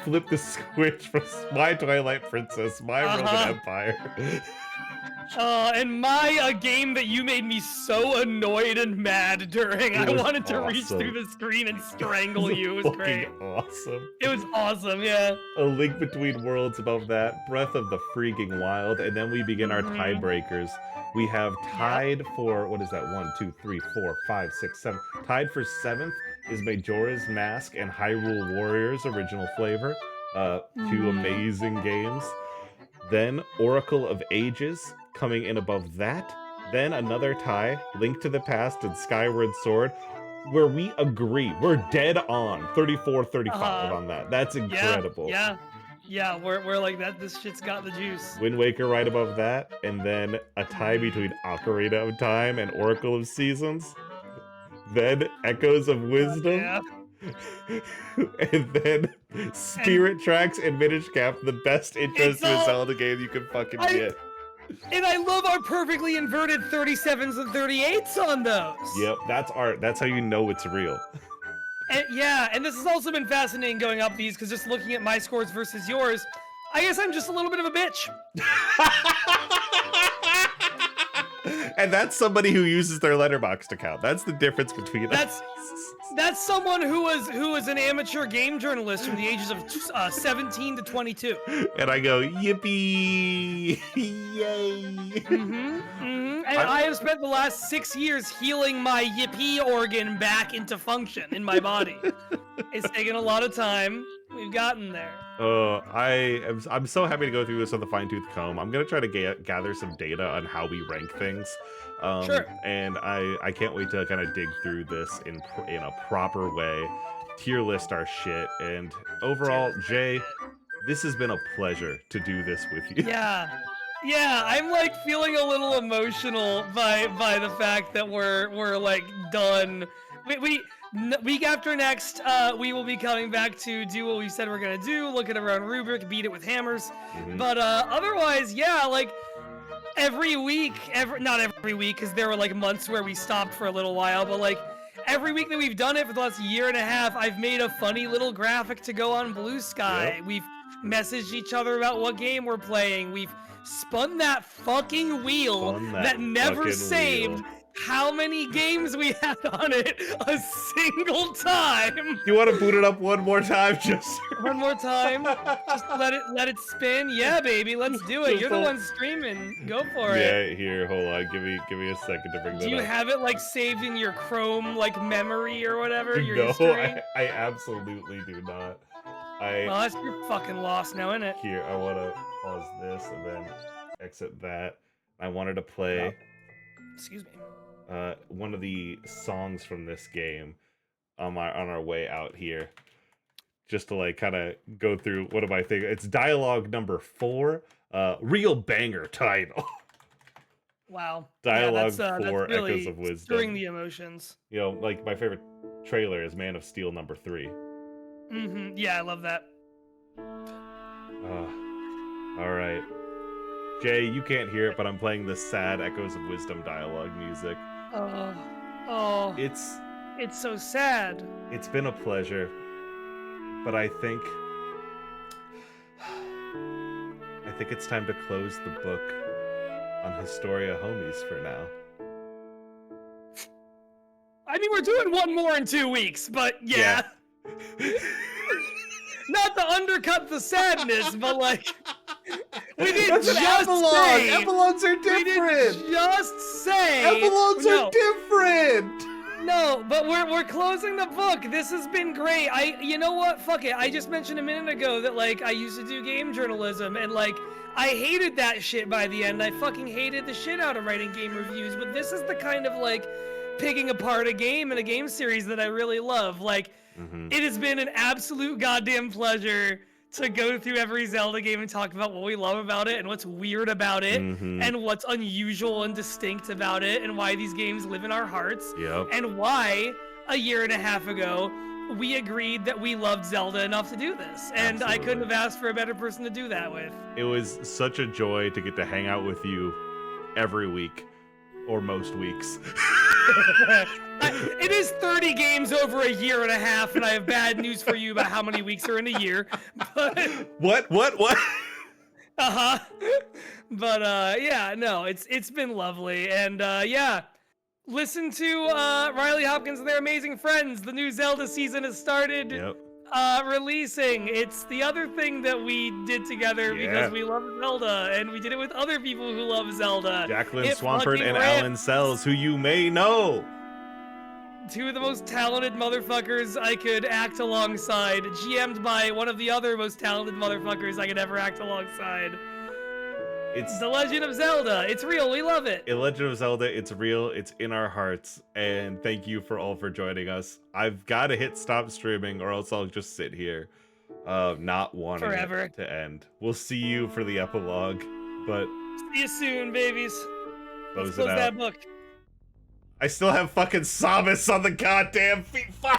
flipped the switch from my Twilight Princess, my Roman Empire. And my game that you made me so annoyed and mad during. It I was wanted to reach awesome. through the screen and strangle you. It was great. Fucking awesome. It was awesome, yeah. A Link Between Worlds above that, Breath of the Freaking Wild, and then we begin our tiebreakers. We have tied for, what is that, 1, 2, 3, 4, 5, 6, 7. Tied for 7th is Majora's Mask and Hyrule Warriors Original Flavor. Two amazing games. Then Oracle of Ages coming in above that. Then another tie, Link to the Past and Skyward Sword, where we agree. We're dead on 34-35 on that. That's incredible. Yeah, we're like that. This shit's got the juice. Wind Waker right above that, and then a tie between Ocarina of Time and Oracle of Seasons. Then Echoes of Wisdom. Yeah. And then Spirit Tracks and Minish Cap, the best intros to a Zelda game you can fucking get. And I love our perfectly inverted 37s and 38s on those. Yep, that's art. That's how you know it's real. And, yeah, and this has also been fascinating going up these, because just looking at my scores versus yours, I guess I'm just a little bit of a bitch. And that's somebody who uses their Letterboxd account. That's the difference between us. That's someone who was an amateur game journalist from the ages of 17 to 22. And I go, yippee, yay. And I have spent the last 6 years healing my yippee organ back into function in my body. It's taken a lot of time. We've gotten there. I'm so happy to go through this with a fine-tooth comb. I'm gonna try to gather some data on how we rank things. Sure. And I can't wait to kind of dig through this in a proper way, tier list our shit, and overall, Jay, this has been a pleasure to do this with you. Yeah, I'm like feeling a little emotional by the fact that we're like done. Week after next, we will be coming back to do what we said we're gonna do, look at our own rubric, beat it with hammers. But otherwise, yeah, like every week, not every week, because there were like months where we stopped for a little while, but like every week that we've done it for the last year and a half, I've made a funny little graphic to go on Blue Sky. Yep. We've messaged each other about what game we're playing. We've spun that fucking wheel that never saved how many games we had on it a single time. You want to boot it up one more time? Just one more time? Just let it spin? Yeah, baby, let's do it. You're the one streaming. Go for it. Yeah, here, hold on. Give me a second to bring that up. Do you have it like saved in your Chrome like memory or whatever? Your no, history? I absolutely do not. Well, that's your fucking loss now, isn't it? Here, I want to pause this and then exit that. I wanted to play. Excuse me. One of the songs from this game on our way out here, just to like kind of go through what am I thinking. It's dialogue number 4, real banger title. Wow. Dialogue that's 4, really Echoes of Wisdom. stirring the emotions. You know, like my favorite trailer is Man of Steel number 3. Yeah, I love that. All right. Jay, you can't hear it, but I'm playing the sad Echoes of Wisdom dialogue music. Oh. It's so sad. It's been a pleasure, but I think it's time to close the book on Historia Homies for now. I mean, we're doing one more in 2 weeks, but yeah. Not to undercut the sadness, but like we didn't just say epilogues are different. We didn't just say epilogues are different. No, but we're closing the book. This has been great. You know what? Fuck it. I just mentioned a minute ago that like I used to do game journalism and like I hated that shit by the end. I fucking hated the shit out of writing game reviews, but this is the kind of like picking apart a game in a game series that I really love. Like it has been an absolute goddamn pleasure to go through every Zelda game and talk about what we love about it and what's weird about it and what's unusual and distinct about it and why these games live in our hearts and why a year and a half ago we agreed that we loved Zelda enough to do this. And I couldn't have asked for a better person to do that with. It was such a joy to get to hang out with you every week or most weeks. It is 30 games over a year and a half, and I have bad news for you about how many weeks are in a year. But What? Uh-huh. But yeah, no, it's been lovely. And yeah, listen to Riley Hopkins and their amazing friends. The new Zelda season has started Yep. releasing. It's the other thing that we did together Yeah. because we love Zelda, and we did it with other people who love Zelda. Jacqueline It Swampert fucking and ran. Alan Sells, who you may know. Two of the most talented motherfuckers I could act alongside, GM'd by one of the other most talented motherfuckers I could ever act alongside. It's The Legend of Zelda. It's real. We love it. in Legend of Zelda. It's real. It's in our hearts. And thank you for all for joining us. I've got to hit stop streaming, or else I'll just sit here, not wanting Forever. it to end. We'll see you for the epilogue, but See you soon, babies. Let's close close it out. that book. I still have fucking Samus on the goddamn feet. Fuck.